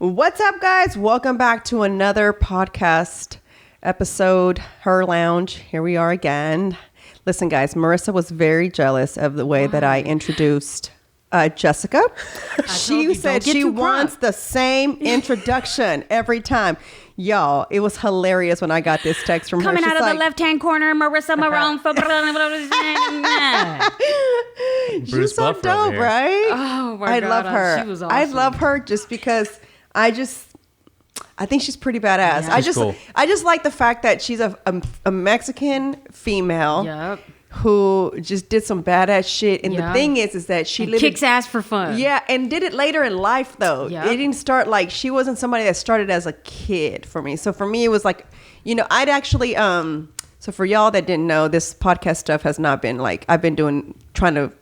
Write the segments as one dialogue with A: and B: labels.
A: What's up, guys? Welcome back to another podcast episode, Her Lounge. Here we are again. Listen, guys, Marissa was very jealous of the way that I introduced Jessica. She said she wants the same introduction every time. Y'all, it was hilarious when I got this text from
B: Coming
A: her.
B: Out of the left-hand corner, Marissa Marone.
A: She's so dope, right?
B: Oh, my God.
A: I love her.
B: She was awesome.
A: I love her just because I think she's pretty badass.
B: Yeah.
A: I just like the fact that she's a Mexican female.
B: Yep.
A: Who just did some badass shit. And the thing is that she
B: kicks ass for fun.
A: Yeah, and did it later in life, though.
B: Yep.
A: It didn't start like, she wasn't somebody that started as a kid for me. So for me, it was like, I'd actually, so for y'all that didn't know, this podcast stuff has not been like, I've been trying to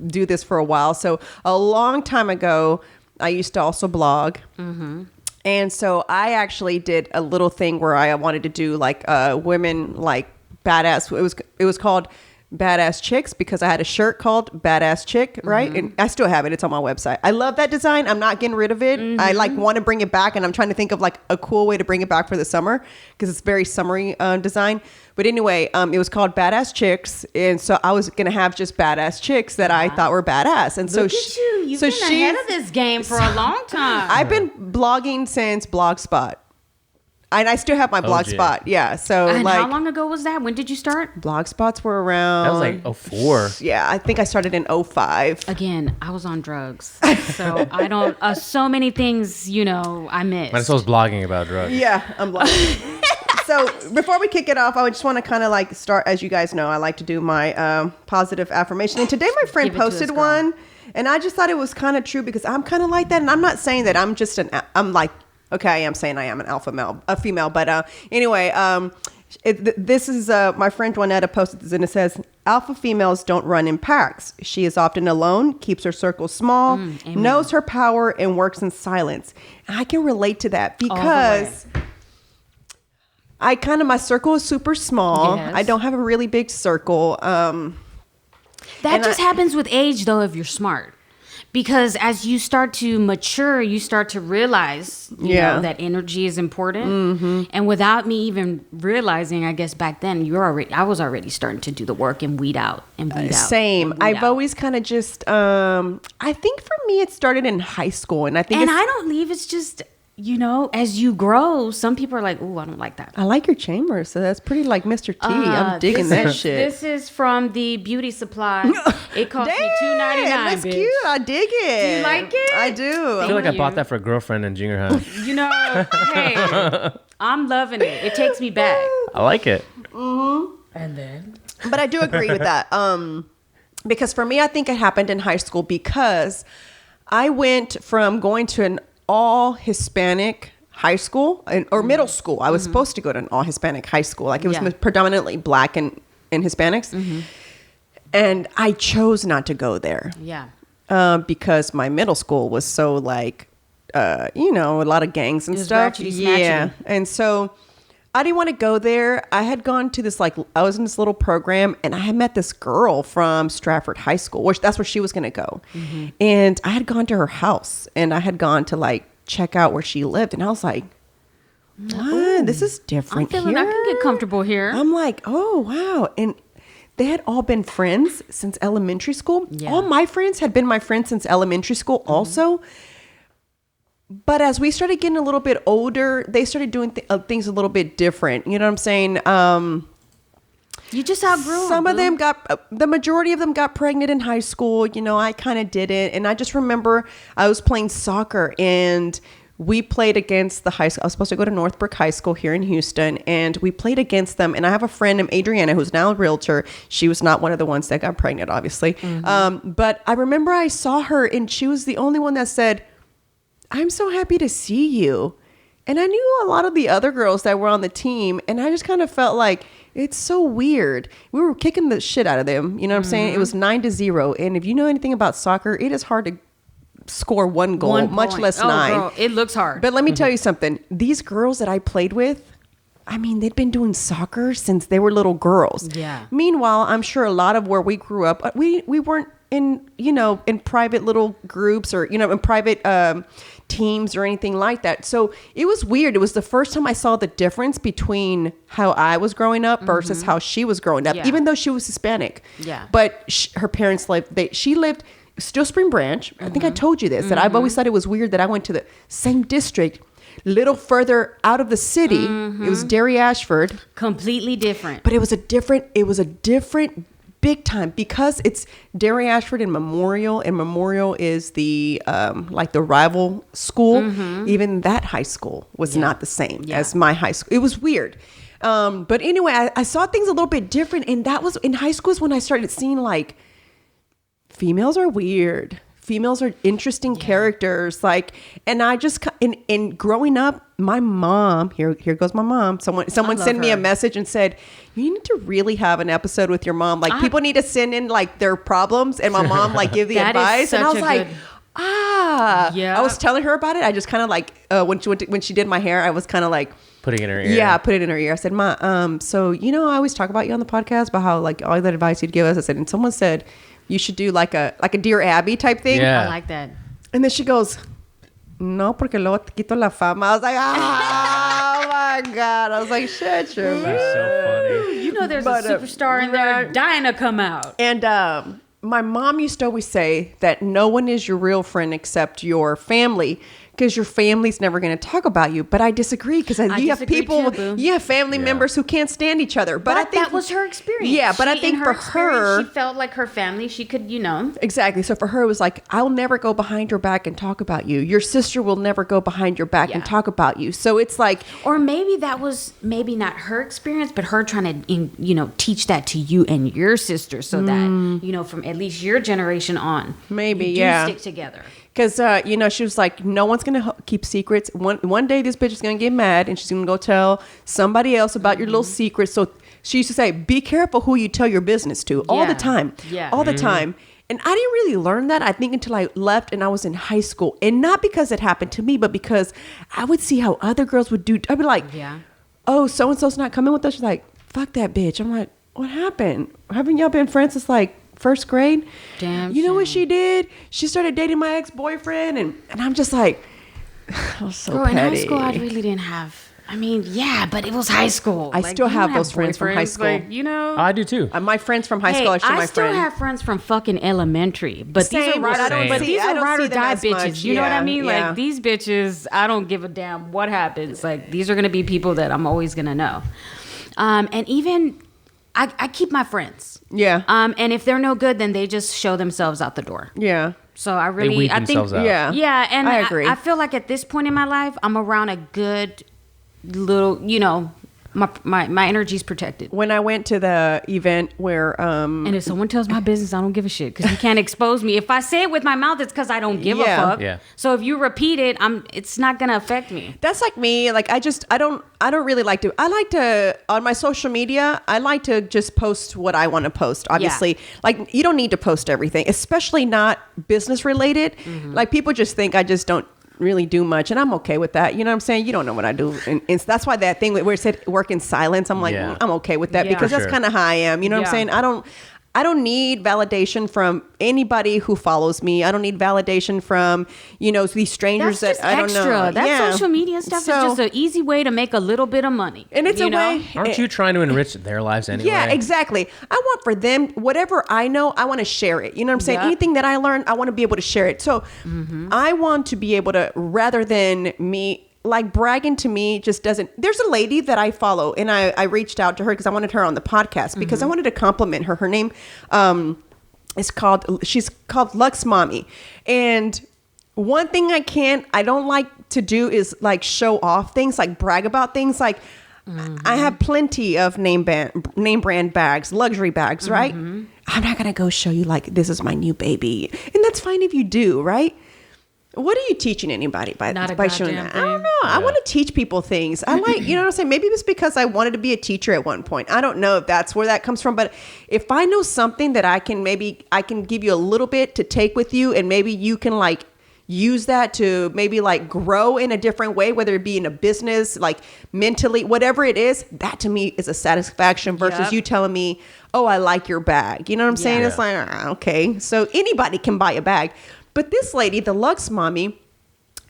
A: do this for a while. So a long time ago, I used to also blog. Mm-hmm. And so I actually did a little thing where I wanted to do like women like badass. It was called Badass Chicks because I had a shirt called Badass Chick, right? Mm-hmm. And I still have it. It's on my website. I love that design. I'm not getting rid of it. Mm-hmm. I like want to bring it back, and I'm trying to think of like a cool way to bring it back for the summer because it's very summery design. But anyway, it was called Badass Chicks, and so I was gonna have just badass chicks that I thought were badass. And
B: Look at you. You've been ahead of this game for a long time.
A: I've been blogging since Blogspot. And I still have my Blogspot. Yeah. So
B: and
A: like,
B: how long ago was that? When did you start?
A: Blogspots were around.
C: That was like 2004.
A: Yeah, I think I started in 2005.
B: Again, I was on drugs. So I don't, so many things, I missed.
C: Might as well was blogging about drugs.
A: Yeah, I'm blogging. So before we kick it off, I just want to kind of like start, as you guys know, I like to do my positive affirmation. And today my friend posted one, and I just thought it was kind of true because I'm kind of like that. And I'm not saying that I'm just I'm like, okay, I am saying I am a female. But anyway, this is my friend Juanetta posted this, and it says, alpha females don't run in packs. She is often alone, keeps her circle small, knows her power, and works in silence. And I can relate to that because my circle is super small. Yes. I don't have a really big circle.
B: That just happens with age, though, if you're smart. Because as you start to mature, you start to realize, you know, that energy is important. Mm-hmm. And without me even realizing, I guess back then, I was already starting to do the work and weed out.
A: Same. I've always kind of just, I think for me, it started in high school. And I don't
B: leave. It's just, as you grow, some people are like, ooh, I don't like that.
A: I like your chamber. So that's pretty like Mr. T. I'm digging that shit.
B: This is from the beauty supply. It cost me $2.99.
A: That's
B: bitch.
A: cute. I dig it.
B: Do you like it?
A: I do.
C: I feel like I bought that for a girlfriend in junior high.
B: Hey, I'm loving it. It takes me back.
C: I like it.
A: Mm-hmm.
B: And then?
A: But I do agree with that. Because for me, I think it happened in high school because I went from going to an all Hispanic high school or middle school. I was supposed to go to an all Hispanic high school. Like it was predominantly black and Hispanics. Mm-hmm. And I chose not to go there.
B: Yeah.
A: Because my middle school was so like, a lot of gangs and stuff. Yeah. And so I didn't want to go there. I had gone to this, I was in this little program and I had met this girl from Stratford High School, which that's where she was going to go. Mm-hmm. And I had gone to her house and I had gone to check out where she lived. And I was like, what? This is different
B: I'm feeling
A: here.
B: I can get comfortable here.
A: I'm like, oh, wow. And they had all been friends since elementary school. Yeah. All my friends had been my friends since elementary school also. But as we started getting a little bit older, they started doing things a little bit different. You know what I'm saying?
B: You just outgrew
A: some of them the majority of them got pregnant in high school. I kind of did it. And I just remember I was playing soccer and we played against the high school. I was supposed to go to Northbrook High School here in Houston, and we played against them. And I have a friend named Adriana, who's now a realtor. She was not one of the ones that got pregnant, obviously. Mm-hmm. But I remember I saw her and she was the only one that said, I'm so happy to see you. And I knew a lot of the other girls that were on the team. And I just kind of felt like it's so weird. We were kicking the shit out of them. You know what I'm saying? It was 9-0. And if you know anything about soccer, it is hard to score one goal, much less 9.
B: Girl, it looks hard.
A: But let me tell you something. These girls that I played with, they'd been doing soccer since they were little girls.
B: Yeah.
A: Meanwhile, I'm sure a lot of where we grew up, we weren't in private little groups or, in private teams or anything like that. So it was weird. It was the first time I saw the difference between how I was growing up versus how she was growing up, even though she was Hispanic.
B: Yeah.
A: But her parents she lived still Spring Branch. I think I told you this, that I've always thought it was weird that I went to the same district, little further out of the city. It was Derry Ashford.
B: Completely different.
A: But it was a different big time because it's Derry Ashford and Memorial is the like the rival school. Even that high school was not the same as my high school. It was weird. But anyway, I saw things a little bit different, and that was in high school is when I started seeing like females are weird. Females are interesting characters. Like, and I just, in growing up, my mom, here goes my mom. Someone sent me a message and said, you need to really have an episode with your mom. Like, people need to send in like their problems, and my mom like give the advice. And I was like, I was telling her about it. I just kind of like, when she did my hair, I was kind of like,
C: putting it in her ear.
A: Yeah, put it in her ear. I said, Ma, so, I always talk about you on the podcast about how like all that advice you'd give us. I said, and someone said, you should do like a Dear Abby type thing.
C: Yeah.
B: I like that.
A: And then she goes, no, porque luego te quito la fama. I was like, oh my God. I was like, shut your mouth.
C: That's so funny.
B: There's a superstar in there dying to come out.
A: And my mom used to always say that no one is your real friend except your family, because your family's never going to talk about you. But I disagree, because you have people, you have family members who can't stand each other. But I think
B: that was her experience.
A: Yeah, but I think for her,
B: she felt like her family, she could,
A: Exactly. So for her, it was like, I'll never go behind your back and talk about you. Your sister will never go behind your back and talk about you. So it's like,
B: or maybe that was maybe not her experience, but her trying to, teach that to you and your sister, so that, from at least your generation on,
A: maybe,
B: you do stick together.
A: Because, she was like, no one's going to keep secrets. One day this bitch is going to get mad and she's going to go tell somebody else about your little secrets. So she used to say, be careful who you tell your business to all the time. Yeah. All the time. And I didn't really learn that, I think, until I left and I was in high school. And not because it happened to me, but because I would see how other girls would do. I'd be like, oh, so-and-so's not coming with us. She's like, fuck that bitch. I'm like, what happened? Haven't y'all been friends since like first grade?
B: Damn.
A: You know what she did? She started dating my ex-boyfriend, and I'm just like, I was so petty.
B: In high school, I really didn't have. I mean, but it was high school.
A: I still have those friends from high school.
C: Oh, I do too.
A: My friends from high school are still my friends.
B: I still have friends from fucking elementary, but these are ride or die bitches. You know what I mean? Like, these bitches, I don't give a damn what happens. Like, these are gonna be people that I'm always gonna know. And even I keep my friends.
A: Yeah.
B: And if they're no good, then they just show themselves out the door.
A: Yeah.
B: So I think,
C: out.
B: Yeah. And
A: I agree.
B: I feel like at this point in my life, I'm around a good little, my energy's protected.
A: When I went to the event where
B: and if someone tells my business, I don't give a shit, because you can't expose me. If I say it with my mouth, it's because I don't give a fuck. Yeah. So if you repeat it, it's not gonna affect me.
A: That's like me. Like, I don't really like to. I like to, on my social media, I like to just post what I want to post. Obviously, like, you don't need to post everything, especially not business related. Like, people just think I just don't really do much, and I'm okay with that. You know what I'm saying? You don't know what I do, and that's why that thing where it said work in silence, I'm like, I'm okay with that, because that's kind of how I am. You know what I'm saying? I don't need validation from anybody who follows me. I don't need validation from, these strangers that I don't know.
B: That social media stuff is just an easy way to make a little bit of money.
A: And it's a way.
C: Aren't you trying to enrich their lives anyway?
A: Yeah, exactly. I want for them, whatever I know, I want to share it. You know what I'm saying? Anything that I learned, I want to be able to share it. So I want to be able to, rather than me, like, bragging to me just doesn't. There's a lady that I follow, and I reached out to her because I wanted her on the podcast, because I wanted to compliment her. Her name she's called Lux Mommy. And one thing I don't like to do is like show off things, like brag about things. Like, I have plenty of name brand bags, luxury bags, right? I'm not going to go show you like, this is my new baby. And that's fine if you do, right? What are you teaching anybody by showing that? I don't know. Yeah. I want to teach people things. I like, you know what I'm saying? Maybe it's because I wanted to be a teacher at one point. I don't know if that's where that comes from. But if I know something that I can give you a little bit to take with you, and maybe you can like use that to maybe like grow in a different way, whether it be in a business, like mentally, whatever it is, that to me is a satisfaction versus you telling me, oh, I like your bag. You know what I'm saying? It's like, okay. So anybody can buy a bag. But this lady, the Lux Mommy,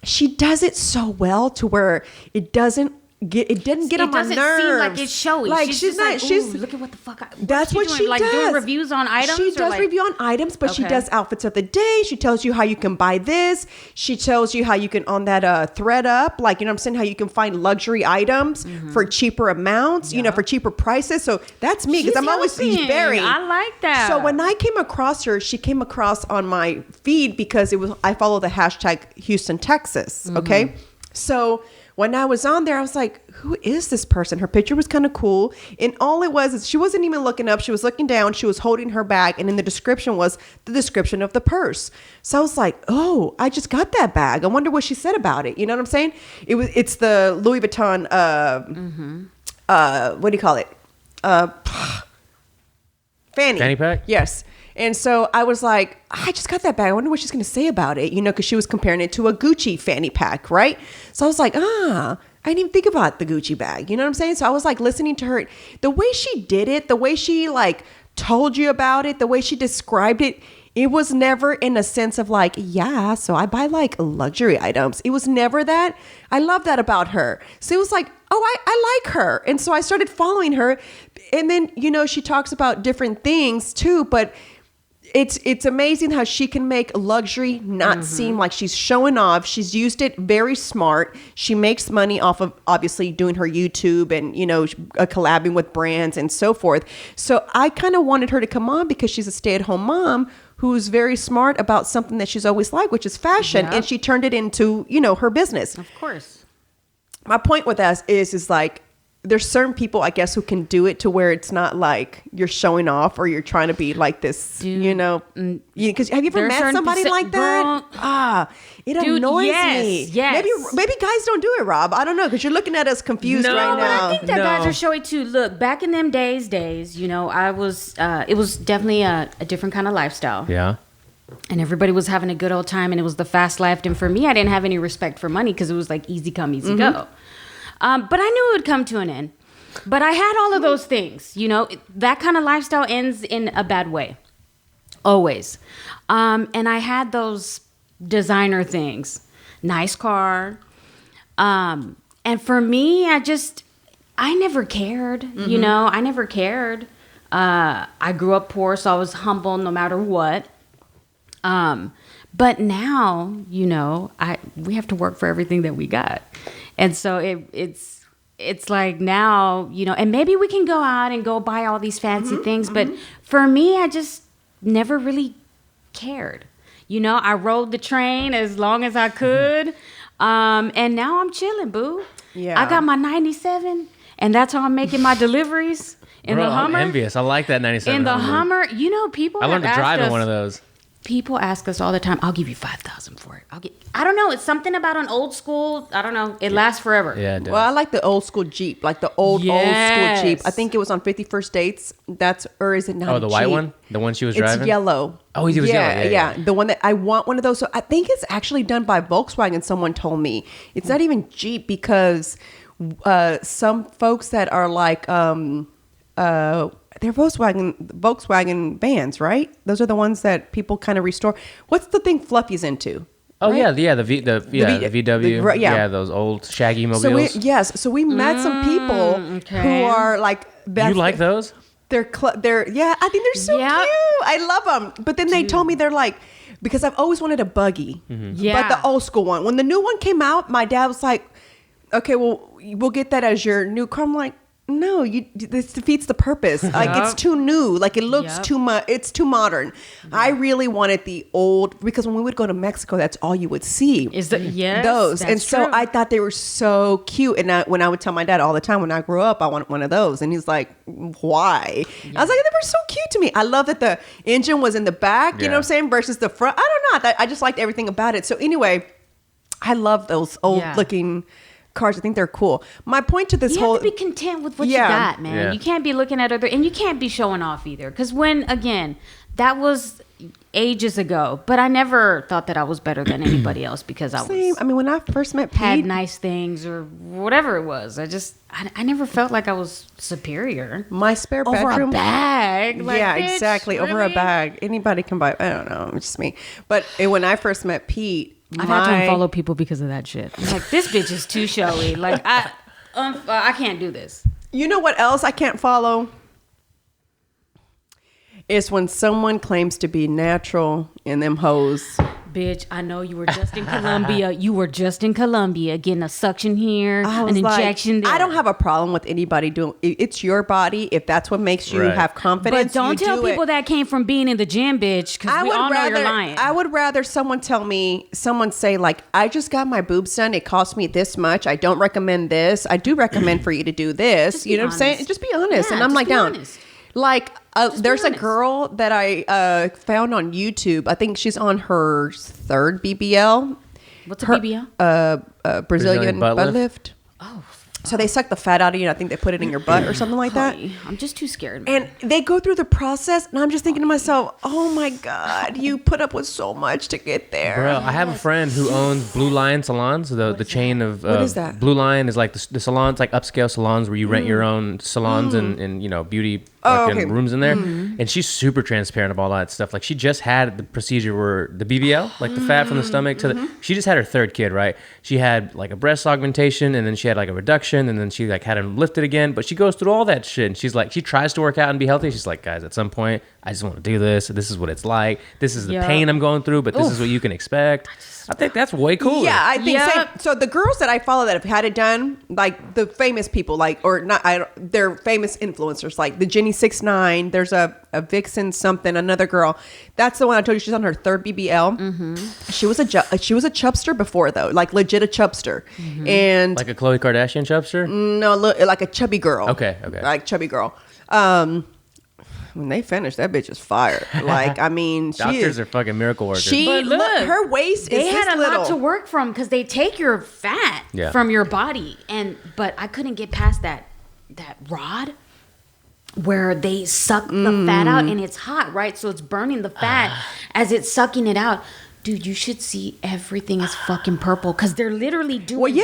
A: she does it so well to where it didn't get on my nerves.
B: It doesn't seem like it's showy.
A: Like
B: she's not.
A: like, she's
B: look at what the fuck.
A: That's what she
B: like
A: does.
B: Doing reviews on items.
A: She does review on items, but she does outfits of the day. She tells you how you can buy this. She tells you how you can on that thread up, like, you know what I'm saying, how you can find luxury items for cheaper amounts, you know, for cheaper prices. So that's me because I'm always very.
B: I like that.
A: So when I came across her, she came across on my feed because I follow the hashtag Houston, Texas. Okay, so when I was on there, I was like, who is this person? Her picture was kind of cool. And all it was is she wasn't even looking up. She was looking down. She was holding her bag. And in the description was the description of the purse. So I was like, oh, I just got that bag. I wonder what she said about it. You know what I'm saying? It's the Louis Vuitton, what do you call it? Fanny
C: pack?
A: Yes. And so I was like, I just got that bag. I wonder what she's going to say about it, you know, because she was comparing it to a Gucci fanny pack, right? So I was like, I didn't even think about the Gucci bag. You know what I'm saying? So I was like listening to her. The way she did it, the way she like told you about it, the way she described it, it was never in a sense of like, yeah, so I buy like luxury items. It was never that. I love that about her. So it was like, oh, I like her. And so I started following her. And then, you know, she talks about different things too, but it's amazing how she can make luxury not seem like she's showing off. She's used it very smart. She makes money off of obviously doing her YouTube and, you know, collabing with brands and so forth. So I kind of wanted her to come on because she's a stay-at-home mom who's very smart about something that she's always liked, which is fashion. And she turned it into, you know, her business.
B: Of course. My
A: point with that is like, there's certain people, I guess, who can do it to where it's not like you're showing off or you're trying to be like this, you know, because have you ever met somebody like that? It annoys me.
B: Yes.
A: Maybe guys don't do it, Rob. I don't know, because you're looking at us confused right now.
B: I think that guys are showy too. Look, back in them days, you know, I was, it was definitely a different kind of lifestyle.
C: Yeah.
B: And everybody was having a good old time and it was the fast life. And for me, I didn't have any respect for money because it was like easy come, easy go. But I knew it would come to an end. But I had all of those things, you know, that kind of lifestyle ends in a bad way. Always. And I had those designer things, nice car. And for me, I never cared, you know, I never cared. I grew up poor, so I was humble no matter what. But now, you know, we have to work for everything that we got. And so it's like now, you know, and maybe we can go out and go buy all these fancy things. But for me, I just never really cared. You know, I rode the train as long as I could. And now I'm chilling, boo. Yeah. I got my 97 and that's how I'm making my deliveries in the Hummer.
C: I'm envious. I like that 97
B: in the Hummer. You know, people
C: I learned to drive in one of those.
B: People ask us all the time, I'll give you $5,000 for it. I don't know. It's something about an old school. I don't know. It lasts forever.
C: Yeah, it does.
A: Well, I like the old school Jeep, like the old school Jeep. I think it was on 51st Dates. Or is it not?
C: Oh, the white one? The one she was driving?
A: It's yellow.
C: Oh, he was yellow. Yeah.
A: The one that I want one of those. So I think it's actually done by Volkswagen. Someone told me it's not even Jeep because some folks that are like, they're Volkswagen vans, right? Those are the ones that people kind of restore. What's the thing Fluffy's into?
C: Oh,
A: right?
C: the VW. Those old shaggy mobiles.
A: So we met some people who are like
C: you like those?
A: I think they're so cute. I love them. But then they told me they're like, because I've always wanted a buggy, but the old school one. When the new one came out, my dad was like, okay, well, we'll get that as your new car. I'm like, no, this defeats the purpose. Like it's too new. Like it looks too much. It's too modern. I really wanted the old, because when we would go to Mexico, that's all you would see. Those. And so true. I thought they were so cute. And when I would tell my dad all the time, when I grew up, I want one of those. And he's like, why? I was like, they were so cute to me. I love that the engine was in the back, you know what I'm saying, versus the front. I don't know. I just liked everything about it. So anyway, I love those old looking cars. I think they're cool. My point to this
B: you have to be content with what you got, man. You can't be looking at and you can't be showing off either. Because when, again, that was ages ago, but I never thought that I was better than anybody else because I
A: mean, when I first met Pete,
B: had nice things or whatever it was. I never felt like I was superior.
A: My spare bedroom,
B: over a bag. Like,
A: yeah,
B: bitch,
A: exactly.
B: really?
A: Over a bag. Anybody can buy. I don't know. It's just me. But when I first met Pete,
B: I've had to unfollow people because of that shit. I'm like, this bitch is too showy. Like I can't do this.
A: You know what else I can't follow? It's when someone claims to be natural in them hoes.
B: Bitch, I know you were just in Colombia. You were just in Colombia getting a suction here, an injection there.
A: I don't have a problem with anybody doing it. It's your body. If that's what makes you have confidence,
B: but don't tell people that came from being in the gym, bitch, because we all know you're lying.
A: I would rather someone say like, I just got my boobs done. It cost me this much. I don't recommend this. I do recommend for you to do this. You know what I'm saying? Just be honest. And I'm like, down.
B: Honest.
A: Like, there's a girl that I found on YouTube. I think she's on her third BBL.
B: What's a BBL?
A: Brazilian butt lift.
B: Oh.
A: So they suck the fat out of you, and I think they put it in your butt or something like that.
B: I'm just too scared. Man.
A: And they go through the process, and I'm just thinking to myself, oh my God, you put up with so much to get there.
C: Bro, I have a friend who owns Blue Line salons, the chain of...
A: what is that?
C: Blue Line is like the salons, like upscale salons where you rent your own salons and you know, beauty rooms in there. And she's super transparent about all that stuff. Like, she just had the procedure where the BBL, like the fat from the stomach to the... She just had her third kid, right? She had like a breast augmentation, and then she had like a reduction, and then she like had him lifted again. But she goes through all that shit, and she's like, she tries to work out and be healthy. She's like, guys, at some point, I just want to do this. This is what it's like. This is the pain I'm going through, but this is what you can expect. I think that's way cooler.
A: Yeah, I think same. So the girls that I follow that have had it done, like the famous people, like, or not, they're famous influencers, like the Jenny 6ix9ine. There's a Vixen something, another girl. That's the one I told you. She's on her third BBL. She was a chubster before though, like legit a chubster, and
C: like a Khloe Kardashian chubster.
A: No, like a chubby girl.
C: Okay,
A: like chubby girl. When they finish, that bitch is fire. Like, I mean,
C: doctors are fucking miracle workers.
A: But look, her waist
B: they
A: is
B: had
A: this
B: a lot to work from because they take your fat from your body, but I couldn't get past that rod where they suck the fat out, and it's hot, right? So it's burning the fat as it's sucking it out. Dude, you should see everything is fucking purple because they're literally doing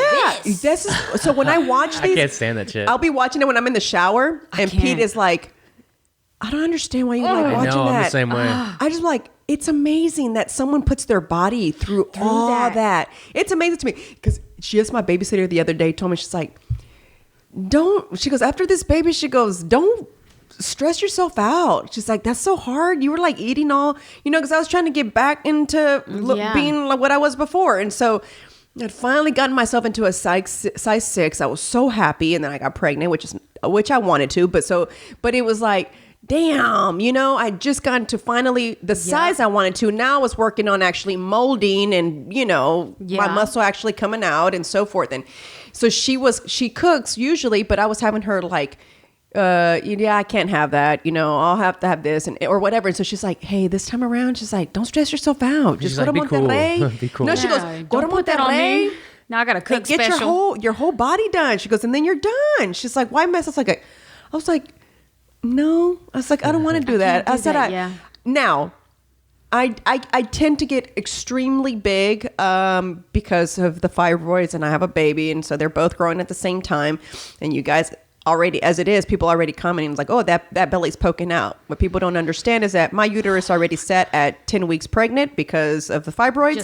B: this.
A: So when I watch these,
C: I can't stand that shit.
A: I'll be watching it when I'm in the shower, and Pete is like, I don't understand why you like watching that.
C: I'm the same way.
A: I just like, it's amazing that someone puts their body through all that. It's amazing to me because my babysitter the other day told me, she's like, she goes, after this baby, she goes, don't stress yourself out. She's like, that's so hard. You were like eating all, because I was trying to get back into being like what I was before. And so I'd finally gotten myself into a size 6. I was so happy. And then I got pregnant, which I wanted to, but it was like, damn, I just gotten to finally the size I wanted to. Now I was working on actually molding and, my muscle actually coming out and so forth. And so she cooks usually, but I was having her like, I can't have that. I'll have to have this or whatever. And so she's like, hey, this time around, she's like, don't stress yourself out. Just go to Monterrey.
C: Be cool.
A: No, she goes, go to Monterrey.
B: Now I got to cook
A: get
B: special.
A: your whole body done. She goes, and then you're done. She's like, why mess? I was like, no. I was like, I don't want to do that. I said, now, I tend to get extremely big because of the fibroids, and I have a baby, and so they're both growing at the same time. And you guys already, as it is, people already commenting like, oh, that belly's poking out. What people don't understand is that my uterus already set at 10 weeks pregnant because of the fibroids.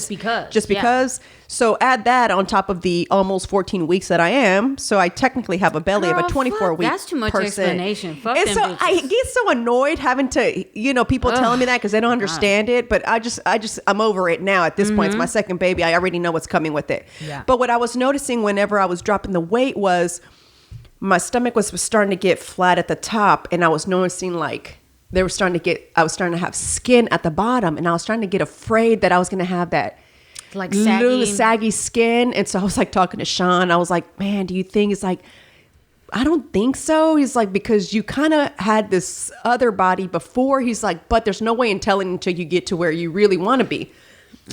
A: Just because. So add that on top of the almost 14 weeks that I am. So I technically have a belly of a 24-week
B: That's too much
A: person.
B: explanation. Fuck
A: and
B: them
A: so
B: bitches.
A: I get so annoyed having to, people telling me that because they don't understand it. But I'm over it now at this point. It's my second baby. I already know what's coming with it. Yeah. But what I was noticing whenever I was dropping the weight was my stomach was starting to get flat at the top, and I was noticing like I was starting to have skin at the bottom, and I was starting to get afraid that I was going to have that
B: like
A: saggy skin. And so I was like talking to Sean. I was like, man, do you think it's like, I don't think so. He's like, because you kind of had this other body before. He's like, but there's no way in telling until you get to where you really want to be.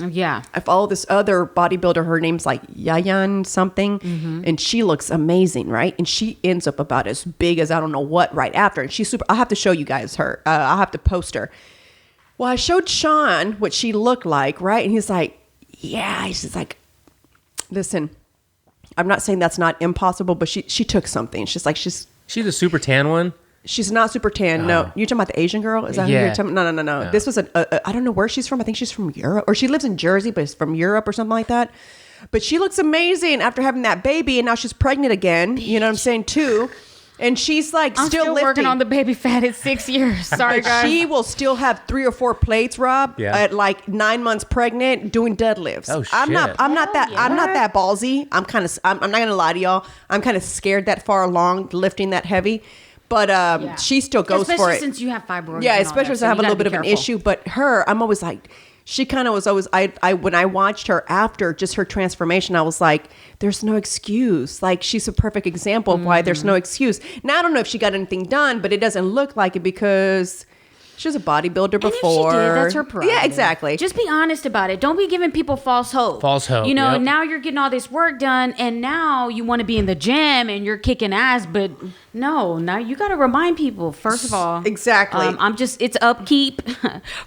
B: Yeah.
A: I follow this other bodybuilder. Her name's like Yayan something. And she looks amazing, right? And she ends up about as big as I don't know what right after. And she's super. I'll have to show you guys her. I'll have to post her. Well, I showed Sean what she looked like, right? And he's like, yeah. He's just like, listen, I'm not saying that's not impossible, but she took something. She's like, she's
C: a super tan one.
A: She's not super tan. No, you're talking about the Asian girl? Is that who you're talking about? No. This was I don't know where she's from. I think she's from Europe, or she lives in Jersey, but it's from Europe or something like that. But she looks amazing after having that baby, and now she's pregnant again. You know what I'm saying, too? And she's like
B: I'm still
A: lifting.
B: working on the baby fat at 6 years. Sorry, guys.
A: She will still have 3 or 4 plates, Rob, at like 9 months pregnant, doing deadlifts.
C: Oh shit!
A: I'm not that ballsy. I'm not gonna lie to y'all. I'm kind of scared that far along lifting that heavy. But she still goes
B: especially
A: for it.
B: Since you have fibroids.
A: Yeah, especially since I have a little bit of an issue. But her, I'm always like, she kind of was always, I when I watched her after just her transformation, I was like, there's no excuse. Like, she's a perfect example of why there's no excuse. Now, I don't know if she got anything done, but it doesn't look like it because she was a bodybuilder before.
B: And if she did, that's her prerogative.
A: Yeah, exactly.
B: Just be honest about it. Don't be giving people false hope. You know,
C: yep.
B: Now you're getting all this work done, and now you want to be in the gym and you're kicking ass, but no, now you got to remind people, first of all.
A: Exactly.
B: It's upkeep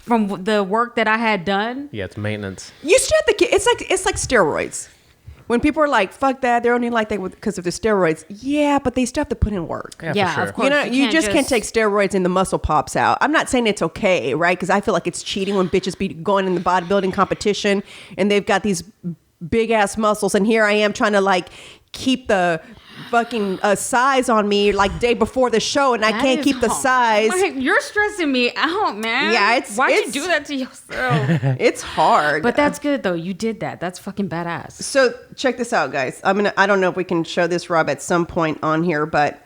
B: from the work that I had done.
C: Yeah, it's maintenance.
A: You still have to, it's like steroids. When people are like, fuck that, they're only like that because of the steroids. Yeah, but they still have to put in work.
C: Yeah, for sure.
B: Of course.
A: You know, you just can't take steroids and the muscle pops out. I'm not saying it's okay, right? Because I feel like it's cheating when bitches be going in the bodybuilding competition and they've got these big ass muscles, and here I am trying to like keep the fucking size on me like day before the show, and I can't keep the size.
B: Like, you're stressing me out, man.
A: Yeah,
B: why'd you do that to yourself?
A: It's hard,
B: but that's good though. You did that. That's fucking badass.
A: So check this out, guys. I don't know if we can show this, Rob, at some point on here, but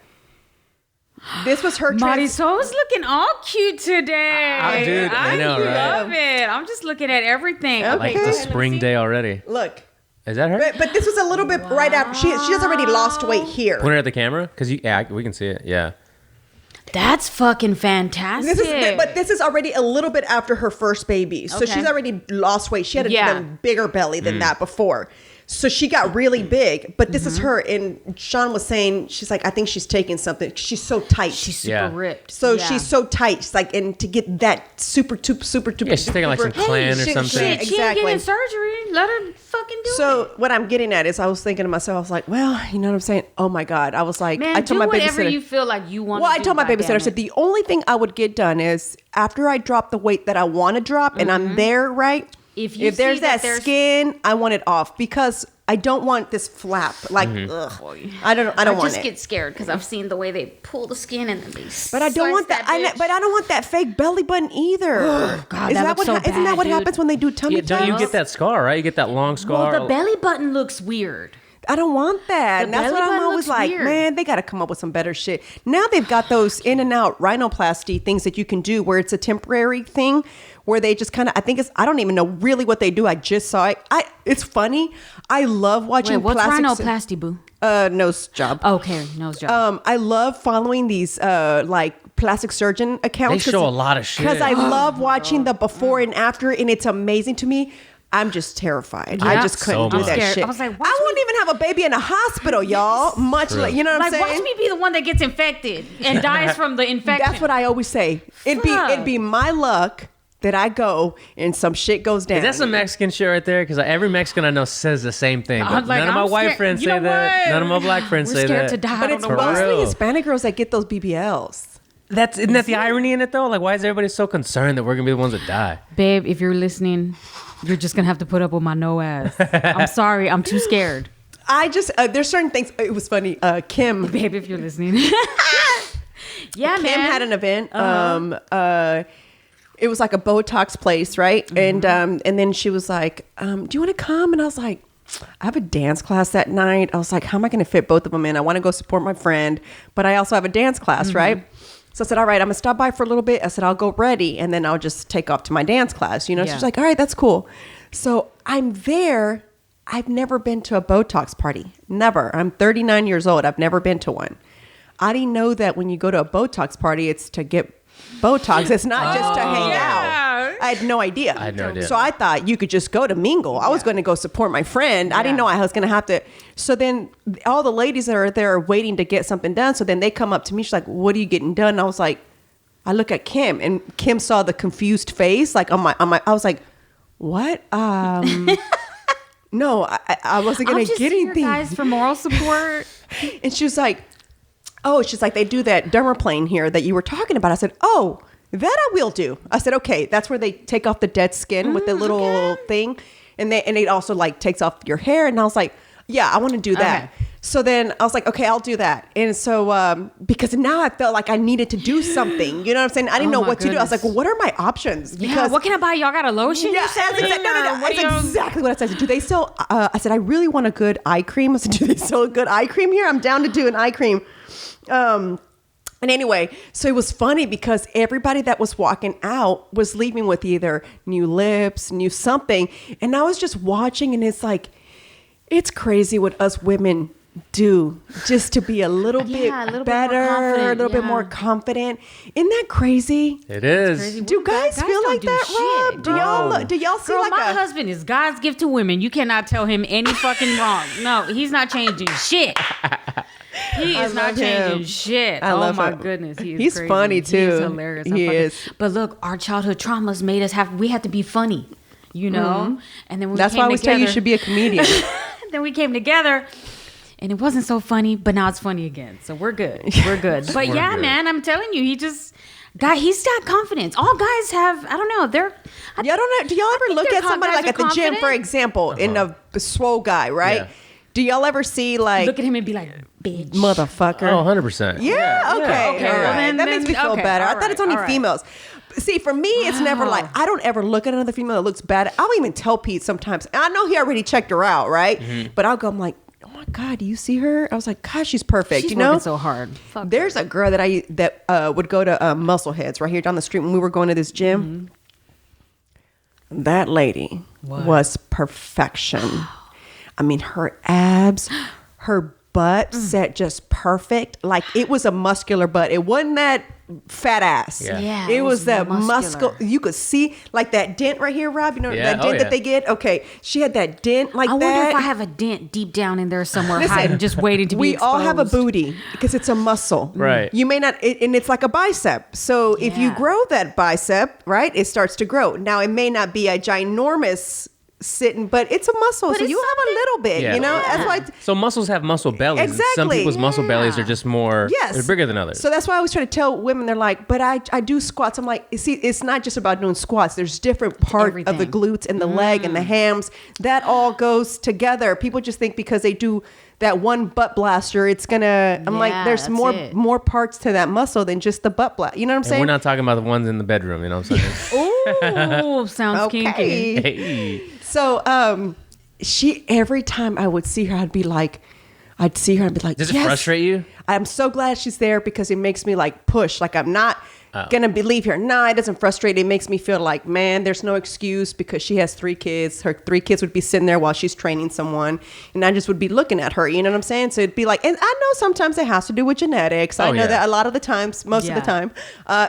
A: this was her.
B: Mariswole's looking all cute today.
C: Dude, I know, right?
B: I love it. I'm just looking at everything.
A: Okay.
C: Like the spring day already.
A: Look.
C: Is that her?
A: But this was a little bit right after. She has already lost weight here.
C: Point her at the camera, because we can see it. Yeah.
B: That's fucking fantastic.
A: This is already a little bit after her first baby, so she's already lost weight. She had a bigger belly than that before. So she got really big, but this is her. And Sean was saying, she's like, I think she's taking something. She's so tight.
B: She's super ripped.
A: So she's so tight. She's like, and to get that super.
C: Yeah, she's taking like some clan or something.
B: She ain't getting surgery. Let her fucking do it.
A: So what I'm getting at is, I was thinking to myself, I was like, well, you know what I'm saying? Oh my God. I was like,
B: man,
A: I told
B: do
A: my
B: whatever
A: babysitter.
B: you feel like you want.
A: Well, I told my babysitter, I said, the only thing I would get done is after I drop the weight that I want to drop, and I'm there, right? If there's that skin, I want it off, because I don't want this flap. Like, ugh. I don't want it.
B: I just get scared because I've seen the way they pull the skin and then they.
A: But I don't want that. But I don't want that fake belly button either.
B: Oh, God, isn't that
A: what happens when they do tummy tucks?
C: Don't you get that scar, right? You get that long scar.
B: Well, the belly button looks weird.
A: I don't want that. And that's what I'm always like, weird. Man, they got to come up with some better shit. Now they've got those in and out rhinoplasty things that you can do where it's a temporary thing where they just kind of, I don't even know really what they do. I just saw it. It's funny. I love watching
B: what's rhinoplasty, boo?
A: Nose job.
B: Okay, nose job.
A: I love following these like plastic surgeon accounts.
C: They show a lot of shit.
A: Because I love watching the before and after, and it's amazing to me. I'm just terrified. Yeah. I just couldn't do that shit.
B: I was like,
A: I wouldn't even have a baby in a hospital, y'all. Much like, you know what I'm saying?
B: Watch me be the one that gets infected and dies from the infection.
A: That's what I always say. It'd be my luck that I go and some shit goes down.
C: Is that some Mexican shit right there? Because every Mexican I know says the same thing. But none of my white friends say that. None of my black friends say that.
B: We're scared to die.
A: But it's mostly Hispanic girls that get those BBLs.
C: Isn't that the irony in it though? Like, why is everybody so concerned that we're gonna be the ones that die?
B: Babe, if you're listening, you're just gonna have to put up with my no ass. I'm sorry, I'm too scared.
A: I just there's certain things. It was funny. Kim,
B: babe, if you're listening,
A: Kim had an event. It was like a Botox place, right? Mm-hmm. And then she was like, "Do you want to come?" And I was like, I have a dance class that night. I was like, how am I going to fit both of them in? I want to go support my friend, but I also have a dance class, right? So I said, all right, I'm going to stop by for a little bit. I said, I'll go ready, and then I'll just take off to my dance class. You know, she's like, all right, that's cool. So I'm there. I've never been to a Botox party. Never. I'm 39 years old. I've never been to one. I didn't know that when you go to a Botox party, it's to get Botox. It's not just to hang out. I had no idea. So I thought you could just go to mingle. I was going to go support my friend. I didn't know I was going to have to. So then all the ladies that are there are waiting to get something done. So then they come up to me. She's like, what are you getting done? And I was like, I look at Kim, and Kim saw the confused face, like on my. I was like, what? No, I wasn't gonna get anything.
B: Guys for moral support.
A: And she was like, oh, she's like, they do that dermaplane here that you were talking about. I said, oh, that I will do. I said, okay, that's where they take off the dead skin with the little thing, and it also like takes off your hair. And I was like, yeah, I want to do that. Okay. So then I was like, okay, I'll do that. And so because now I felt like I needed to do something. You know what I'm saying? I didn't know what to do. I was like, well, what are my options?
B: Because what can I buy? Y'all got a lotion?
A: Yeah, that's exactly what I said. Do they sell? I said, I really want a good eye cream. I said, do they sell a good eye cream here? I'm down to do an eye cream. And anyway, so it was funny because everybody that was walking out was leaving with either new lips, new something. And I was just watching, and it's like, it's crazy what us women do just to be a little bit better, a little bit more confident. Isn't that crazy?
C: It is.
A: Do guys feel like that, Rob? Do y'all see like
B: my husband is God's gift to women. You cannot tell him any fucking wrong. No, he's not changing shit. He is not changing shit. Oh my goodness, he's crazy.
A: Funny too.
B: He's hilarious.
A: He is.
B: But look, our childhood traumas made us we had to be funny, you know. And then when
A: that's why I always tell you should be a comedian.
B: Then we came together, and it wasn't so funny, but now it's funny again. So we're good. We're good. But yeah, man, I'm telling you, he's got confidence. All guys have. I don't know.
A: Y'all don't know. Do y'all ever look at somebody like at the gym, for example, in a swole guy, right? Yeah. Do y'all ever see like
B: look at him and be like, bitch,
A: motherfucker?
C: Oh, 100%.
A: Yeah. Okay. All right. That makes me feel better. I thought it's only females. See, for me, it's never like, I don't ever look at another female that looks bad. I'll even tell Pete sometimes. And I know he already checked her out, right? Mm-hmm. But I'm like, oh my God, do you see her? I was like, God, she's perfect.
B: She's
A: you know,
B: working so hard.
A: There's a girl that would go to Muscleheads right here down the street when we were going to this gym. Mm-hmm. That lady was perfection. I mean, her abs, her butt set just perfect. Like it was a muscular butt. It wasn't that fat ass.
B: Yeah,
A: it was that muscle. You could see like that dent right here, Rob. You know that dent that they get. Okay, she had that dent like that.
B: I wonder if I have a dent deep down in there somewhere, hiding, just waiting to be exposed.
A: We all have a booty because it's a muscle.
C: Right.
A: You may not, and it's like a bicep. So if you grow that bicep, right, it starts to grow. Now it may not be a ginormous sitting, but it's a muscle, so you have a little bit, you know. That's why.
C: So muscles have muscle bellies.
A: Exactly.
C: Some people's muscle bellies are just more. They're bigger than others.
A: So that's why I always try to tell women. They're like, but I do squats. I'm like, see, it's not just about doing squats. There's different part of the glutes and the leg and the hams. That all goes together. People just think because they do that one butt blaster, it's gonna. I'm like, there's more parts to that muscle than just the butt blast. You know what I'm saying?
C: We're not talking about the ones in the bedroom. You know what I'm saying?
B: Ooh, sounds kinky.
C: Hey.
A: So she, every time I would see her, I'd see her and be like,
C: does it frustrate you?
A: I'm so glad she's there because it makes me like push. Like I'm not gonna leave here. Nah, it doesn't frustrate. It makes me feel like, man, there's no excuse because she has 3 kids. Her 3 kids would be sitting there while she's training someone, and I just would be looking at her. You know what I'm saying? So it'd be like, and I know sometimes it has to do with genetics. I know that a lot of the times, most of the time,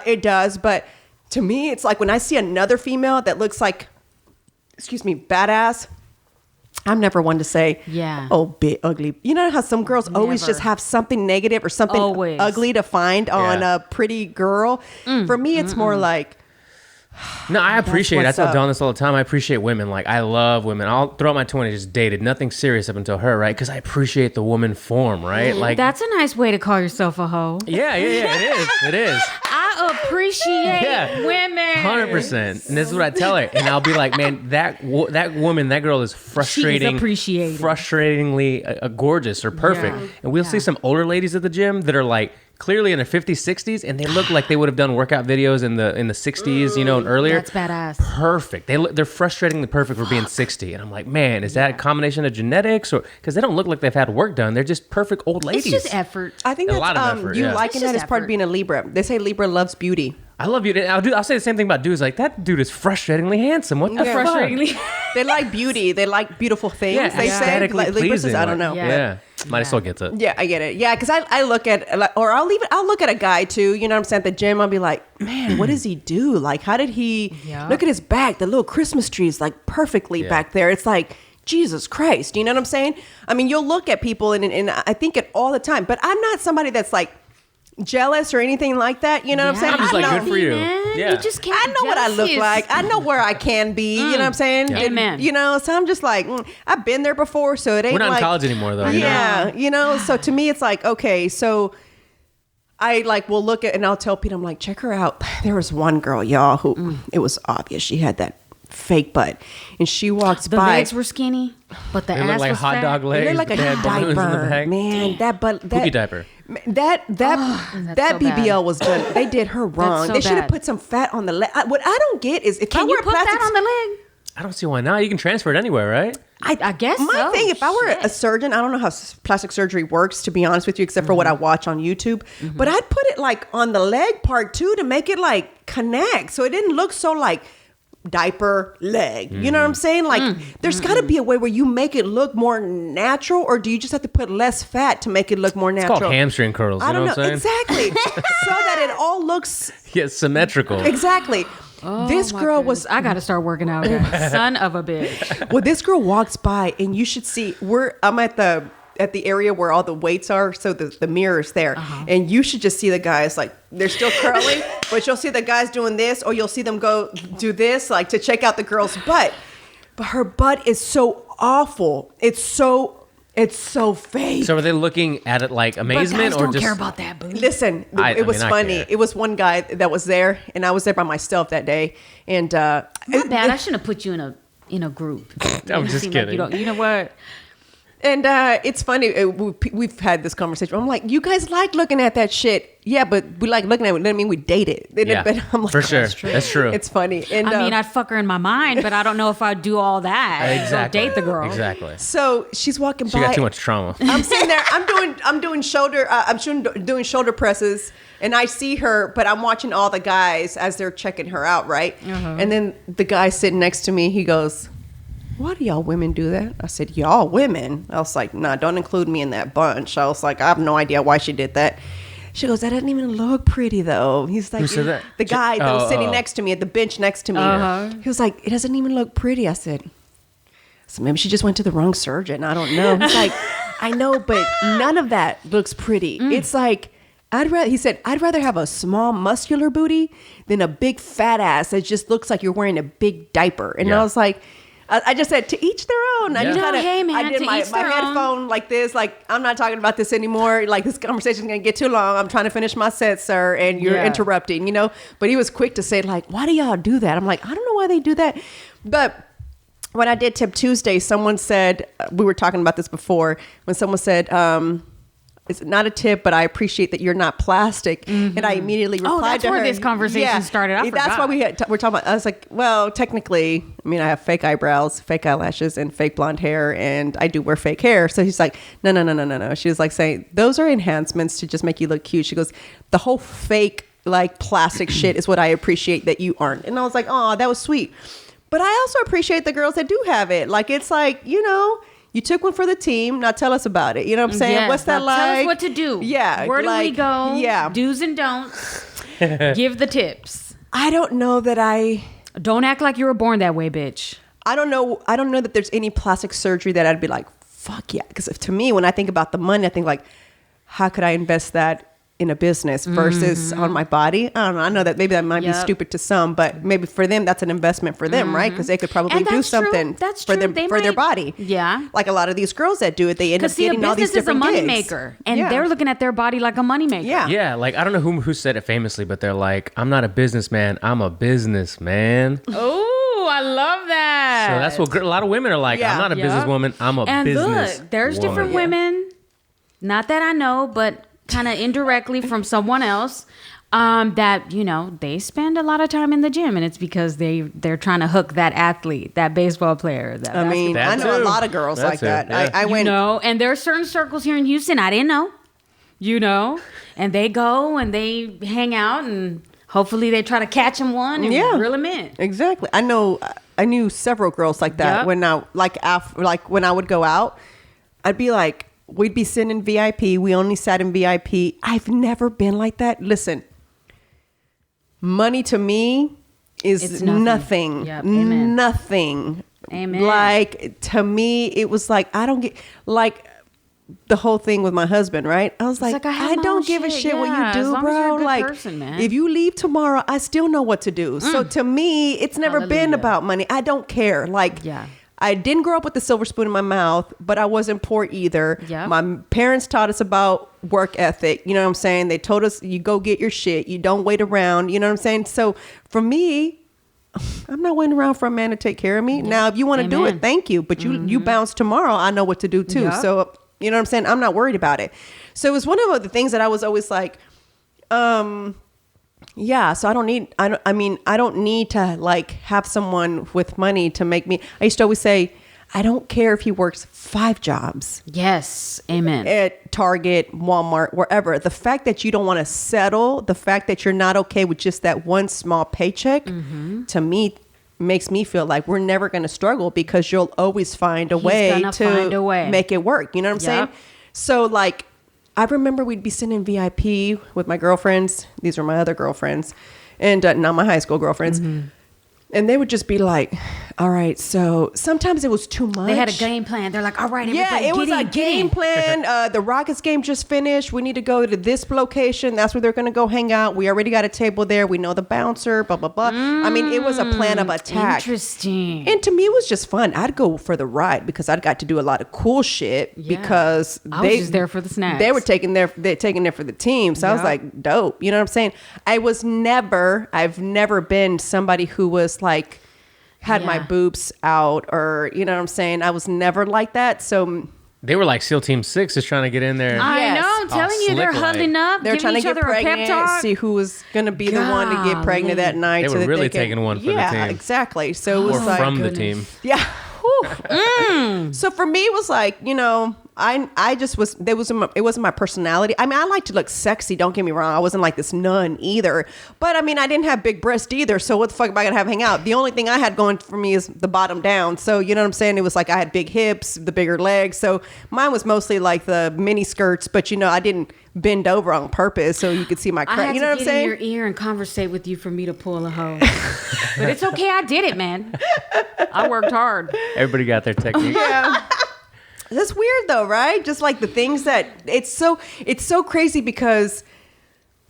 A: it does. But to me, it's like when I see another female that looks like, badass, I'm never one to say, oh, bit ugly. You know how some girls always just have something negative or something ugly to find on a pretty girl? For me, it's more like,
C: no, I appreciate it. I tell Dawn this all the time. I appreciate women. Like, I love women. I'll throughout my 20s just dated nothing serious up until her, right? Because I appreciate the woman form, right? Like,
B: that's a nice way to call yourself a hoe.
C: Yeah. It is.
B: I appreciate women.
C: 100%. And this is what I tell her. And I'll be like, man, that woman, that girl is frustratingly gorgeous or perfect. Yeah. And we'll see some older ladies at the gym that are like, clearly in their 50s, 60s, and they look like they would have done workout videos in the 60s, you know, and earlier.
B: That's badass.
C: Perfect. They're frustratingly perfect for being 60. And I'm like, man, is that a combination of genetics, or because they don't look like they've had work done? They're just perfect old ladies.
B: It's just effort.
A: I think that's a lot of effort. You liking that as part of being a Libra. They say Libra loves beauty.
C: I love you. I'll say the same thing about dudes. Like, that dude is frustratingly handsome. What the fuck?
B: Frustratingly.
A: They like beauty. They like beautiful things.
C: Yeah,
A: they say like Libras. I don't know.
C: Yeah. Mariswole gets it.
A: Yeah, I get it. Yeah, because I look at, or I'll look at a guy too. You know what I'm saying? At the gym, I'll be like, man, what does he do? Like, how did he look at his back? The little Christmas tree is like perfectly back there. It's like, Jesus Christ. You know what I'm saying? I mean, you'll look at people and I think it all the time. But I'm not somebody that's like, jealous or anything like that. You know what I'm saying?
C: I'm just like,
A: I know.
C: good for you.
B: Man.
C: Yeah.
B: You just can't
A: I
B: be
A: know what I look
B: jealous.
A: like. I know where I can be. You know what I'm saying?
C: Yeah.
B: Amen.
A: You know, so I'm just like, I've been there before, so it ain't
C: We're not
A: like,
C: in college anymore, though. You know?
A: Yeah, you know. So to me, it's like, okay, so I like will look at and I'll tell Pete, I'm like, check her out. There was one girl, y'all, who it was obvious she had that fake butt, and she walks
B: The
A: by.
B: legs were skinny, but the
C: They
B: ass
C: look like
B: was
C: hot
B: fat.
C: dog
A: They
C: legs.
A: look like a
C: They had balloons in the
A: diaper,
C: back.
A: man. That butt, that
C: Poopy diaper.
A: That
B: so
A: BBL
B: bad.
A: was done. They did her wrong.
B: so
A: They should have
B: bad.
A: put some fat on the leg. What I don't get is if I
B: Can
A: were
B: you
A: a
B: put
A: plastic,
B: that on the leg?
C: I don't see why not. You can transfer it anywhere, right?
B: I guess
A: my
B: so.
A: thing, if I were
B: Shit.
A: a surgeon, I don't know how plastic surgery works, to be honest with you, except for what I watch on YouTube. But I'd put it like on the leg part too to make it like connect, so it didn't look so like diaper leg. You know what I'm saying? Like, there's got to be a way where you make it look more natural, or do you just have to put less fat to make it look more
C: It's
A: natural?
C: called hamstring curls.
A: I
C: You know
A: don't
C: what
A: know
C: I'm saying?
A: exactly, so that it all looks
C: Yeah, symmetrical.
A: exactly. This
B: Oh, my
A: girl
B: goodness.
A: was
B: I got to start working out. Guys. Son of a bitch.
A: well, this girl walks by, and you should see. I'm at the area where all the weights are, so the mirror's there, and you should just see the guys like they're still curling, but you'll see the guys doing this, or you'll see them go do this, like to check out the girl's butt. But her butt is so awful. It's so fake.
C: So are they looking at it like
B: But
C: amazement
B: guys
C: or
B: don't
C: just
B: care about that, boo.
A: Listen, it was
C: I
A: funny.
C: care.
A: It was one guy that was there, and I was there by myself that day, and
B: My bad. I shouldn't have put you in a group.
C: I'm
B: You
C: just
B: seem like
C: kidding.
B: you know what?
A: And it's funny. We've had this conversation. I'm like, you guys like looking at that shit. Yeah, but we like looking at it. Doesn't mean we date it.
C: Yeah,
A: But I'm like,
C: for sure. That's true.
A: It's funny. And
B: I mean, I'd fuck her in my mind, but I don't know if I'd do all that.
C: Exactly.
B: Go date the girl.
C: Exactly.
A: so she's walking
C: She
A: by.
C: got too much trauma.
A: I'm sitting there. I'm doing shoulder. Doing shoulder presses, and I see her, but I'm watching all the guys as they're checking her out, right? And then the guy sitting next to me, he goes, why do y'all women do that? I said, y'all women? I was like, nah, don't include me in that bunch. I was like, I have no idea why she did that. She goes, that doesn't even look pretty though. He's like,
C: Who said that?
A: the guy that was sitting
C: Oh.
A: next to me at the bench next to me. He was like, it doesn't even look pretty. I said, so maybe she just went to the wrong surgeon. I don't know. He's like, I know, but none of that looks pretty. It's like, he said, I'd rather have a small muscular booty than a big fat ass that just looks like you're wearing a big diaper. And
C: Yeah.
A: I was like, I just said, to each their own. I
C: Yeah.
A: just
B: No,
A: kinda,
B: hey, man,
A: I did
B: to
A: my
B: each their own.
A: headphone like this, like, I'm not talking about this anymore. Like, this conversation's going to get too long. I'm trying to finish my set, sir, and you're
B: Yeah.
A: interrupting, you know? But he was quick to say, like, why do y'all do that? I'm like, I don't know why they do that. But when I did Tip Tuesday, someone said, we were talking about this before, when someone said, it's not a tip, but I appreciate that you're not plastic. And I immediately replied
B: that's
A: to her.
B: where this conversation started. I
A: That's
B: forgot.
A: why we're talking about. I was like, well, technically, I mean, I have fake eyebrows, fake eyelashes, and fake blonde hair, and I do wear fake hair. So he's like, no. She was like saying, those are enhancements to just make you look cute. She goes, the whole fake, like, plastic shit is what I appreciate that you aren't. And I was like, oh, that was sweet. But I also appreciate the girls that do have it. Like, it's like, you know, you took one for the team. Now tell us about it. You know what I'm saying?
B: Yes,
A: What's that
B: now
A: like?
B: Tell us what to do.
A: Yeah.
B: Where do we
A: like,
B: go?
A: Yeah.
B: Do's and don'ts. Give the tips.
A: I don't know that
B: Don't act like you were born that way, bitch.
A: I don't know that there's any plastic surgery that I'd be like, fuck yeah. Because to me, when I think about the money, I think like, how could I invest that in a business versus on my body? I don't know. I know that maybe that might be
B: Yep.
A: stupid to some, but maybe for them, that's an investment for them, right? Because they could probably
B: And
A: do
B: that's true.
A: something
B: That's
A: for
B: true.
A: them
B: They
A: for their
B: might-
A: body.
B: Yeah.
A: Like a lot of these girls that do it, they end up
B: Because see, a
A: getting all these
B: business is a
A: different
B: money
A: gigs.
B: maker, and
A: Yeah.
B: they're looking at their body like a money maker.
A: Yeah.
C: Yeah, like I don't know who said it famously, but they're like, I'm not a businessman, I'm a businessman.
B: Oh, I love that.
C: So that's what a lot of women are like.
A: Yeah.
C: I'm not a
B: Yep.
C: businesswoman, I'm a
B: And
C: business.
B: look, there's different women, not that I know, but kind of indirectly from someone else, that, you know, they spend a lot of time in the gym, and it's because they're trying to hook that athlete, that baseball player. That
A: I mean,
C: That
A: I know a
C: too.
A: lot of girls
C: That's
A: like that.
C: it, yeah.
A: I went.
B: and there are certain circles here in Houston I didn't know, you know, and they go and they hang out, and hopefully they try to catch them one and
A: Yeah.
B: reel them in.
A: Exactly. I knew several girls like that.
B: Yep.
A: When when I would go out, I'd be like, we'd be sitting in VIP. We only sat in VIP. I've never been like that. Listen, money to me is
B: It's nothing.
A: nothing.
B: Yep. Amen.
A: Nothing.
B: Amen.
A: Like, to me, it was like, I don't get, like, the whole thing with my husband, right? I was like, I don't give a shit what you do, bro. Like, if you leave tomorrow, I still know what to do. So to me, it's never been about money. I don't care. Like, I didn't grow up with the silver spoon in my mouth, but I wasn't poor either. Yep. My parents taught us about work ethic. You know what I'm saying? They told us, you go get your shit. You don't wait around. You know what I'm saying? So for me, I'm not waiting around for a man to take care of me. Yeah. Now, if you want to do it, thank you. But you bounce tomorrow. I know what to do too. Yep. So, you know what I'm saying? I'm not worried about it. So it was one of the things that I was always like, yeah, so I don't need to like have someone with money to make me. I used to always say, I don't care if he works 5 jobs.
B: Yes. Amen.
A: At Target, Walmart, wherever. The fact that you don't want to settle, the fact that you're not okay with just that one small paycheck, to me, makes me feel like we're never going to struggle because you'll always find a way to make it work. You know what I'm saying? So like, I remember we'd be sitting in VIP with my girlfriends. These were my other girlfriends and not my high school girlfriends. And they would just be like, all right, so sometimes it was too much.
B: They had a game plan. They're like, all right, everybody,
A: it was a game plan. The Rockets game just finished. We need to go to this location. That's where they're going to go hang out. We already got a table there. We know the bouncer, blah, blah, blah. I mean, it was a plan of attack.
B: Interesting.
A: And to me, it was just fun. I'd go for the ride because I'd got to do a lot of cool shit because
B: I was just there for the snacks.
A: They were taking there for the team. So I was like, dope. You know what I'm saying? I've never been somebody who was like, had my boobs out or, you know what I'm saying? I was never like that. So
C: they were like SEAL Team 6 is trying to get in there.
B: I know. I'm telling you, they're huddling up.
A: They're trying to get pregnant, see who was going to be the one to get pregnant that night.
C: They were really taking one for the team.
A: Yeah, exactly. So it was like...
C: from the team.
A: Yeah. So for me, it was like, you know... I just was, it wasn't my personality. I mean, I like to look sexy. Don't get me wrong. I wasn't like this nun either. But I mean, I didn't have big breasts either. So what the fuck am I going to have hang out? The only thing I had going for me is the bottom down. So you know what I'm saying? It was like I had big hips, the bigger legs. So mine was mostly like the mini skirts. But you know, I didn't bend over on purpose so you could see my crack. You know what I'm saying?
B: I had to get in your ear and conversate with you for me to pull a hoe. But it's okay. I did it, man. I worked hard.
C: Everybody got their technique.
A: Yeah. That's weird though, right? Just like the things that it's so crazy because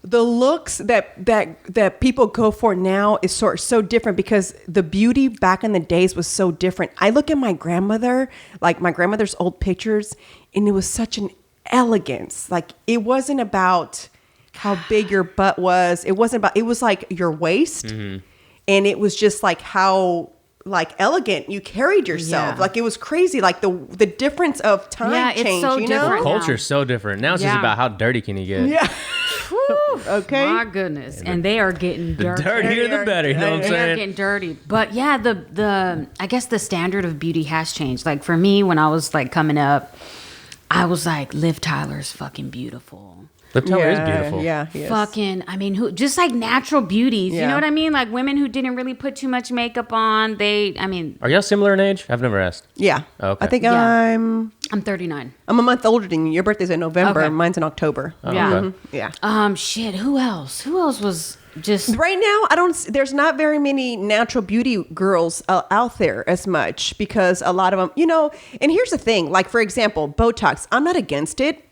A: the looks that people go for now is so different because the beauty back in the days was so different. I look at my grandmother, like my grandmother's old pictures, and it was such an elegance. Like it wasn't about how big your butt was. It was like your waist. And it was just like how like elegant you carried yourself. Like it was crazy. Like the difference of time change,
B: so
A: you know?
C: Culture's so different. Now it's just about how dirty can you get.
A: Yeah. Okay.
B: My goodness. And they are getting dirty.
C: The dirtier the better, you know what I'm saying?
B: They're getting dirty. But yeah, the I guess the standard of beauty has changed. Like for me, when I was like coming up, I was like, Liv Tyler's fucking beautiful.
C: Liv Tyler is beautiful.
A: Yeah, he is.
B: Fucking, I mean, who just like natural beauties. You know what I mean? Like women who didn't really put too much makeup on.
C: Are y'all similar in age? I've never asked.
A: Yeah.
C: Okay.
A: I think
B: I'm 39.
A: I'm a month older than you. Your birthday's in November.
B: Okay.
A: Mine's in October.
C: Oh,
B: Yeah.
C: okay.
A: Yeah.
B: Shit. Who else? Who else was just
A: right now? There's not very many natural beauty girls out there as much because a lot of them, you know, and here's the thing, like for example, Botox, I'm not against it.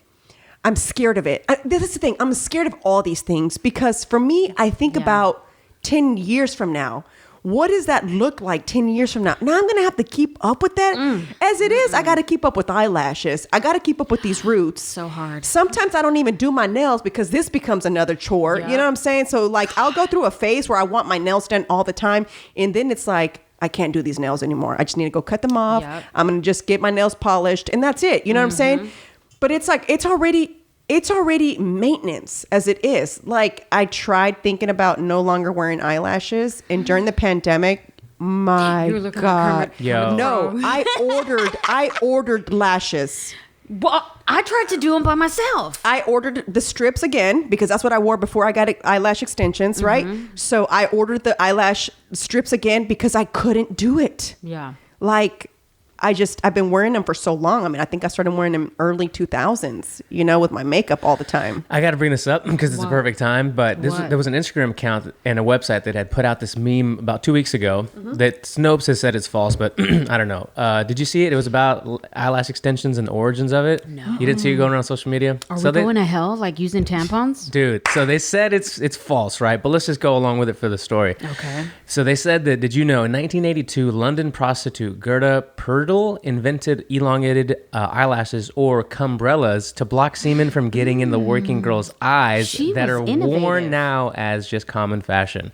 A: I'm scared of it. This is the thing. I'm scared of all these things because for me, I think about 10 years from now. What does that look like 10 years from now? Now I'm going to have to keep up with that. As it is, I got to keep up with eyelashes. I got to keep up with these roots.
B: So hard.
A: Sometimes I don't even do my nails because this becomes another chore. You know what I'm saying? So like I'll go through a phase where I want my nails done all the time. And then it's like, I can't do these nails anymore. I just need to go cut them off. I'm going to just get my nails polished and that's it. You know what I'm saying? But it's like, it's already maintenance as it is. Like I tried thinking about no longer wearing eyelashes and during the pandemic, my God. No, I ordered lashes.
B: Well, I tried to do them by myself.
A: I ordered the strips again because that's what I wore before I got eyelash extensions, right? So I ordered the eyelash strips again because I couldn't do it.
B: Yeah.
A: Like I've been wearing them for so long. I mean, I think I started wearing them early 2000s, with my makeup all the time.
C: I got to bring this up because it's a perfect time, but there was an Instagram account and a website that had put out this meme about 2 weeks ago that Snopes has said it's false, but I don't know. Did you see it? It was about eyelash extensions and the origins of it.
B: No.
C: You didn't see it going around social media?
B: Are we going to hell, like using tampons?
C: Dude, so they said it's false, right? But let's just go along with it for the story.
B: Okay.
C: So they said that, did you know, in 1982, London prostitute Gerda Perdel invented elongated eyelashes or cumbrellas to block semen from getting in the working girl's eyes that are worn now as just common fashion.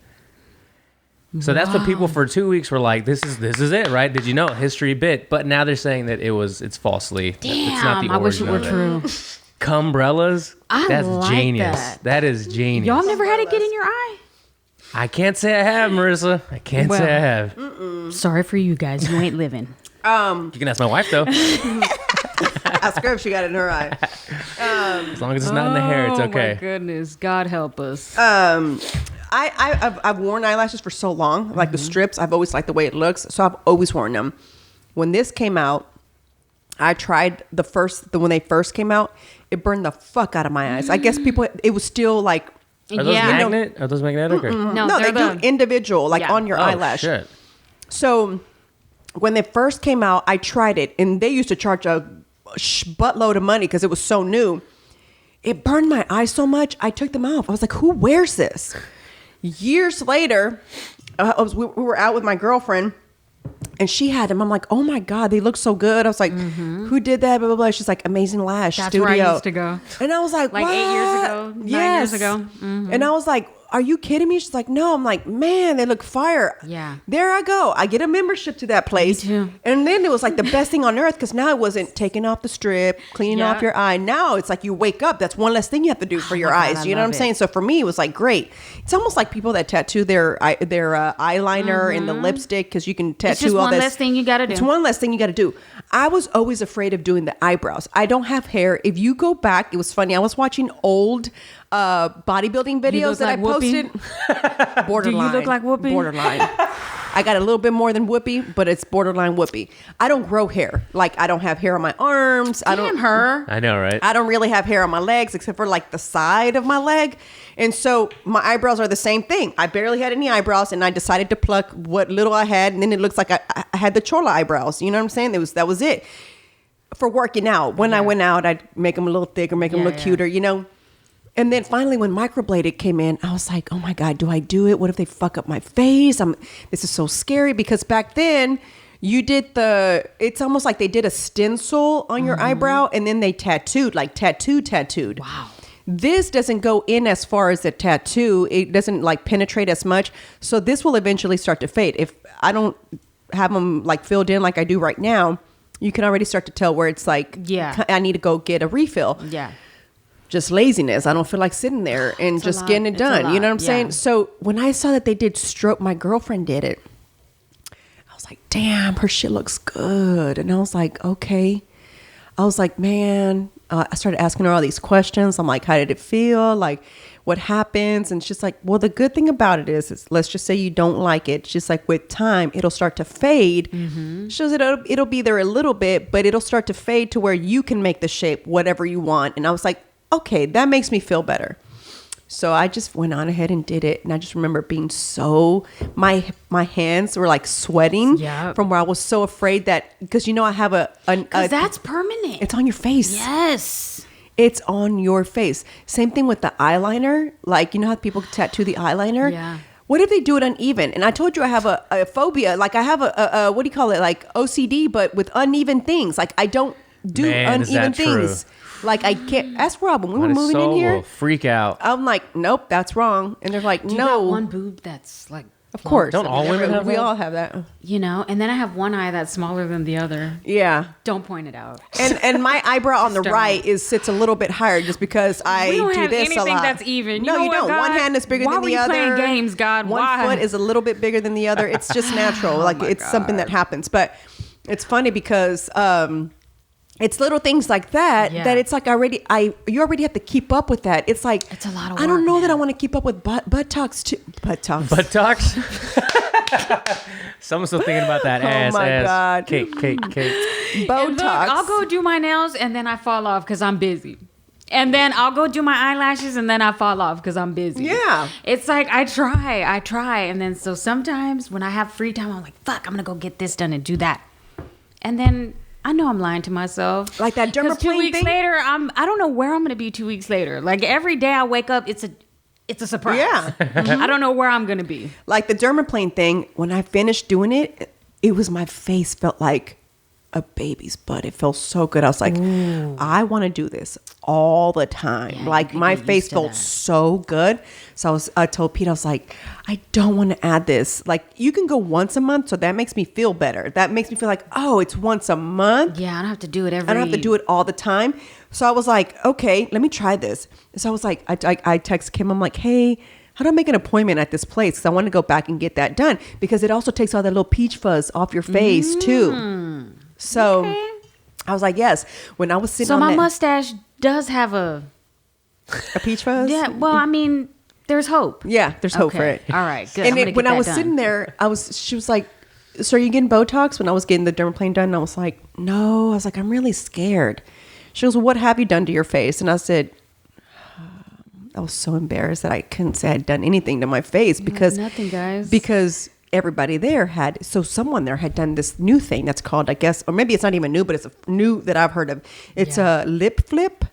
C: So that's what people for 2 weeks were like, this is it, right? Did you know? History bit. But now they're saying that it's falsely.
B: Damn,
C: it's not the
B: I wish it were
C: origin
B: true.
C: Cumbrellas? That's
B: like
C: genius. That is genius.
B: Y'all never had it get in your eye?
C: I can't say I have, Marissa. I can't say I have.
B: Sorry for you guys. You ain't living.
C: You can ask my wife, though.
A: Ask her if she got it in her eye.
C: As long as it's not in the hair, it's okay.
B: Oh, my goodness. God help us.
A: I've worn eyelashes for so long. Like the strips, I've always liked the way it looks. So I've always worn them. When this came out, I tried when they first came out, it burned the fuck out of my eyes. I guess it was still like...
C: Are those Are those magnetic? Or?
A: No, they do individual, like on your eyelash.
C: Shit.
A: So when they first came out, I tried it, and they used to charge a buttload of money because it was so new. It burned my eyes so much, I took them off. I was like, who wears this? Years later, we were out with my girlfriend, and she had them. I'm like, oh my God, they look so good. I was like, who did that? Blah, blah, blah. She's like, Amazing Lash Studio.
B: That's where I used to go.
A: And I was like,
B: Like
A: what?
B: 8 years ago, 9 years ago.
A: And I was like, are you kidding me? She's like, no. I'm like, man, they look fire.
B: Yeah.
A: There I go. I get a membership to that place.
B: Me too.
A: And then it was like the best thing on earth because now it wasn't taking off the strip, cleaning off your eye. Now it's like you wake up. That's one less thing you have to do for your eyes. You know what I'm saying? So for me, it was like great. It's almost like people that tattoo their eyeliner and the lipstick because you can tattoo
B: It's just
A: all
B: one
A: this.
B: less thing you got to do.
A: It's one less thing you got to do. I was always afraid of doing the eyebrows. I don't have hair. If you go back, it was funny. I was watching old bodybuilding videos that I posted. Borderline.
B: Do you look like Whoopi?
A: Borderline. I got a little bit more than Whoopi, but it's borderline Whoopi. I don't grow hair. Like I don't have hair on my arms. I don't.
B: Her.
C: I know, right?
A: I don't really have hair on my legs except for like the side of my leg. And so my eyebrows are the same thing. I barely had any eyebrows and I decided to pluck what little I had. And then it looks like I had the chola eyebrows. You know what I'm saying? That was it. For working out. When I went out, I'd make them a little thicker, make them look cuter, And then finally when microbladed came in, I was like, oh my God, do I do it? What if they fuck up my face? This is so scary because back then you did it's almost like they did a stencil on your eyebrow and then they tattooed. Wow. This doesn't go in as far as the tattoo. It doesn't like penetrate as much. So this will eventually start to fade. If I don't have them like filled in like I do right now, you can already start to tell where it's like, I need to go get a refill.
B: Yeah.
A: Just laziness. I don't feel like sitting there and just getting it done. You know what I'm saying? So when I saw that they did stroke, my girlfriend did it. I was like, damn, her shit looks good. And I was like, okay. I was like, man, I started asking her all these questions. I'm like, how did it feel? Like, what happens? And she's like, well, the good thing about it is let's just say you don't like it. She's like, with time, it'll start to fade. She says it'll be there a little bit, but it'll start to fade to where you can make the shape whatever you want. And I was like, okay, that makes me feel better. So I just went on ahead and did it. And I just remember being my hands were like sweating from where I was so afraid that, because I have because
B: that's permanent.
A: It's on your face.
B: Yes.
A: It's on your face. Same thing with the eyeliner. Like, how people tattoo the eyeliner?
B: Yeah.
A: What if they do it uneven? And I told you I have a phobia. Like I have a what do you call it? Like OCD, but with uneven things. Like I don't do uneven things. True? Like I can't. Ask Rob when we were moving in here.
C: Will freak out.
A: I'm like, nope, that's wrong. And they're like,
B: do you
A: no.
B: got one boob that's like.
A: Of course.
C: Don't all women have that?
A: We all have that.
B: And then I have one eye that's smaller than the other.
A: Yeah.
B: Don't point it out.
A: And my eyebrow on the right sits a little bit higher just because I do this a lot.
B: We don't have anything that's even.
A: No, you don't. God? One hand is bigger than the other.
B: Why are we playing games, God?
A: One foot is a little bit bigger than the other. It's just natural. Like it's something that happens. But it's funny because it's little things like that that it's like you already have to keep up with that. It's like
B: it's a lot of work.
A: I don't know that I want to keep up with butt talks too. Butt talks.
C: Butt talks? Someone's still thinking about that ass.
A: God.
C: Cake.
A: Botox.
B: Look, I'll go do my nails and then I fall off because I'm busy. And then I'll go do my eyelashes and then I fall off because I'm busy.
A: Yeah.
B: It's like I try. And then so sometimes when I have free time, I'm like, fuck, I'm going to go get this done and do that. And then I know I'm lying to myself.
A: Like that dermaplane
B: 2 weeks
A: thing?
B: later, I don't know where I'm going to be 2 weeks later. Like every day I wake up, it's a surprise.
A: Yeah.
B: I don't know where I'm going to be.
A: Like the dermaplane thing, when I finished doing it, it was my face felt like a baby's butt. It felt so good. I was like, I want to do this all the time.
B: Yeah,
A: like my face felt so good. So I told Pete, I was like, I don't want to add this. Like you can go once a month. So that makes me feel better. That makes me feel like, oh, it's once a month.
B: Yeah, I don't have to do it
A: I don't have to do it all the time. So I was like, okay, let me try this. So I was like, I text Kim. I'm like, hey, how do I make an appointment at this place? Because I want to go back and get that done. Because it also takes all that little peach fuzz off your face too. So I was like, yes. When I was sitting
B: so
A: on
B: my
A: that,
B: mustache does have a
A: peach fuzz.
B: Yeah, well, I mean, there's hope.
A: Yeah, there's hope for it.
B: All right, good.
A: And when I was sitting there, she was like, so are you getting Botox? When I was getting the dermaplane done, I was like, no. I was like, I'm really scared. She goes, well, what have you done to your face? And I said, I was so embarrassed that I couldn't say I'd done anything to my face because
B: nothing, guys.
A: Because everybody there someone there had done this new thing that's called, I guess, or maybe it's not even new, but it's a new that I've heard of. It's a lip flip.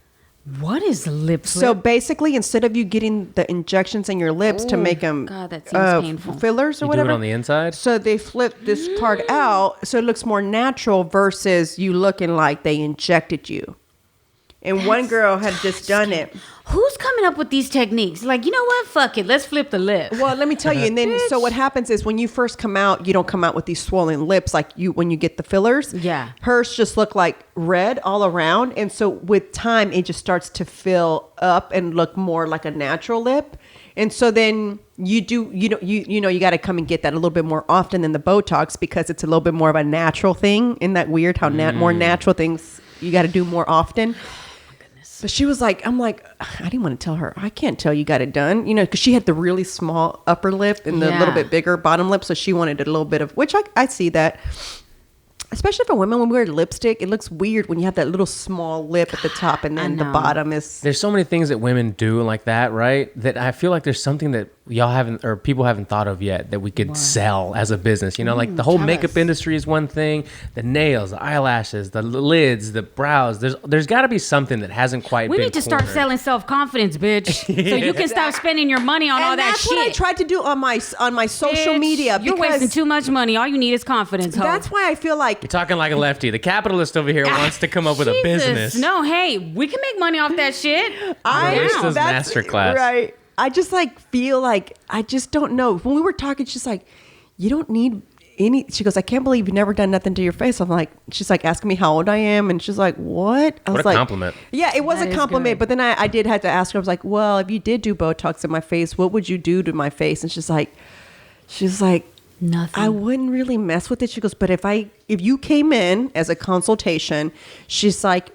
B: What is a lip flip?
A: So basically, instead of you getting the injections in your lips to make them
B: God, that seems painful.
A: fillers or
C: You
A: whatever,
C: do it on the inside?
A: So they flip this part out so it looks more natural versus you looking like they injected you. And one girl had just done it.
B: Who's coming up with these techniques? Like, you know what? Fuck it. Let's flip the lip.
A: Well, let me tell you. And then, so what happens is when you first come out, you don't come out with these swollen lips like when you get the fillers.
B: Yeah.
A: Hers just look like red all around. And so with time, it just starts to fill up and look more like a natural lip. And so then you got to come and get that a little bit more often than the Botox because it's a little bit more of a natural thing. Isn't that weird how more natural things you got to do more often? But she was like, I'm like, I didn't want to tell her. I can't tell you got it done. Because she had the really small upper lip and the little bit bigger bottom lip. So she wanted a little bit of, which I see that. Especially for women, when we wear lipstick, it looks weird when you have that little small lip at the top and then the bottom is...
C: There's so many things that women do like that, right? That I feel like there's something that y'all haven't, or people haven't thought of yet that we could sell as a business. Like the whole makeup industry is one thing. The nails, the eyelashes, the lids, the brows. There's got to be something that hasn't quite been
B: We need to start
C: cornered.
B: selling self-confidence, bitch. So you can stop spending your money on all that
A: that's
B: shit.
A: what I tried to do on my social
B: Bitch,
A: media.
B: You're
A: because
B: wasting too much money. All you need is confidence, ho.
A: That's why I feel like...
C: You're talking like a lefty. The capitalist over here wants to come up with a business.
B: No, hey, we can make money off that shit.
C: Marissa's masterclass.
A: Right. I just feel like, I just don't know. When we were talking, she's like, you don't need any, she goes, I can't believe you've never done nothing to your face. I'm like, she's like asking me how old I am. And she's like, what? I was
C: What a compliment.
A: Yeah, it was
B: That
A: a
B: is
A: compliment.
B: good.
A: But then I did have to ask her, I was like, well, if you did do Botox in my face, what would you do to my face? And she's like,
B: Nothing.
A: I wouldn't really mess with it. She goes, but if you came in as a consultation, she's like,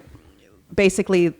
A: basically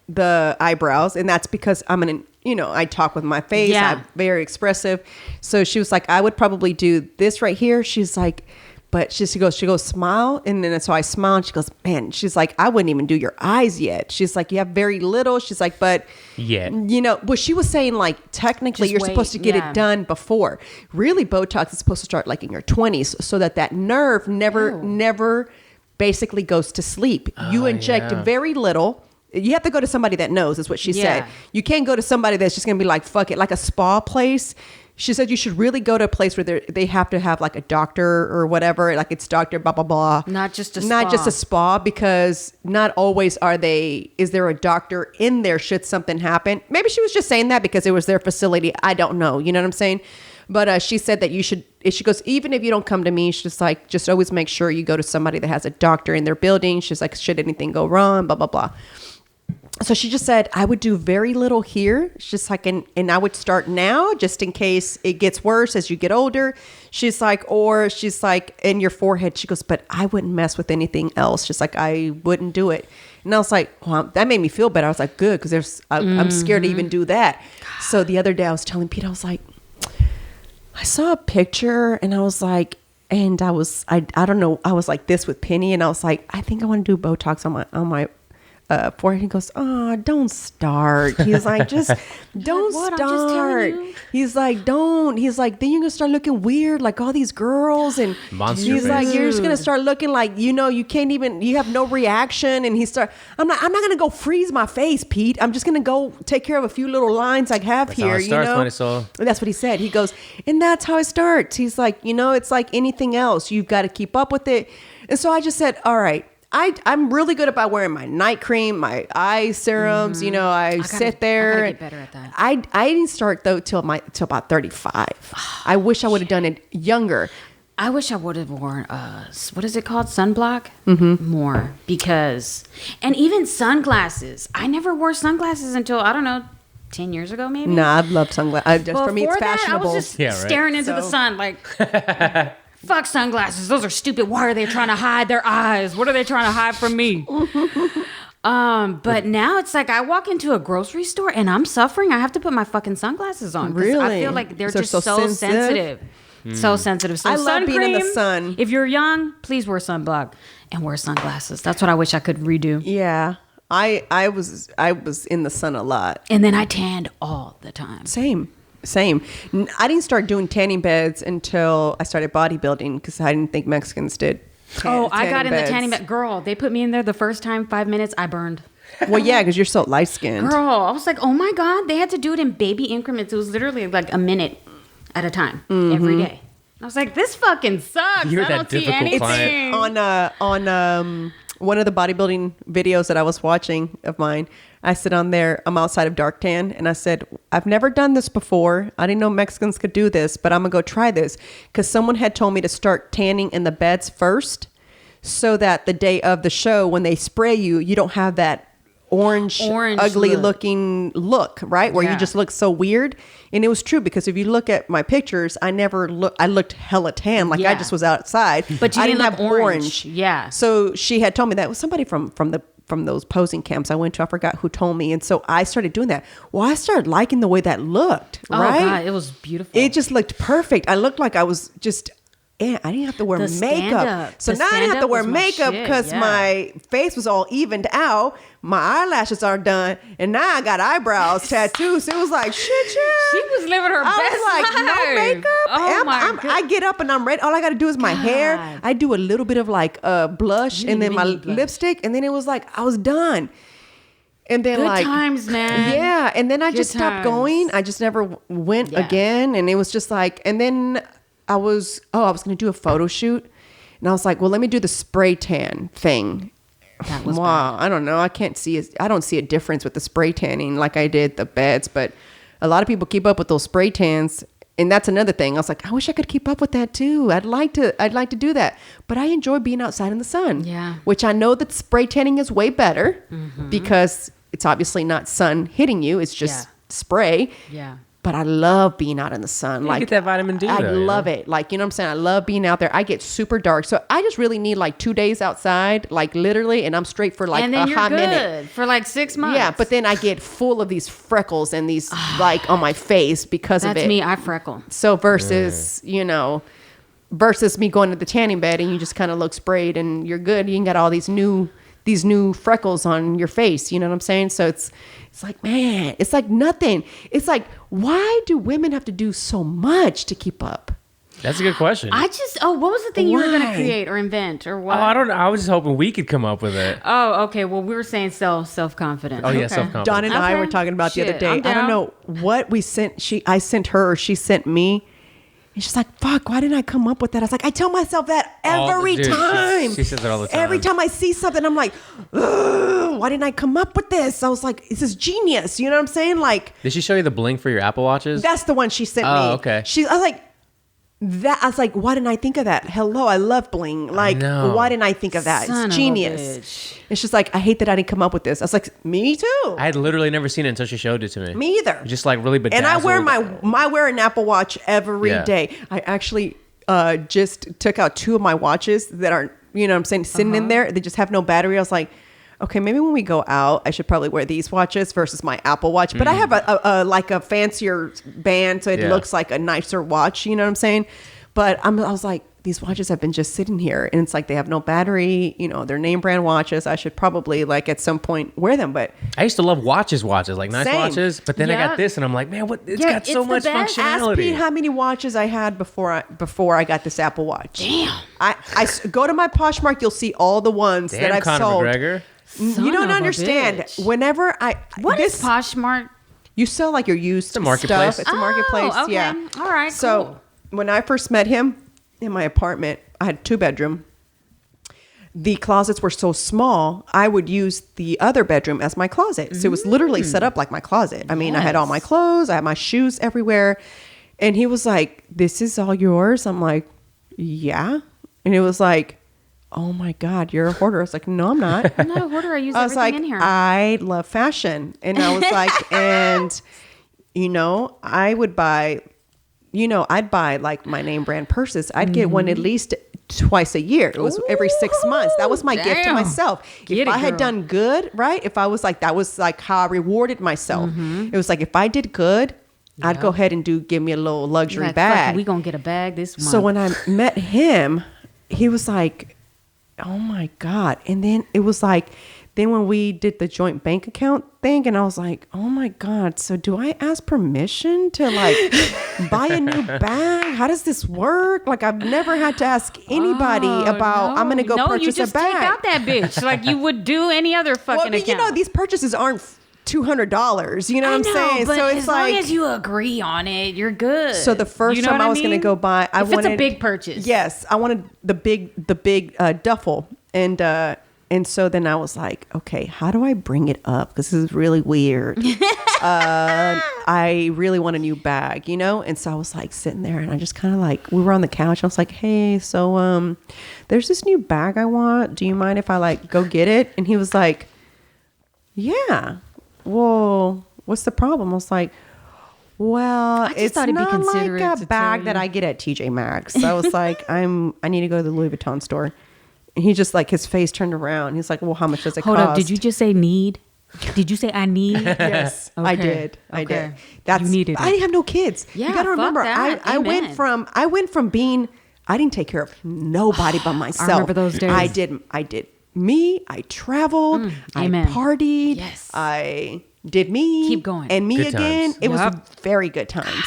A: the eyebrows, and that's because I talk with my face.
B: Yeah.
A: I'm very expressive. So she was like, I would probably do this right here. She's like, but she goes, smile. And then so I smile and she goes, man, she's like, I wouldn't even do your eyes yet. She's like, you have very little. She's like, but well, she was saying like, technically
B: Just
A: you're
B: wait,
A: supposed to get
B: yeah.
A: it done before. Really, Botox is supposed to start like in your 20s so that nerve never basically goes to sleep. You inject very little. You have to go to somebody that knows, is what she said. You can't go to somebody that's just going to be like, fuck it, like a spa place. She said you should really go to a place where they have to have like a doctor or whatever, like it's doctor blah, blah, blah.
B: Not just a
A: spa, because not always is there a doctor in there should something happen. Maybe she was just saying that because it was their facility. I don't know. You know what I'm saying? But she said that she goes, even if you don't come to me, she's like, just always make sure you go to somebody that has a doctor in their building. She's like, should anything go wrong, blah, blah, blah. So she just said, I would do very little here. She's just like, and I would start now just in case it gets worse as you get older. She's like, in your forehead. She goes, but I wouldn't mess with anything else. She's like, I wouldn't do it. And I was like, well, that made me feel better. I was like, good, because I'm scared to even do that. God. So the other day I was telling Pete, I was like, I saw a picture and I was like, and I don't know, I was like this with Penny, and I was like, I think I want to do Botox on my forehead. He goes, oh, don't start. He's like, just don't
B: what?
A: start.
B: I'm just telling you.
A: He's like, don't. He's like, then you're gonna start looking weird, like all these girls, and
C: Monster
A: he's
C: face.
A: like, you're just gonna start looking like, you can't even, you have no reaction. And I'm not gonna go freeze my face, Pete. I'm just gonna go take care of a few little lines I have
C: That's
A: here.
C: how it starts, Marisol.
A: That's what he said. He goes, and that's how it starts. He's like, it's like anything else. You've got to keep up with it. And so I just said, all right. I'm really good about wearing my night cream, my eye serums. I sit there.
B: I gotta get better at that.
A: I didn't start though till about 35. I wish I would have done it younger.
B: I wish I would have worn what is it called, sunblock, more, because, and even sunglasses. I never wore sunglasses until, I don't know, 10 years ago maybe.
A: Nah, I've loved sunglasses. Just for me, it's
B: Before that,
A: fashionable.
B: I was just staring into the sun like. Fuck sunglasses. Those are stupid. Why are they trying to hide their eyes? What are they trying to hide from me? But now it's like I walk into a grocery store and I'm suffering. I have to put my fucking sunglasses on.
A: Really?
B: I feel like they're just so sensitive. So sensitive. So
A: I love being in the
B: cream,
A: sun.
B: If you're young, please wear sunblock and wear sunglasses. That's what I wish I could redo.
A: Yeah. I was in the sun a lot.
B: And then I tanned all the time.
A: Same. I didn't start doing tanning beds until I started bodybuilding because I didn't think Mexicans did.
B: I got in the tanning bed. Girl, they put me in there the first time, 5 minutes, I burned.
A: Well, yeah, because you're so light skinned.
B: Girl, I was like, oh my God, they had to do it in baby increments. It was literally like a minute at a time every day. I was like, this fucking sucks.
C: You're
B: I
C: that
B: don't see
C: difficult
B: anything.
C: client.
A: On one of the bodybuilding videos that I was watching of mine, I said on there, I'm outside of dark tan, and I said, I've never done this before. I didn't know Mexicans could do this, but I'm gonna go try this because someone had told me to start tanning in the beds first, so that the day of the show, when they spray you, you don't have that orange ugly looking look, right? Where you just look so weird. And it was true, because if you look at my pictures, I looked hella tan, like I just was outside,
B: but
A: I
B: didn't
A: have
B: look orange. Yeah.
A: So she had told me that. It was somebody from those posing camps I went to. I forgot who told me. And so I started doing that. Well, I started liking the way that looked, right?
B: Oh God, it was beautiful.
A: It just looked perfect. I looked like I was just, I didn't have to wear makeup. So now I didn't have to wear makeup because my face was all evened out. My eyelashes are done. And now I got eyebrows, tattoos. It was like, shit.
B: She was living her best
A: I was like, no makeup.
B: Oh
A: I get up and I'm ready. All I got to do is my hair. I do a little bit of like blush and then my lipstick. And then it was like, I was done. And then
B: Good times, man.
A: Yeah. And then I just stopped going. I just never went again. And it was just like, and then I was going to do a photo shoot. And I was like, well, let me do the spray tan thing.
B: That was
A: wow. I don't know. I don't see a difference with the spray tanning like I did the beds, but a lot of people keep up with those spray tans. And that's another thing. I was like, I wish I could keep up with that too. I'd like to do that. But I enjoy being outside in the sun.
B: Yeah.
A: Which I know that spray tanning is way better because it's obviously not sun hitting you. It's just spray.
B: Yeah.
A: But I love being out in the sun.
C: You
A: like
C: get that vitamin D.
A: I love it. Like, you know what I'm saying? I love being out there. I get super dark. So I just really need like 2 days outside, like literally, and I'm straight for like
B: and then
A: a
B: you're
A: hot
B: good
A: minute.
B: for like 6 months.
A: Yeah, but then I get full of these freckles and these like on my face because of it.
B: That's me. I freckle.
A: So versus, versus me going to the tanning bed and you just kind of look sprayed and you're good. You ain't got all these new freckles on your face. You know what I'm saying? So it's like, man, it's like nothing. It's like, why do women have to do so much to keep up?
C: That's a good question.
B: What was the thing you were going to create or invent or what?
C: Oh, I don't know. I was just hoping we could come up with it.
B: Oh, okay. Well, we were saying self-confidence.
C: Oh, yeah,
B: Okay.
C: self-confidence.
A: Dawn and I were talking about the other day. I don't know what we sent. I sent her or she sent me. And she's like, fuck, why didn't I come up with that? I was like, I tell myself that every time.
C: She says it all the time.
A: Every time I see something, I'm like, ugh, why didn't I come up with this? I was like, this is genius. You know what I'm saying? Like,
C: did she show you the bling for your Apple Watches?
A: that's the one she sent me.
C: Oh, okay.
A: I was like, why didn't I think of that? Hello, I love bling. Like, why didn't I think of that?
B: Son
A: It's
B: of a
A: genius.
B: bitch.
A: And she's like, I hate that I didn't come up with this. I was like, me too.
C: I had literally never seen it until she showed it to me.
A: Me either.
C: Just like really bedazzled.
A: And I wear wear an Apple Watch every day. I actually just took out 2 of my watches that aren't, you know what I'm saying, sitting in there. They just have no battery. I was like, okay, maybe when we go out, I should probably wear these watches versus my Apple Watch. But I have a like a fancier band, so it looks like a nicer watch. You know what I'm saying? But I was like, these watches have been just sitting here, and it's like they have no battery. You know, they're name brand watches. I should probably like at some point wear them. But
C: I used to love watches, like nice watches. But then I got this, and I'm like, man, what? It's got so much functionality.
A: Ask Pete how many watches I had before I got this Apple Watch.
B: Damn.
A: I go to my Poshmark, you'll see all the ones that I've
C: Conor
A: sold.
C: McGregor.
A: You don't understand. Whenever
B: what is Poshmark?
A: You sell like your used stuff.
C: Marketplace.
A: It's a marketplace.
B: Okay.
A: Yeah.
B: All right.
A: So
B: cool.
A: when I first met him in my apartment, I had a 2-bedroom. The closets were so small, I would use the other bedroom as my closet. So it was literally set up like my closet. I mean, I had all my clothes, I had my shoes everywhere. And he was like, this is all yours? I'm like, yeah. And it was like, oh my God, you're a hoarder. I was like, no, I'm not.
B: I'm not a hoarder. I use everything
A: like,
B: in here.
A: I love fashion. And I was like, and, you know, I would buy, you know, I'd buy like my name brand purses. I'd get one at least twice a year. It was every 6 months. That was my gift to myself. If I had done good, right? If I was like, that was like how I rewarded myself. It was like, if I did good, I'd go ahead and give me a little luxury bag.
B: We gonna get a bag this month.
A: So when I met him, he was like, oh my God. And then it was like, then when we did the joint bank account thing, and I was like, oh my God, so do I ask permission to like buy a new bag? How does this work? Like I've never had to ask anybody about, I'm going to go purchase a bag.
B: No, you just take out that bitch like you would do any other fucking account.
A: You know, these purchases aren't $200. You know what I'm saying?
B: But
A: so it's
B: as
A: like,
B: long as you agree on it, you're good.
A: So the first time I was going to go buy, I wanted,
B: it's a big purchase.
A: Yes, I wanted the big duffel, and so then I was like, okay, how do I bring it up? Because this is really weird. I really want a new bag, you know? And so I was like sitting there, and I just kind of like, we were on the couch. I was like, hey, so there's this new bag I want. Do you mind if I like go get it? And he was like, yeah. Well, what's the problem? I was like, well, it's not like a bag that I get at TJ Maxx. So I was like, I need to go to the Louis Vuitton store. And he just like, his face turned around. He's like, well, how much does it cost?
B: Hold up. Did you just say need? Did you say I need?
A: Yes, okay. I did. I did.
B: You needed it.
A: I didn't have no kids.
B: Yeah,
A: you got to remember,
B: that.
A: I went from being, I didn't take care of nobody but myself.
B: I remember those days.
A: I did me. I traveled. I partied.
B: Yes.
A: I did me.
B: Keep going.
A: And me
C: good
A: again.
C: Times.
A: It was very good times.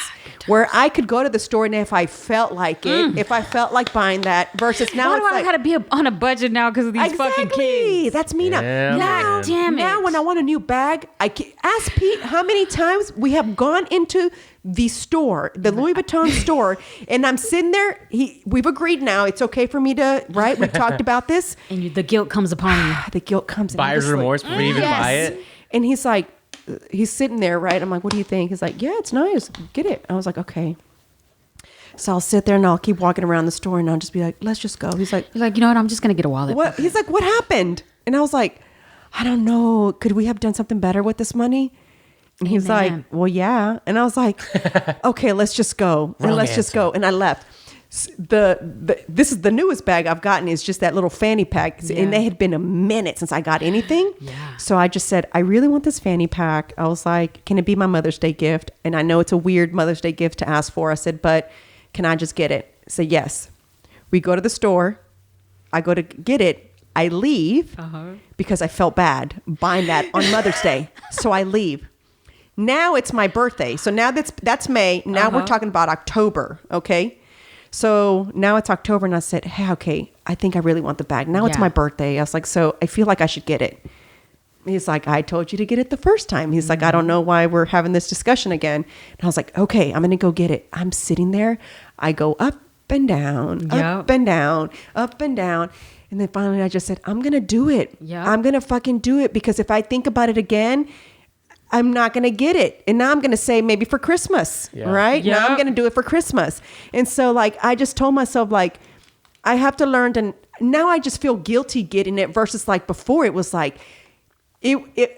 A: Where I could go to the store, and if I felt like it, if I felt like buying that, versus now
B: Why
A: it's
B: do I
A: like,
B: gotta be on a budget now because of these fucking kids?
A: That's me now.
C: Yeah,
A: now,
B: damn it.
A: Now when I want a new bag, ask Pete how many times we have gone into the store, the Louis Vuitton store, and I'm sitting there. We've agreed now. It's okay for me to, right? We've talked about this.
B: And the guilt comes upon you.
A: The guilt comes in.
C: Buyer's remorse before you even buy it.
A: And he's like, he's sitting there, right? I'm like, what do you think? He's like, yeah, it's nice. Get it. I was like, okay. So I'll sit there and I'll keep walking around the store, and I'll just be like, let's just go. He's like,
B: you know what? I'm just going to get a wallet.
A: What? He's like, what happened? And I was like, I don't know. Could we have done something better with this money? And he's like, well, yeah. And I was like, okay, let's just go. And let's just go. And I left. This is the newest bag I've gotten, is just that little fanny pack. Yeah. And they had been a minute since I got anything.
B: Yeah.
A: So I just said, I really want this fanny pack. I was like, can it be my Mother's Day gift? And I know it's a weird Mother's Day gift to ask for. I said, but can I just get it? I said, yes. We go to the store. I go to get it. I leave because I felt bad buying that on Mother's Day. So I leave. Now it's my birthday. So now that's May. Now we're talking about October. Okay. So now it's October, and I said, hey, okay, I think I really want the bag. Now it's my birthday. I was like, so I feel like I should get it. He's like, I told you to get it the first time. He's like, I don't know why we're having this discussion again. And I was like, okay, I'm going to go get it. I'm sitting there. I go up and down, up and down, up and down. And then finally I just said, I'm going to do it. I'm going to fucking do it, because if I think about it again, I'm not going to get it. And now I'm going to say maybe for Christmas, right? Now I'm going to do it for Christmas. And so like, I just told myself, like, I have to learn to, now I just feel guilty getting it versus like before it was like,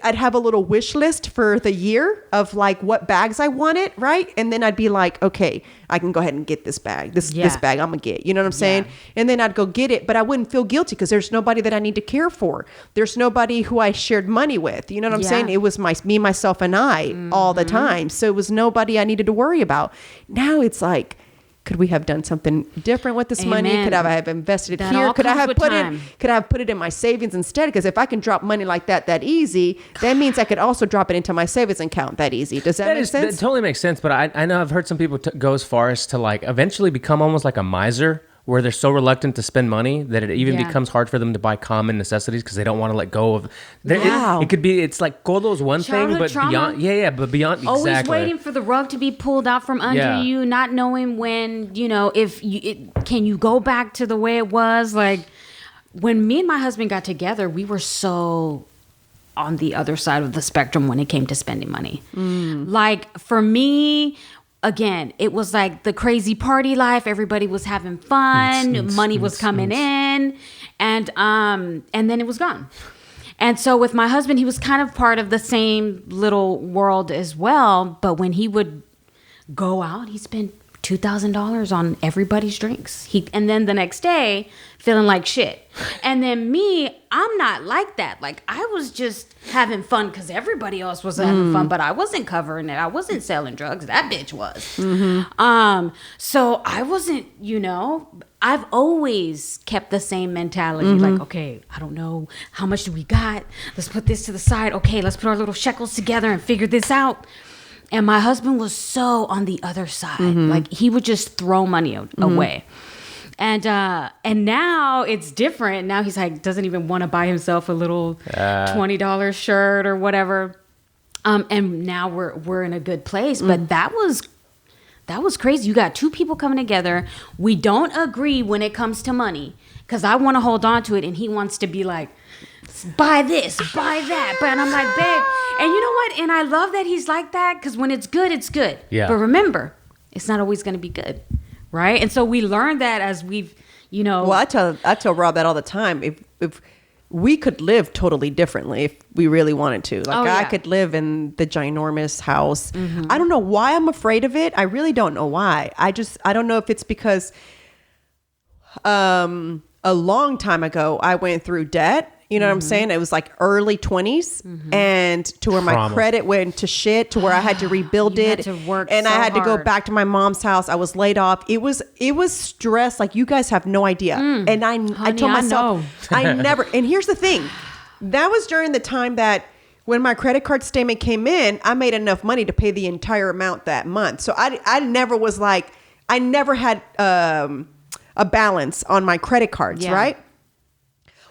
A: I'd have a little wish list for the year of like what bags I wanted, right? And then I'd be like, okay, I can go ahead and get this bag. This bag I'm gonna get. You know what I'm saying? And then I'd go get it, but I wouldn't feel guilty because there's nobody that I need to care for. There's nobody who I shared money with. You know what I'm saying? It was me, myself, and I all the time. So it was nobody I needed to worry about. Now it's like, could we have done something different with this money? Could I have invested it here? Could I have put it in my savings instead? Because if I can drop money like that easy, that means I could also drop it into my savings account that easy. Does that make sense?
C: That totally makes sense. But I know I've heard some people go as far as to like eventually become almost like a miser, where they're so reluctant to spend money that it even becomes hard for them to buy common necessities because they don't want to let go of. It could be, it's like Gold's one thing, but trauma. But beyond,
B: always waiting for the rug to be pulled out from under you, not knowing when, can you go back to the way it was? Like when me and my husband got together, we were so on the other side of the spectrum when it came to spending money. Like for me, again, it was like the crazy party life. Everybody was having fun. Money was coming in, and then it was gone. And so with my husband, he was kind of part of the same little world as well. But when he would go out, he spent $2,000 on everybody's drinks. And then the next day, feeling like shit. And then me, I'm not like that. Like I was just having fun because everybody else was having fun, but I wasn't covering it. I wasn't selling drugs. That bitch was. So I wasn't, I've always kept the same mentality. Like, okay, I don't know. How much do we got? Let's put this to the side. Okay, let's put our little shekels together and figure this out. And my husband was so on the other side. Like he would just throw money away. And now it's different. Now he's like, doesn't even want to buy himself a little $20 shirt or whatever. And now we're in a good place. But that was crazy. You got two people coming together. We don't agree when it comes to money because I want to hold on to it. And he wants to be like, buy this, buy that. And I'm like, babe. And you know what? And I love that he's like that because when it's good, it's good. Yeah. But remember, it's not always going to be good. Right. And so we learned that as we've, Well,
A: I tell Rob that all the time. If we could live totally differently if we really wanted to. Like I could live in the ginormous house. I don't know why I'm afraid of it. I really don't know why. I don't know if it's because a long time ago I went through debt. You know what I'm saying? It was like early 20s and to where my credit went to shit, to where I had to rebuild it.
B: Had to work
A: and
B: so
A: I had
B: hard.
A: to go back to my mom's house. I was laid off. It was stress like you guys have no idea. And I told myself, I never, and here's the thing. That was during the time that when my credit card statement came in, I made enough money to pay the entire amount that month. So I never was like, I never had a balance on my credit cards, right?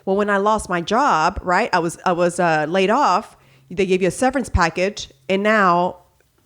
A: Well, when I lost my job, right, I was laid off. They gave you a severance package, and now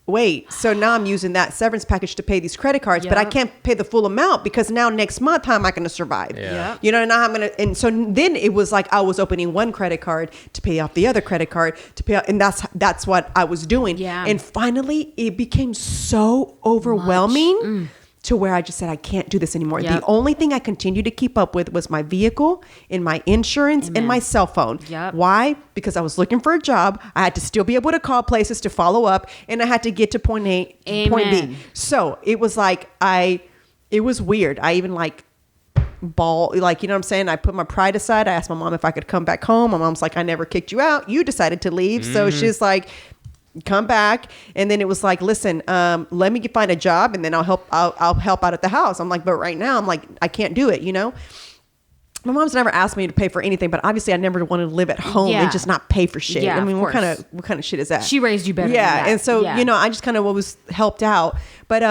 A: I'm using that severance package to pay these credit cards, but I can't pay the full amount because now next month, how am I going to survive? Now I'm going to, and so then it was like I was opening one credit card to pay off the other credit card to pay off, and that's what I was doing. Yeah. And finally, it became so overwhelming. To where I just said, I can't do this anymore. The only thing I continued to keep up with was my vehicle and my insurance and my cell phone. Why? Because I was looking for a job. I had to still be able to call places to follow up, and I had to get to point A to point B. So it was like, it was weird. I even like you know what I'm saying? I put my pride aside. I asked my mom if I could come back home. My mom's like, I never kicked you out. You decided to leave. So she's like, come back. And then it was like, listen, let me find a job and then I'll help out at the house. I'm like, but right now I'm like, I can't do it. My mom's never asked me to pay for anything, but obviously I never wanted to live at home and just not pay for shit. I mean, what kind of shit is that?
B: She raised you better than that.
A: And so, I just kind of was helped out, but,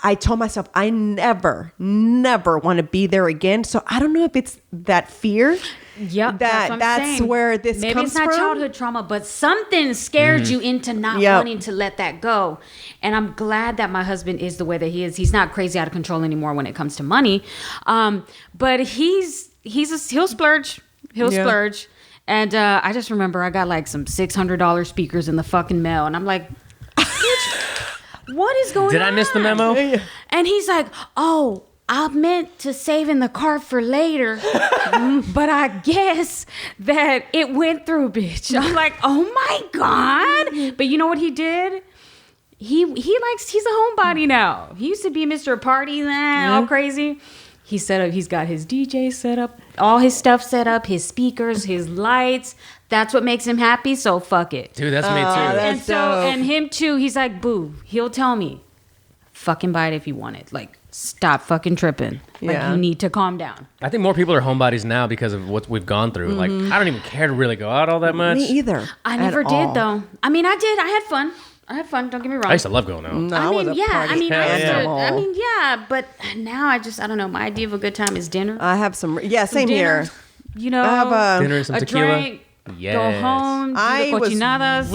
A: I told myself I never want to be there again. So I don't know if it's that fear. That's where this
B: Maybe
A: comes from.
B: Maybe it's not childhood trauma, but something scared you into not wanting to let that go. And I'm glad that my husband is the way that he is. He's not crazy out of control anymore when it comes to money. But he'll splurge. He'll splurge. And I just remember I got like some $600 speakers in the fucking mail, and I'm like, bitch, what is going on?
C: Did I miss the memo?
B: And he's like, oh, I meant to save in the car for later, but I guess that it went through, bitch. I'm like, oh my God. But you know what he did? He's a homebody now. He used to be Mr. Party, all crazy. He's got his DJ set up, all his stuff set up, his speakers, his lights. That's what makes him happy. So fuck it.
C: Dude, that's me too.
B: And him too, he's like, boo, he'll tell me, fucking buy it if you want it. Like, stop fucking tripping. Like, you need to calm down. I
C: think more people are homebodies now because of what we've gone through. Like, I don't even care to really go out all that much.
A: Me either.
B: I never did though. I mean, I did. I had fun. Don't get me wrong.
C: I used to love going out.
A: No, I was a party animal.
B: But now I don't know. My idea of a good time is dinner.
A: I have same here.
B: You know,
A: I have
C: dinner, some tequila.
B: Drink, go home,
A: I was really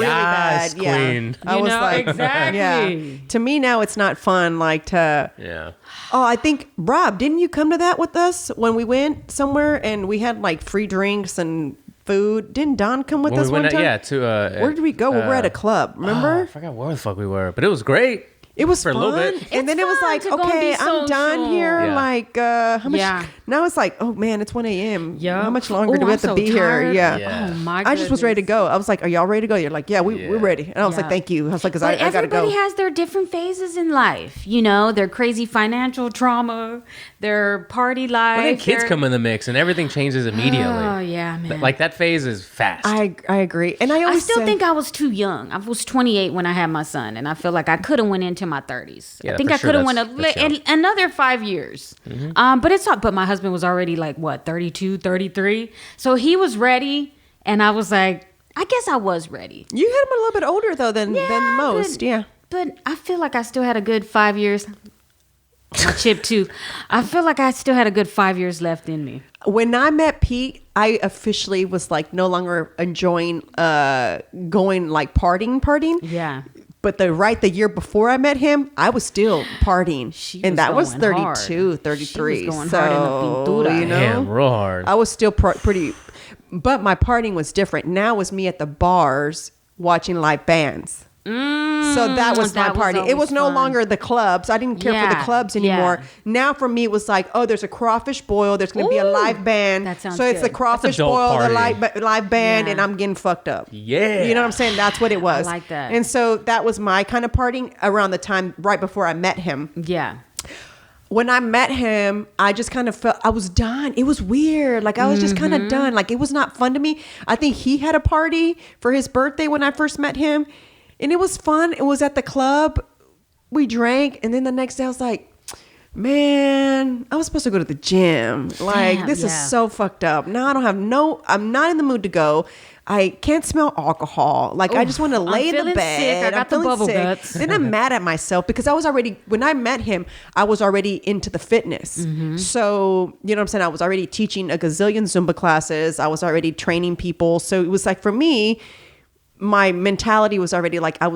A: bad.
C: Queen.
A: I was like,
B: exactly.
A: Yeah. To me now, it's not fun. Like to.
C: Yeah.
A: Oh, I think Rob, didn't you come to that with us when we went somewhere and we had like free drinks and food? Didn't Don come with us one time? Where did we go? We were at a club. Remember?
C: I forgot where the fuck we were, but it was great.
A: It was
C: for
A: fun.
C: a little bit.
A: And then it was like, okay, I'm done here.
C: Yeah.
A: Like, how much? Yeah. Now it's like, oh man, it's 1 a.m.
B: Yeah.
A: How much longer do we have to be here?
C: Yeah.
B: Oh my goodness.
A: I just was ready to go. I was like, are y'all ready to go? You're like, yeah, we're ready. And I was like, thank you. I was like, because I got to go.
B: Everybody has their different phases in life. You know, their crazy financial trauma, their party life.
C: Well, then kids come in the mix and everything changes immediately.
B: Oh, yeah, man.
C: Like that phase is fast.
A: I agree. And I
B: still think I was too young. I was 28 when I had my son. And I feel like I could have went into my 30s.
C: Yeah,
B: I think I could have went another 5 years.
C: Mm-hmm.
B: But my husband was already like, what, 32, 33? So he was ready. And I was like, I guess I was ready.
A: You had him a little bit older, though, than most.
B: But I feel like I still had a good 5 years. My chip, too. I feel like I still had a good 5 years left in me.
A: When I met Pete, I officially was like no longer enjoying going like partying.
B: Yeah.
A: But the year before I met him, I was still partying. And that was 32,
B: hard.
A: 33.
B: She was going hard in the pintura.
A: You know?
C: Damn, real hard.
A: I was still pretty, but my partying was different. Now it was me at the bars watching live bands. So that was my party. It was no longer the clubs. I didn't care for the clubs anymore. Yeah. Now for me, it was like, oh, there's a crawfish boil. There's going to be a live band.
B: That sounds
A: so it's
B: good.
A: the crawfish boil, the live band, and I'm getting fucked up.
C: Yeah.
A: You know what I'm saying? That's what it was.
B: I like that.
A: And so that was my kind of partying around the time right before I met him.
B: Yeah.
A: When I met him, I just kind of felt I was done. It was weird. Like I was just kind of done. Like it was not fun to me. I think he had a party for his birthday when I first met him. And it was fun. It was at the club. We drank. And then the next day I was like, man, I was supposed to go to the gym. Like, this is so fucked up. Now I'm not in the mood to go. I can't smell alcohol. Like, I just want to lay in the bed.
B: Sick. I got the bubble guts.
A: Then I'm mad at myself because when I met him, I was already into the fitness. Mm-hmm. So, you know what I'm saying? I was already teaching a gazillion Zumba classes. I was already training people. So it was like, for me, my mentality was already like I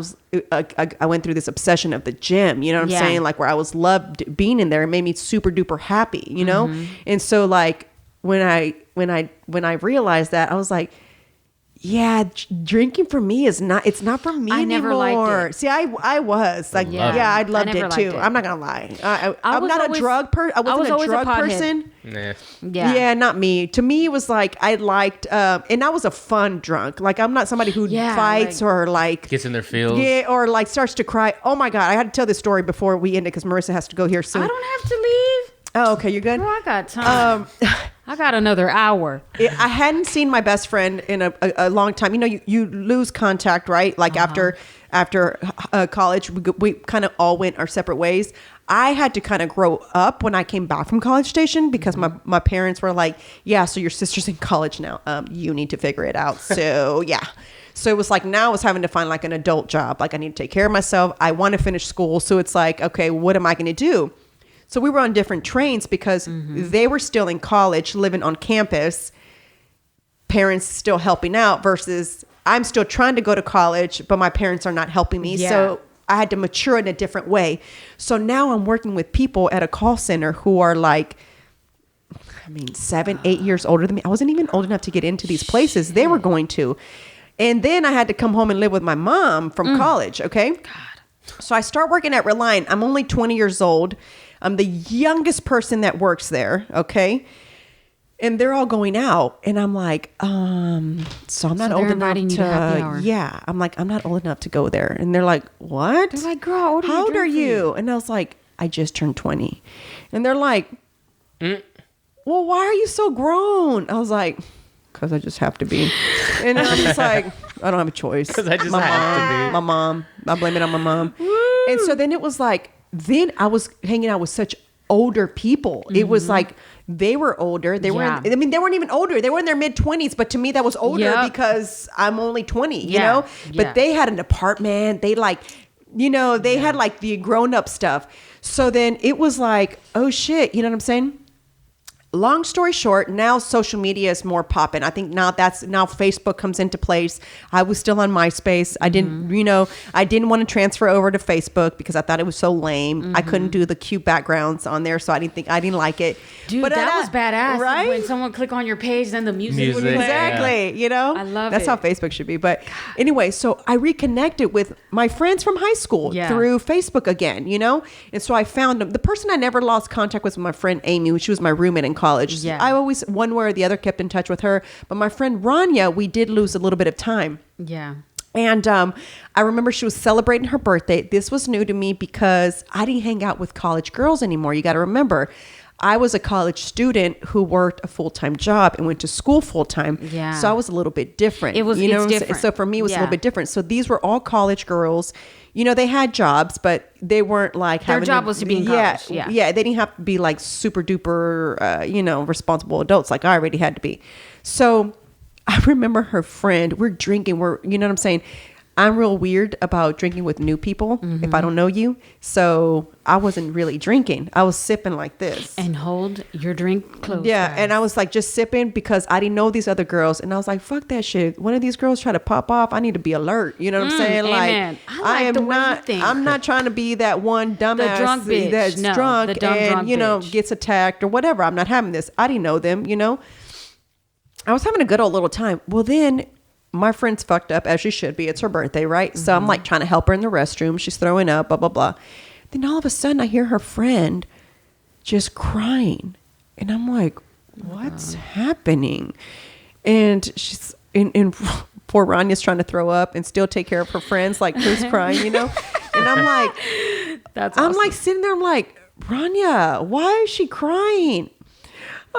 A: went through this obsession of the gym, you know what I'm saying? Like where I was loved being in there. It made me super duper happy, you know? Mm-hmm. And so like when I realized that, I was like, yeah, drinking for me it's not for me anymore.
B: Never liked it.
A: See, I was like, I loved it too. I'm not gonna lie. I'm not a drug person. I wasn't a drug person.
C: Nah.
A: Yeah, not me. To me, it was like I liked, and I was a fun drunk. Like I'm not somebody who fights or like
C: gets in their feels.
A: Yeah, or like starts to cry. Oh my God, I had to tell this story before we end it because Marissa has to go here soon.
B: I don't have to leave.
A: Oh, okay, you're good.
B: Girl, I got time. I got another hour.
A: I hadn't seen my best friend in a long time. You know, you lose contact, right? Like after college, we kind of all went our separate ways. I had to kind of grow up when I came back from College Station because my parents were like, yeah, so your sister's in college now. You need to figure it out. So yeah. So it was like now I was having to find like an adult job. Like I need to take care of myself. I want to finish school. So it's like, okay, what am I going to do? So we were on different trains because they were still in college, living on campus, parents still helping out versus I'm still trying to go to college, but my parents are not helping me. Yeah. So I had to mature in a different way. So now I'm working with people at a call center who are like, 7, 8 years older than me. I wasn't even old enough to get into these places. They were going to. And then I had to come home and live with my mom from college. Okay.
B: God.
A: So I start working at Reliant. I'm only 20 years old. I'm the youngest person that works there. Okay. And they're all going out, and I'm like, so I'm not old enough to happy hour. Yeah. I'm like, I'm not old enough to go there. And they're like, what?
B: They're like, girl,
A: how old are you? And I was like, I just turned 20. And they're like, well, why are you so grown? I was like, because I just have to be. And I'm just like, I don't have a choice.
C: Because I just have to be.
A: My mom. I blame it on my mom. Woo. And so then it was like, then I was hanging out with such older people. Mm-hmm. It was like, they were older. They weren't, I mean, they weren't even older. They were in their mid 20s, but to me that was older because I'm only 20, you know, but they had an apartment. They like, you know, they had like the grown up stuff. So then it was like, oh shit. You know what I'm saying? Long story short, now social media is more popping. I think now Facebook comes into place. I was still on MySpace. I didn't, you know, I didn't want to transfer over to Facebook because I thought it was so lame. I couldn't do the cute backgrounds on there, so I didn't like it.
B: Dude, but that was badass. Right? When someone click on your page, then the music would play.
A: Exactly. You know,
B: I love
A: that's
B: it.
A: how Facebook should be. But anyway, so I reconnected with my friends from high school through Facebook again. You know, and so I found them. The person I never lost contact with was my friend Amy. She was my roommate in college.
B: Yeah.
A: I always, one way or the other, kept in touch with her. But my friend Rania, we did lose a little bit of time.
B: Yeah.
A: And I remember she was celebrating her birthday. This was new to me because I didn't hang out with college girls anymore. You got to remember, I was a college student who worked a full-time job and went to school full-time. Yeah. So I was a little bit different.
B: It's different.
A: So for me, it was a little bit different. So these were all college girls. You know, they had jobs, but they weren't like
B: their job was to be in college.
A: Yeah. They didn't have to be like super duper, you know, responsible adults like I already had to be. So I remember her friend, we're drinking, you know what I'm saying? I'm real weird about drinking with new people if I don't know you. So I wasn't really drinking. I was sipping like this.
B: And hold your drink close.
A: Yeah.
B: Guys.
A: And I was like just sipping because I didn't know these other girls. And I was like, fuck that shit. One of these girls try to pop off. I need to be alert. You know what I'm saying?
B: Amen.
A: I'm not trying to be that one dumbass
B: drunk bitch.
A: that's drunk and,
B: drunk
A: you know,
B: bitch.
A: gets attacked or whatever. I'm not having this. I didn't know them, you know. I was having a good old little time. Well, then my friend's fucked up, as she should be. It's her birthday, right? So I'm like trying to help her in the restroom. She's throwing up, blah, blah, blah. Then all of a sudden I hear her friend just crying. And I'm like, what's happening? And she's in poor Rania's trying to throw up and still take care of her friends, like who's crying, you know? And I'm like, I'm like sitting there, I'm like, Rania, why is she crying?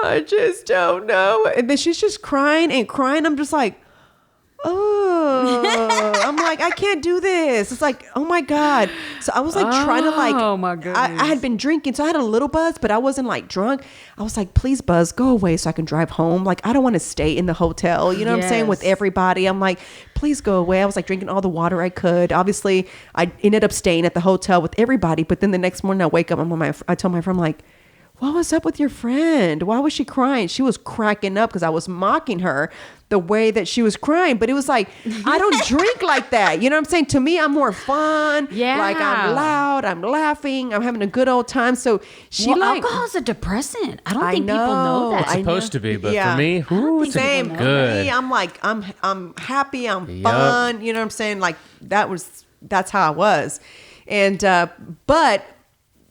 A: I just don't know. And then she's just crying and crying. I'm just like, oh, I'm like, I can't do this. It's like, oh my God. So I was like trying to like,
B: oh my goodness.
A: I had been drinking. So I had a little buzz, but I wasn't like drunk. I was like, please buzz, go away so I can drive home. Like, I don't want to stay in the hotel. You know what I'm saying? With everybody. I'm like, please go away. I was like drinking all the water I could. Obviously I ended up staying at the hotel with everybody. But then the next morning I wake up, I tell my friend, I'm like, what was up with your friend? Why was she crying? She was cracking up because I was mocking her the way that she was crying. But it was like, I don't drink like that. You know what I'm saying? To me, I'm more fun.
B: Yeah.
A: Like I'm loud. I'm laughing. I'm having a good old time. So she
B: alcohol is a depressant. I don't think people know that.
C: It's supposed to be, but for me, it's
A: same.
C: good.
A: For me, I'm like, I'm happy. I'm fun. You know what I'm saying? Like that's how I was. And, but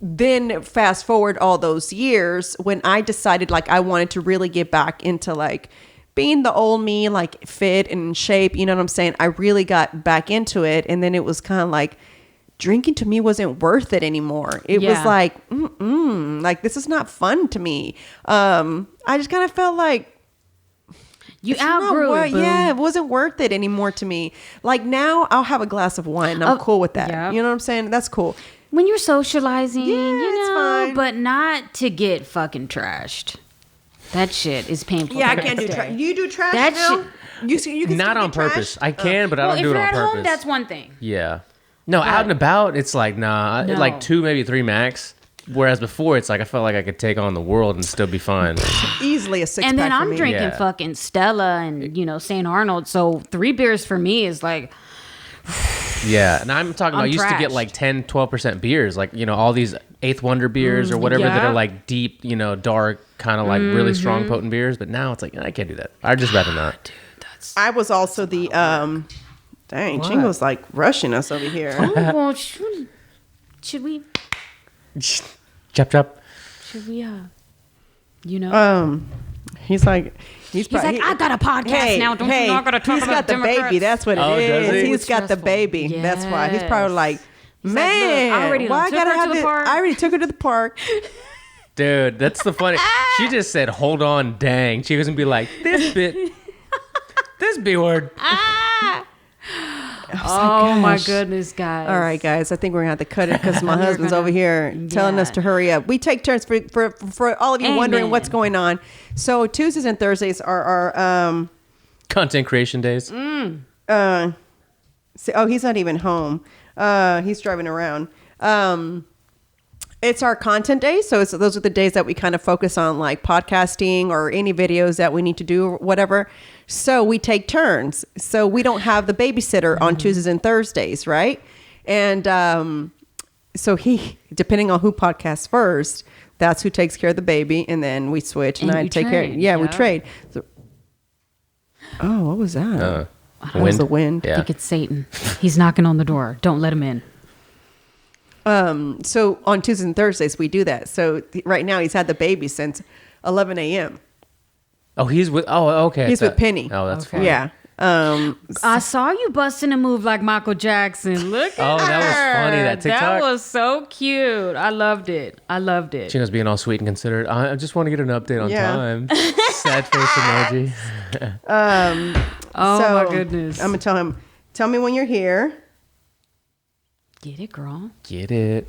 A: then fast forward all those years when I decided like I wanted to really get back into like being the old me, like fit and in shape, you know what I'm saying? I really got back into it. And then it was kind of like drinking to me wasn't worth it anymore. It was like, like this is not fun to me. I just kind of felt like
B: you outgrew it.
A: Yeah, it wasn't worth it anymore to me. Like now I'll have a glass of wine and I'm cool with that. You know what I'm saying? That's cool.
B: When you're socializing, you know,
A: it's fine.
B: But not to get fucking trashed. That shit is painful.
A: Yeah, I can't do trash. You do trash now? You can
C: not on purpose. I can, but I don't do it on purpose.
B: If you're at home, that's one thing.
C: Yeah. No, out and about, it's like, nah. No. Like 2, maybe 3 max. Whereas before, it's like I felt like I could take on the world and still be fine.
A: Easily a 6-pack.
B: And then I'm drinking fucking Stella and, you know, St. Arnold. So 3 beers for me is like...
C: Yeah, and I'm talking about, I used to get like 10, 12% beers, like, you know, all these 8th Wonder beers or whatever that are like deep, you know, dark, kind of like really strong, potent beers. But now it's like, I can't do that. I'd just rather not.
B: Dude, that's...
A: I was also the, dang, Chingo's like rushing us over here.
B: Oh, well, should we?
C: Chop chop.
B: Should we, you know?
A: He's like,
B: I got a podcast now. Don't you know I got to talk
A: he's
B: about
A: got the
B: Democrats?
A: baby. That's what it is.
C: Does he?
A: He's got the
B: Stressful.
A: baby. That's why. He's probably like,
B: He's
A: man,
B: like, look, I already
A: why I
B: took
A: gotta
B: her to
A: have
B: the
A: this?
B: park.
A: I already took her to the park.
C: Dude, that's the funny. She just said, "Hold on, dang." She was gonna be like, "This B word."
B: Oh my
A: gosh.
B: goodness, guys.
A: All right, guys. I think we're gonna have to cut it because my husband's over here telling us to hurry up. We take turns for all of you wondering
B: Amen.
A: what's going on. So Tuesdays and Thursdays are our
C: Content creation days.
A: he's not even home. He's driving around. It's our content day. So those are the days that we kind of focus on like podcasting or any videos that we need to do or whatever. So we take turns. So we don't have the babysitter on Tuesdays and Thursdays, right? And so depending on who podcasts first, that's who takes care of the baby. And then we switch and I take care. Yeah, we trade. So, what was that? That was the wind.
B: I think it's Satan. He's knocking on the door. Don't let him in.
A: So on Tuesdays and Thursdays, we do that. So right now he's had the baby since 11 a.m.
C: Oh, he's with. Oh, okay.
A: He's with Penny.
C: Oh, that's
B: Okay.
C: fine.
A: Yeah.
B: I saw you busting a move like Michael Jackson. Look at
C: Oh, that was
B: her.
C: funny, that TikTok.
B: That was so cute. I loved it.
C: She was being all sweet and considerate. I just want to get an update on
A: Yeah.
C: time. Sad face emoji.
B: Oh my goodness.
A: I'm gonna tell him. Tell me when you're here.
B: Get it, girl.
C: Get it.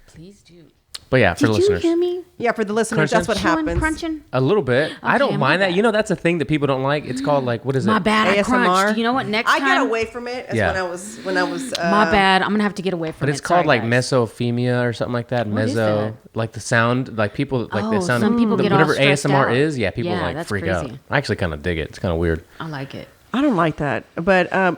B: Please do.
C: But yeah, for
B: Did
C: listeners.
B: you hear me?
A: Yeah, for the listeners,
C: Crunching?
A: that's what
B: Chewing,
A: happens.
B: crunching?
C: A little bit. I don't
B: my
C: mind that.
B: bad.
C: You know, that's a thing that people don't like. It's called like, what is it?
B: My bad. I
A: ASMR.
B: crunched. You know what? Next
A: I
B: time.
A: got away from it.
C: Yeah.
A: When I was.
B: My bad. I'm gonna have to get away from
C: But
B: it.
C: it's called
B: Sorry,
C: like
B: guys.
C: mesophemia or something like that.
B: What is
C: Meso,
B: that?
C: like the sound, like people like the
B: Oh,
C: sound.
B: some people get all
C: whatever
B: stressed
C: ASMR
B: out.
C: is. Yeah, people
B: Yeah,
C: like
B: that's
C: freak
B: crazy.
C: out. I actually kind of dig it. It's kind of weird.
B: I like it.
A: I don't like that, but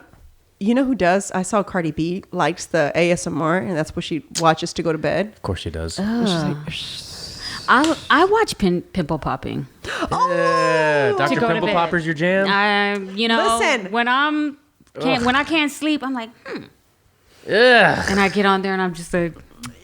A: you know who does? I saw Cardi B likes the ASMR, and that's what she watches to go to bed.
C: Of course she does.
A: And she's like,
B: I watch pimple popping.
C: Yeah, Dr.
B: To go to
C: Pimple
B: bed.
C: Popper's your jam.
A: Listen.
B: when I can't sleep, I'm like,
C: Ugh.
B: and I get on there and I'm just like,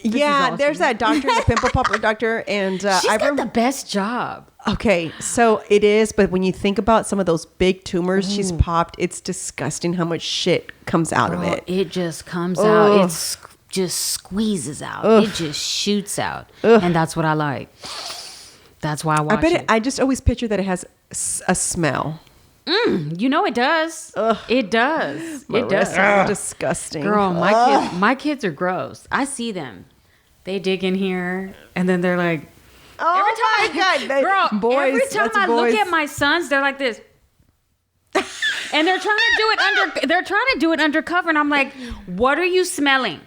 A: yeah,
B: awesome.
A: there's that doctor, the pimple popper doctor, and
B: she's got the best job.
A: Okay, so it is, but when you think about some of those big tumors she's popped, it's disgusting how much shit comes out of it.
B: It just comes out. It just squeezes out. It just shoots out, and that's what I like. That's why I watch it.
A: I just always picture that it has a smell.
B: You know it does. It does. It does.
A: Marissa, disgusting.
B: Girl, my kids are gross. I see them. They dig in here, and then they're like,
A: Oh my God,
B: girl,
A: boys,
B: every time
A: that's
B: I
A: boys.
B: look at my sons, they're like this. And they're trying to do it undercover, and I'm like, what are you smelling?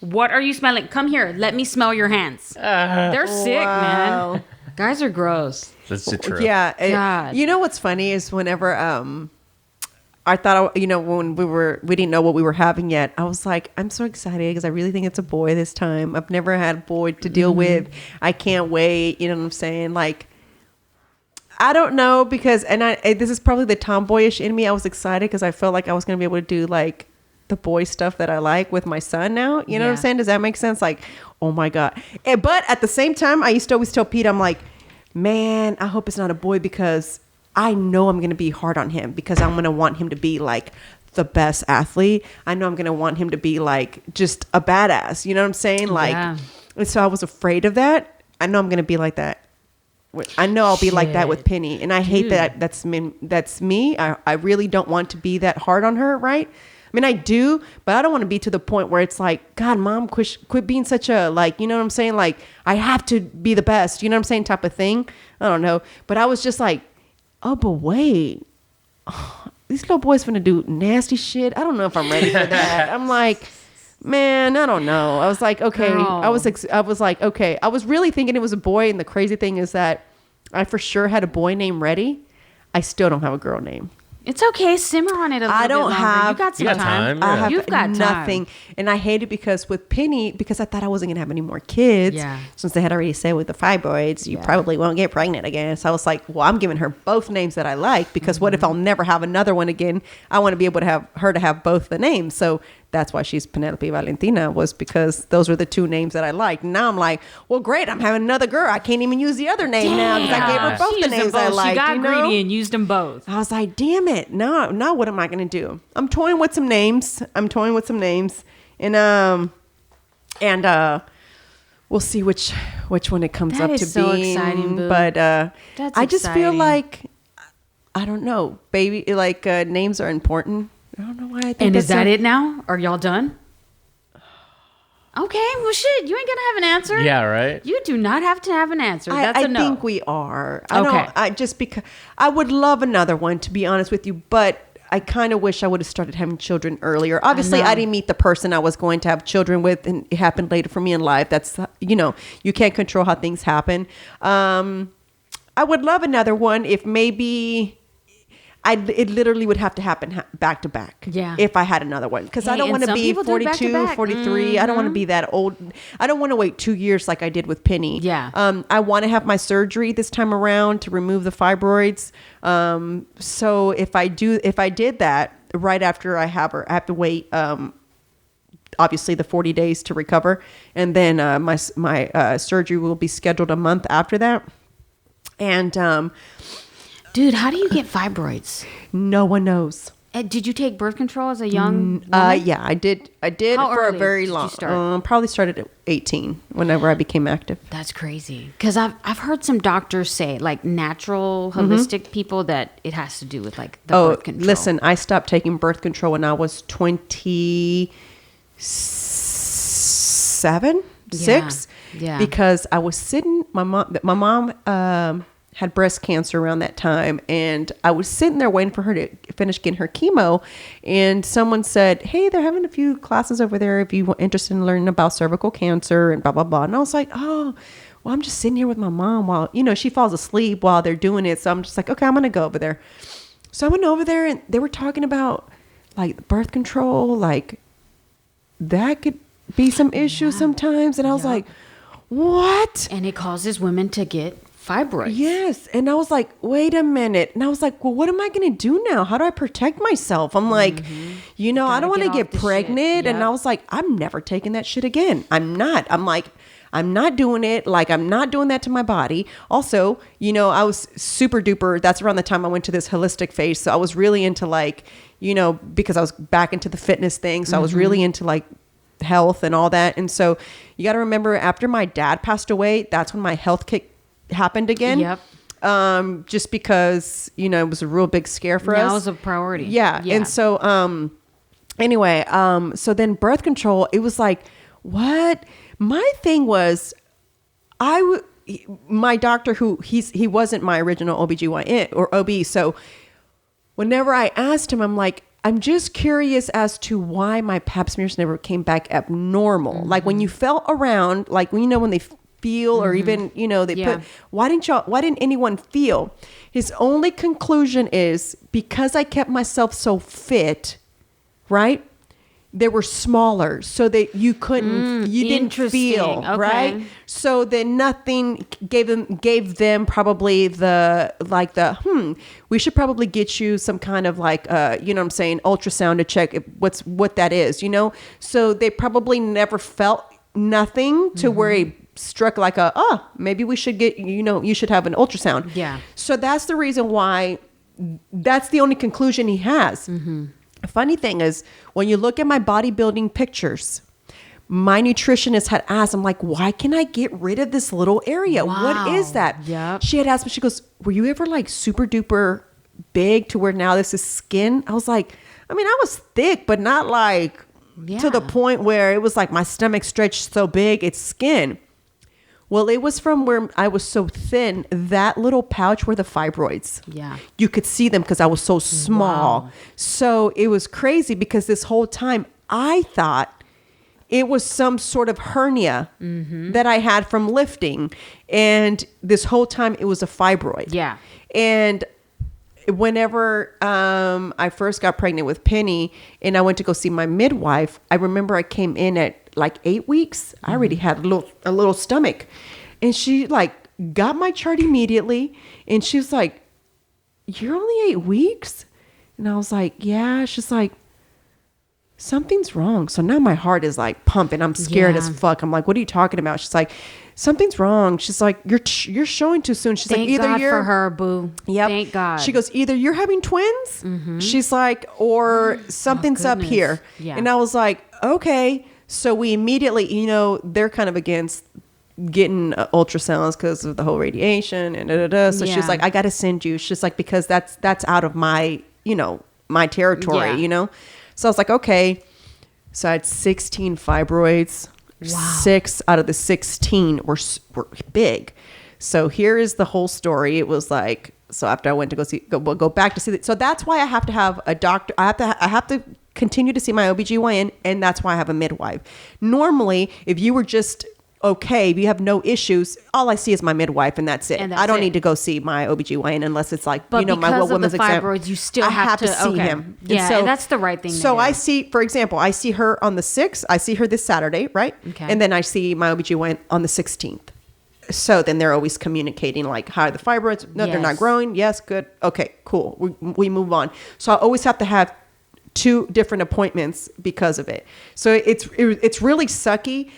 B: What are you smelling? Come here, let me smell your hands. They're sick,
A: Wow.
B: man. Guys are gross.
C: That's the truth.
A: Yeah,
B: God.
A: you know what's funny is whenever I thought, when we didn't know what we were having yet, I was like, I'm so excited because I really think it's a boy this time. I've never had a boy to deal with. I can't wait. You know what I'm saying? Like, I don't know because, this is probably the tomboyish in me. I was excited because I felt like I was going to be able to do like the boy stuff that I like with my son now. You know what I'm
B: Yeah.
A: saying? Does that make sense? Like, oh my God. But at the same time, I used to always tell Pete, I'm like, man, I hope it's not a boy because I know I'm going to be hard on him because I'm going to want him to be like the best athlete. I know I'm going to want him to be like just a badass. You know what I'm saying? Like, and so I was afraid of that. I know I'm going to be like that. I know I'll be like that with
B: Shit.
A: Penny. And I hate that. That's me. I really don't want to be that hard on her. Right. I mean, I do, but I don't want to be to the point where it's like, God, Mom, quit being such a, like, you know what I'm saying? Like, I have to be the best, you know what I'm saying? Type of thing. I don't know. But I was just like, oh, but wait, these little boys finna do nasty shit. I don't know if I'm ready for that. I'm like, man, I don't know. I was like, okay.
B: Girl.
A: I was like, okay. I was really thinking it was a boy. And the crazy thing is that I for sure had a boy named Reddy. I still don't have a girl name.
B: It's okay. Simmer on it a little
A: I
B: bit
A: don't
B: longer.
A: have-
B: You got some
C: You got
B: time.
C: time, yeah.
A: I have
B: You've got
A: nothing.
B: time.
A: And I hate it because with Penny, because I thought I wasn't going to have any more kids.
B: Yeah.
A: Since they had already said with the fibroids, you probably won't get pregnant again. So I was like, well, I'm giving her both names that I like because what if I'll never have another one again? I want to be able to have her to have both the names. So that's why she's Penelope Valentina, was because those were the two names that I liked. Now I'm like, well, great, I'm having another girl. I can't even use the other name now because I gave her both the names I liked.
B: She got greedy and used them both.
A: I was like, damn it. Now what am I going to do? I'm toying with some names. And we'll see which one it comes up to
B: so
A: being.
B: Exciting, boo.
A: But
B: That's
A: I just feel
B: exciting.
A: like, I don't know, baby, like names are important. I don't know why I think.
B: And is that it now? Are y'all done? Okay, well, shit, you ain't gonna have an answer.
C: Yeah, right.
B: You do not have to have an answer. That's a no.
A: I think we are.
B: Okay.
A: Because I would love another one, to be honest with you, but I kind of wish I would have started having children earlier. Obviously, I didn't meet the person I was going to have children with, and it happened later for me in life. That's, you can't control how things happen. I would love another one if maybe it literally would have to happen back to back.
B: Yeah.
A: If I had another one. Because I don't want to be 42, 43. I don't want to be that old. I don't want to wait 2 years like I did with Penny.
B: Yeah.
A: I want to have my surgery this time around to remove the fibroids. So if I did that right after I have her, I have to wait, obviously the 40 days to recover. And then my surgery will be scheduled a month after that. And
B: dude, how do you get fibroids?
A: No one knows.
B: Did you take birth control as a young woman?
A: Yeah, I did.
B: How
A: for a
B: early
A: very
B: did
A: long.
B: you start?
A: Probably started at 18 whenever I became active.
B: That's crazy. Because I've heard some doctors say, like natural, holistic people, that it has to do with like the birth control.
A: Listen, I stopped taking birth control when I was 26.
B: Yeah.
A: Because I was sitting. My mom had breast cancer around that time, and I was sitting there waiting for her to finish getting her chemo, and someone said, hey, they're having a few classes over there if you're interested in learning about cervical cancer and blah blah blah. And I was like, oh, well, I'm just sitting here with my mom while she falls asleep while they're doing it, so I'm just like, okay, I'm gonna go over there. So I went over there, and they were talking about like birth control, like that could be some issue sometimes, and I was like, what?
B: And it causes women to get fibroids.
A: Yes. And I was like, wait a minute. And I was like, well, what am I going to do now? How do I protect myself? I'm like, I don't want to get pregnant. And I was like, I'm never taking that shit again. I'm not. I'm like, I'm not doing it. Like, I'm not doing that to my body. Also, I was super duper. That's around the time I went to this holistic phase. So I was really into like, because I was back into the fitness thing. So I was really into like health and all that. And so you got to remember, after my dad passed away, that's when my health kick happened again.
B: Yep.
A: Just because, it was a real big scare for us.
B: That was a priority.
A: Yeah. And so, anyway, so then birth control, it was like, what? My thing was, my doctor, he wasn't my original OBGYN or OB. So whenever I asked him, I'm like, I'm just curious as to why my pap smears never came back abnormal. Like when you felt around, like when they feel, or even they put, why didn't anyone feel? His only conclusion is, because I kept myself so fit, right, they were smaller, so that you didn't feel.
B: Okay.
A: Right, so then nothing gave them probably we should probably get you some kind of like ultrasound to check what that is, so they probably never felt nothing to where it struck like maybe we should get, you should have an ultrasound.
B: Yeah. So
A: that's the reason why, that's the only conclusion he has. The funny thing is, when you look at my bodybuilding pictures, my nutritionist had asked, I'm like, why can I get rid of this little area?
B: Wow.
A: What is that?
B: Yep.
A: She had asked me, she goes, were you ever like super duper big to where now this is skin? I was like, I mean, I was thick, but not like to the point where it was like my stomach stretched so big, it's skin. Well, it was from where I was so thin, that little pouch were the fibroids.
B: Yeah.
A: You could see them because I was so small.
B: Wow.
A: So it was crazy, because this whole time I thought it was some sort of hernia that I had from lifting. And this whole time it was a fibroid.
B: Yeah.
A: And whenever I first got pregnant with Penny and I went to go see my midwife, I remember I came in at like 8 weeks. I already had a little stomach, and she like got my chart immediately, and she was like, "You're only 8 weeks?" And I was like, "Yeah." She's like, something's wrong. So now my heart is like pumping. I'm scared as fuck. I'm like, what are you talking about? She's like, something's wrong. She's like, you're showing too soon. She's
B: Thank
A: like, either
B: God
A: you're
B: for her, boo.
A: Yep.
B: Thank God.
A: She goes, either you're having twins. She's like, or something's up here.
B: Yeah.
A: And I was like, okay. So we immediately, you know, they're kind of against getting ultrasounds because of the whole radiation and So she's like, I got to send you. She's like, because that's out of my, you know, my territory, you know? So I was like, okay. So I had 16 fibroids. Wow. 6 out of the 16 were big. So here is the whole story. It was like, so after I went to go back to see it. So that's why I have to have a doctor. I have to continue to see my OBGYN, and that's why I have a midwife. Normally, if you were just okay, if you have no issues, all I see is my midwife, and that's it. I don't need to go see my OBGYN unless it's like,
B: but
A: you know, my women's exam.
B: Fibroids, you still have to see him. Yeah,
A: so,
B: and that's the right thing.
A: So I see, for example, I see her on the 6th. I see her this Saturday, right?
B: Okay.
A: And then I see my OBGYN on the 16th. So then they're always communicating like, how are the fibroids? No, they're not growing. Yes, good. Okay, cool. We move on. So I always have to have 2 different appointments because of it. So it's really sucky.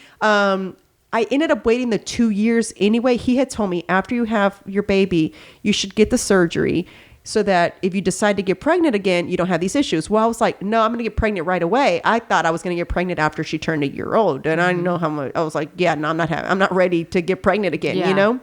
A: I ended up waiting the 2 years anyway. He had told me after you have your baby, you should get the surgery so that if you decide to get pregnant again, you don't have these issues. Well, I was like, no, I'm going to get pregnant right away. I thought I was going to get pregnant after she turned 1 year old. And I know how much, I was like, yeah, no, I'm not ready to get pregnant again, you know?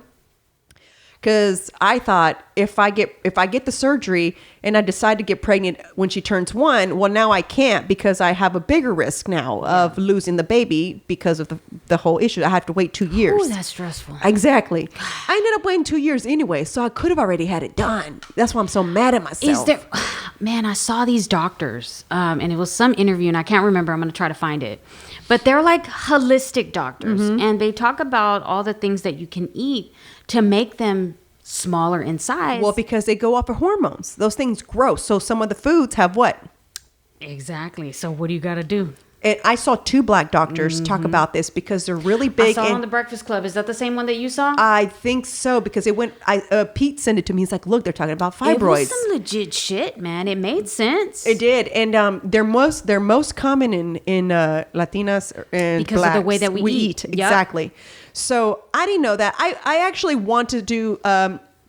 A: Because I thought if I get the surgery and I decide to get pregnant when she turns 1, well, now I can't because I have a bigger risk now of losing the baby because of the whole issue. I have to wait 2 years.
B: Oh, that's stressful.
A: Exactly. I ended up waiting 2 years anyway, so I could have already had it done. That's why I'm so mad at myself.
B: Man, I saw these doctors, and it was some interview, and I can't remember. I'm going to try to find it. But they're like holistic doctors, and they talk about all the things that you can eat to make them smaller in size.
A: Well, because they go off of hormones. Those things grow. So some of the foods have what?
B: Exactly. So what do you got to do?
A: And I saw 2 Black doctors talk about this because they're really big.
B: I saw it on the Breakfast Club. Is that the same one that you saw?
A: I think so because it went. Pete sent it to me. He's like, "Look, they're talking about fibroids." It
B: was some legit shit, man. It made sense.
A: It did, and they're most common in Latinas and
B: because
A: Blacks.
B: of the way that we eat.
A: Yep. Exactly. So I didn't know that. I actually want to do.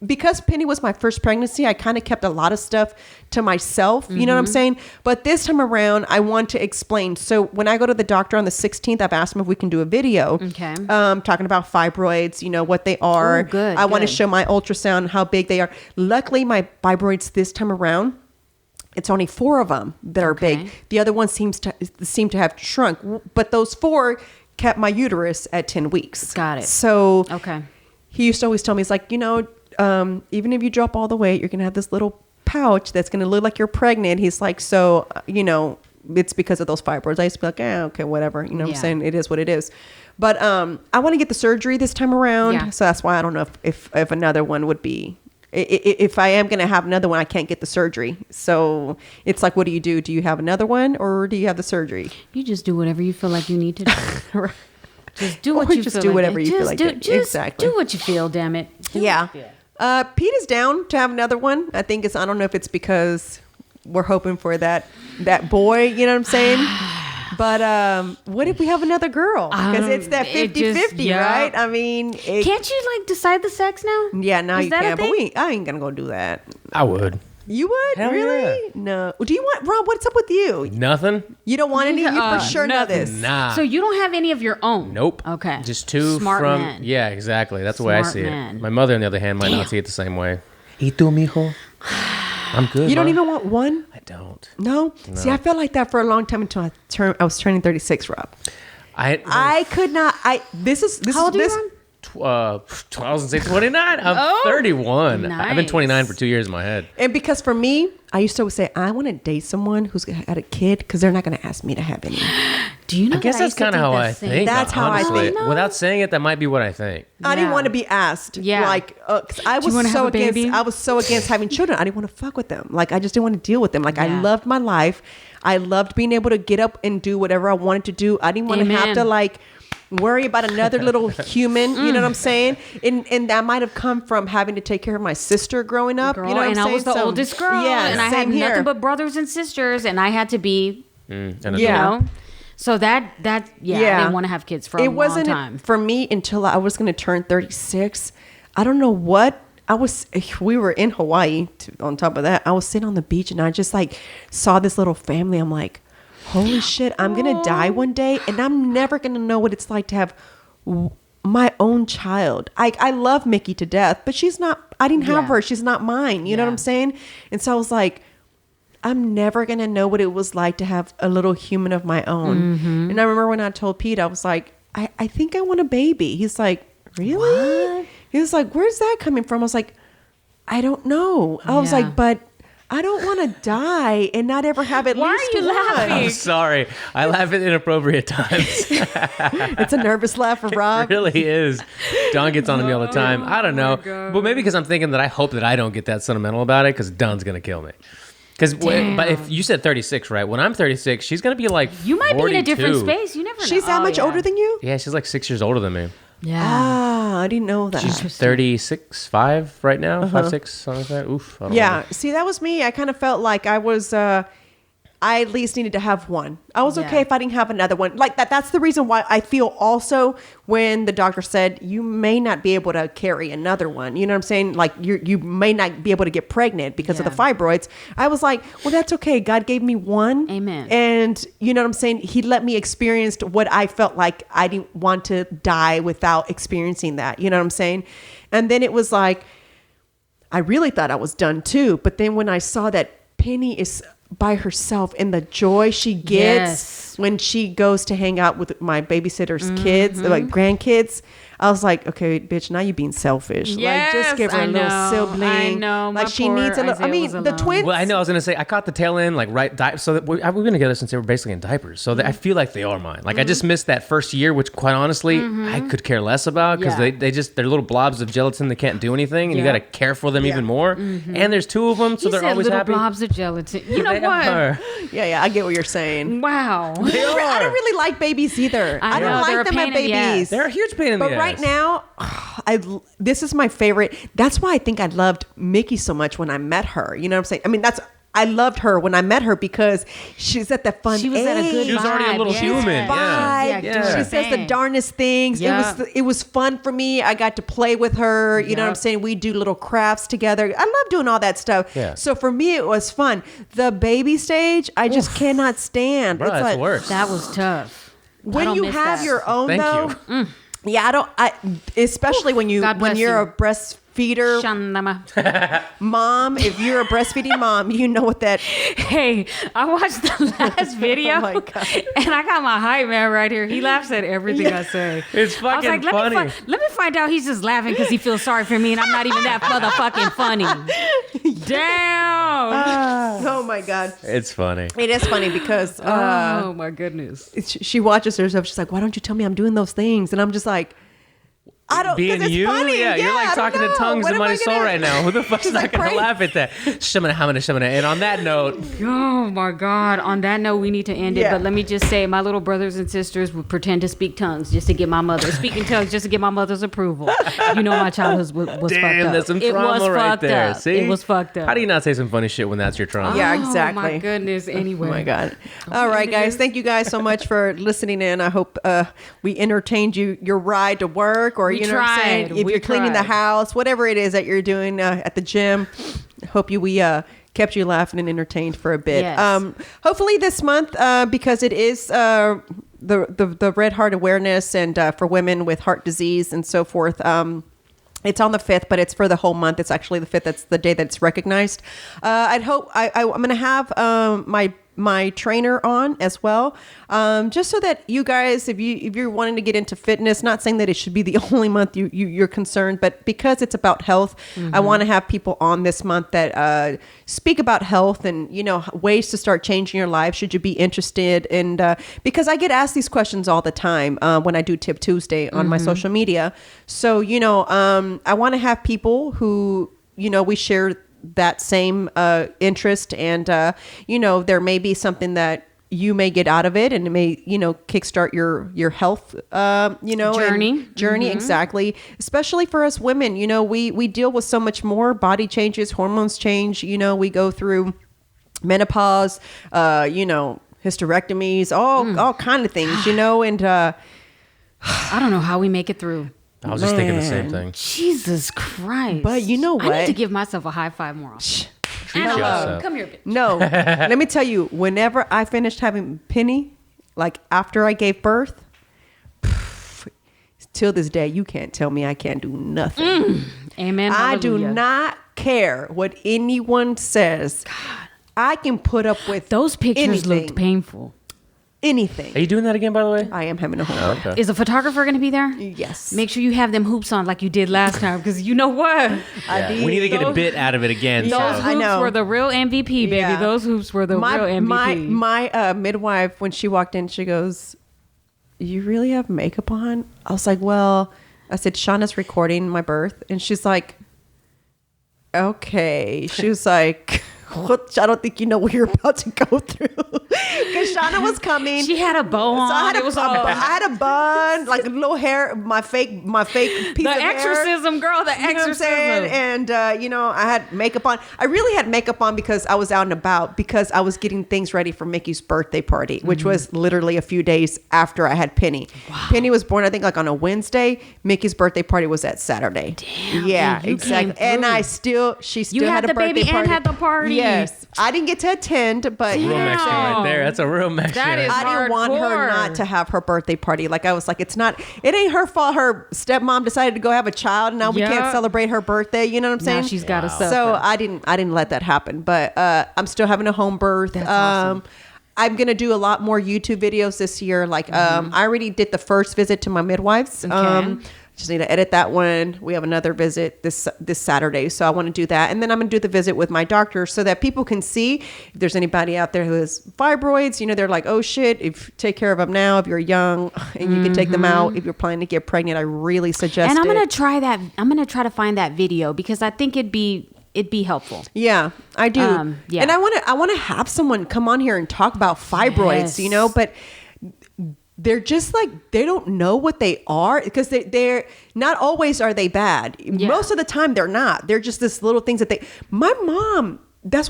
A: Because Penny was my first pregnancy, I kind of kept a lot of stuff to myself. You know what I'm saying? But this time around, I want to explain. So when I go to the doctor on the 16th, I've asked him if we can do a video.
B: Okay.
A: Talking about fibroids, you know, what they are.
B: Oh, good.
A: I want to show my ultrasound, how big they are. Luckily, my fibroids this time around, it's only 4 of them that are big. The other ones seem to have shrunk. But those 4 kept my uterus at 10 weeks.
B: Got it.
A: So
B: okay.
A: He used to always tell me, he's like, you know, even if you drop all the weight, you're going to have this little pouch that's going to look like you're pregnant. He's like, so, you know, it's because of those fibroids. I used to be like, okay, whatever. You know what I'm saying? It is what it is. But I want to get the surgery this time around. Yeah. So that's why I don't know if another one would be. If I am going to have another one, I can't get the surgery. So it's like, what do? Do you have another one or do you have the surgery?
B: You just do whatever you feel like you need to do.
A: Right.
B: Just do what you
A: just
B: feel
A: do
B: like.
A: whatever you feel like.
B: Exactly. Do what you feel, damn it.
A: Yeah. Pete is down to have another one. I think I don't know if it's because we're hoping for that boy, you know what I'm saying? But what if we have another girl? Because it's that 50-50, right? I mean,
B: can't you like decide the sex now?
A: Yeah, now you can. But I ain't gonna go do that.
C: I would.
A: You would?
C: Hell
A: really?
C: Yeah.
A: No. Do you want, Rob, what's up with you?
C: Nothing.
A: You don't want any? You for sure know this.
C: Nah.
B: So you don't have any of your own?
C: Nope.
B: Okay.
C: Just 2
B: Smart
C: from.
B: man.
C: Yeah, exactly. That's the way I see
B: man.
C: it. My mother, on the other hand, might not see it the same way. ¿Y tú, mijo? I'm good.
A: You don't even want one?
C: I don't.
A: No? See, I felt like that for a long time until I was turning 36, Rob. I could not. This is
B: How old are you, Ron?
C: 29. I'm 31.
B: Nice.
C: I've been 29 for 2 years in my head.
A: And because for me, I used to always say, I want to date someone who's had a kid because they're not going to ask me to have any.
B: Do you know?
C: I guess that's kind of how I think.
A: That's how I think.
C: Without saying it, that might be what I think.
A: I didn't want to be asked.
B: Yeah.
A: Like, 'cause I was so against having children. I didn't want to fuck with them. Like, I just didn't want to deal with them. Like, I loved my life. I loved being able to get up and do whatever I wanted to do. I didn't want to have to like worry about another little human, you know what I'm saying? And that might have come from having to take care of my sister growing up. You know what I'm saying?
B: I was the oldest girl.
A: Yeah,
B: and I had nothing but brothers and sisters, and I had to be You know? So that I didn't want to have kids for a long time.
A: For me until I was going to turn 36. I don't know what we were in Hawaii. On top of that, I was sitting on the beach and I just like saw this little family. I'm like, holy shit, I'm going to die one day and I'm never going to know what it's like to have my own child. I love Mickey to death, but I didn't have her. She's not mine. You know what I'm saying? And so I was like, I'm never going to know what it was like to have a little human of my own. Mm-hmm. And I remember when I told Pete, I was like, I think I want a baby. He's like, really? What? He was like, where's that coming from? I was like, I don't know. I was like, but I don't want to die and not ever have at least one. Why are you laughing?
C: I'm sorry. I laugh at inappropriate times.
A: It's a nervous laugh for Rob.
C: It really is. Don gets on to me all the time. I don't know. But maybe because I'm thinking that I hope that I don't get that sentimental about it because Don's going to kill me. But if you said 36, right? When I'm 36, she's going to be like 42.
B: You might be in a different space. You never know.
A: She's that much older than you?
C: Yeah, she's like 6 years older than me.
B: Yeah.
A: Ah, I didn't know that.
C: She's 36, 5 right now. 5, 6, something like that. Oof. I don't know.
A: See, that was me. I kind of felt like I was... I at least needed to have one. I was okay if I didn't have another one. Like that. That's the reason why I feel also when the doctor said you may not be able to carry another one. You know what I'm saying? Like you may not be able to get pregnant because of the fibroids. I was like, well, that's okay. God gave me one.
B: Amen.
A: And you know what I'm saying? He let me experience what I felt like I didn't want to die without experiencing that. You know what I'm saying? And then it was like, I really thought I was done too. But then when I saw that Penny is by herself and the joy she gets when she goes to hang out with my babysitter's kids, like grandkids, I was like, okay, bitch, now you're being selfish.
B: Yes,
A: like, just give her a little sibling. I
B: know.
A: Like, she needs a little. I mean, the twins.
C: Well, I know. I was gonna say I caught the tail end, like so that we've been together since they were basically in diapers. So I feel like they are mine. Like I just missed that first year, which quite honestly I could care less about because they're little blobs of gelatin that can't do anything, and you got to care for them even more. And there's 2 of them, so they're always
B: little
C: happy.
B: Blobs of gelatin. You know what?
A: Yeah, I get what you're saying.
B: Wow.
A: I don't really like babies either. I don't like them as babies.
C: They're a huge pain in the ass.
A: But right now, this is my favorite. That's why I think I loved Mickey so much when I met her. You know what I'm saying? I mean, I loved her when I met her because she's at that fun age.
B: At a good
C: She was already a little human.
A: She says the darnest things. It was fun for me. I got to play with her. You know what I'm saying? We do little crafts together. I love doing all that stuff. Yeah. So for me, it was fun. The baby stage, I just cannot stand.
C: Bro, it's worse.
B: That was tough.
A: When you have your own, though. Yeah, especially when you're a breastfeeder mom. If you're a breastfeeding mom, you know what that.
B: Hey, I watched the last video and I got my hype man right here. He laughs at everything I say.
C: It's fucking funny.
B: Let me find out he's just laughing because he feels sorry for me and I'm not even that motherfucking funny. Damn.
A: Oh my God.
C: It's funny.
A: It is funny because
B: oh my goodness.
A: She watches herself. She's like, why don't you tell me I'm doing those things? And I'm just like, I don't.
C: Being
A: it's
C: you,
A: funny.
C: You're like talking to tongues in Mariswole right now. Who the fuck's not gonna laugh at that? Shamana. And on that note,
B: oh my God. On that note, we need to end it. But let me just say, my little brothers and sisters would pretend to speak tongues just to get my mother speaking tongues just to get my mother's approval. You know, my childhood was fucked up.
C: There's some trauma right there. See,
B: it was fucked up.
C: How do you not say some funny shit when that's your trauma?
A: Yeah, exactly.
B: Oh my goodness. Anyway.
A: Oh my God. All right, guys. Thank you guys so much for listening in. I hope we entertained your ride to work, or you know what I'm saying. If you're cleaning the house, whatever it is that you're doing at the gym, hope we kept you laughing and entertained for a bit.
B: Yes.
A: Hopefully this month, because it is the Red Heart Awareness and for women with heart disease and so forth. It's on the 5th, but it's for the whole month. It's actually the 5th. That's the day that it's recognized. I'm going to have my trainer on as well, just so that you guys, if you're wanting to get into fitness, not saying that it should be the only month you're concerned, but because it's about health, I want to have people on this month that speak about health and ways to start changing your life should you be interested. And because I get asked these questions all the time when I do Tip Tuesday on my social media, so I want to have people who we share that same interest, and there may be something that you may get out of it, and it may kickstart your health journey. Exactly, especially for us women. We deal with so much more. Body changes, hormones change. We go through menopause, hysterectomies, all kind of things, you know, and
B: I don't know how we make it through.
C: I was just thinking the same thing.
B: Jesus Christ.
A: But you know what?
B: I need to give myself a high five more often.
C: yourself.
B: Come here, bitch.
A: No, let me tell you, whenever I finished having Penny, like after I gave birth, till this day, you can't tell me I can't do nothing.
B: Amen.
A: I do
B: Hallelujah.
A: not care what anyone says. God. I can put up with
B: Those pictures
A: anything.
B: looked painful.
A: Anything.
C: Are you doing that again, by the way?
A: I am having a home.
C: Oh, okay.
B: Is a photographer going to be there?
A: Yes.
B: Make sure you have them hoops on like you did last time, because you know what?
C: Yeah, we need to get a bit out of it again.
B: Those
C: so.
A: I
B: hoops
A: know.
B: were the real MVP, baby.
A: Yeah.
B: Those hoops were the real MVP.
A: My midwife, when she walked in, she goes, "You really have makeup on?" I was like, "Well," I said, "Shauna's recording my birth," and she's like, "Okay." She was like, "What? I don't think you know what you're about to go through." Because Shauna was coming.
B: She had a bow on.
A: So I had a bun, like a little hair, my fake piece
B: the
A: of hair.
B: exorcism, girl. The
A: You know what I'm
B: exorcism.
A: saying? And, I had makeup on. I really had makeup on because I was out and about, because I was getting things ready for Mickey's birthday party, which was literally a few days after I had Penny. Wow. Penny was born, I think, like on a Wednesday. Mickey's birthday party was that Saturday.
B: Damn,
A: yeah,
B: you
A: exactly.
B: came
A: And
B: through.
A: she still
B: You
A: had
B: had
A: a
B: the
A: birthday
B: baby
A: party.
B: and had the party.
A: Yes. I didn't get to attend, but
C: Real Mexican right there. That's a real Mexican.
B: That is
A: I didn't want her
B: hardcore.
A: not to have her birthday party. Like, I was like, it ain't her fault her stepmom decided to go have a child, and now we
B: Yeah.
A: can't celebrate her birthday. You know what I'm saying?
B: Now she's got to suffer.
A: So I didn't let that happen. But I'm still having a home birth.
B: That's awesome.
A: I'm gonna do a lot more YouTube videos this year. Like, I already did the first visit to my midwives.
B: Okay.
A: Just need to edit that one. We have another visit this Saturday, so I want to do that, and then I'm gonna do the visit with my doctor so that people can see if there's anybody out there who has fibroids. You know, they're like, oh shit, if take care of them now, if you're young, and you can take them out. If you're planning to get pregnant, I really suggest.
B: And I'm
A: it.
B: gonna try that. I'm gonna try to find that video, because I think it'd be helpful.
A: Yeah, I do.
B: Yeah.
A: And I want to have someone come on here and talk about fibroids,
B: Yes.
A: but they're just like, they don't know what they are, because they're not always are they bad.
B: Yeah.
A: Most of the time they're not. They're just this little things that that's why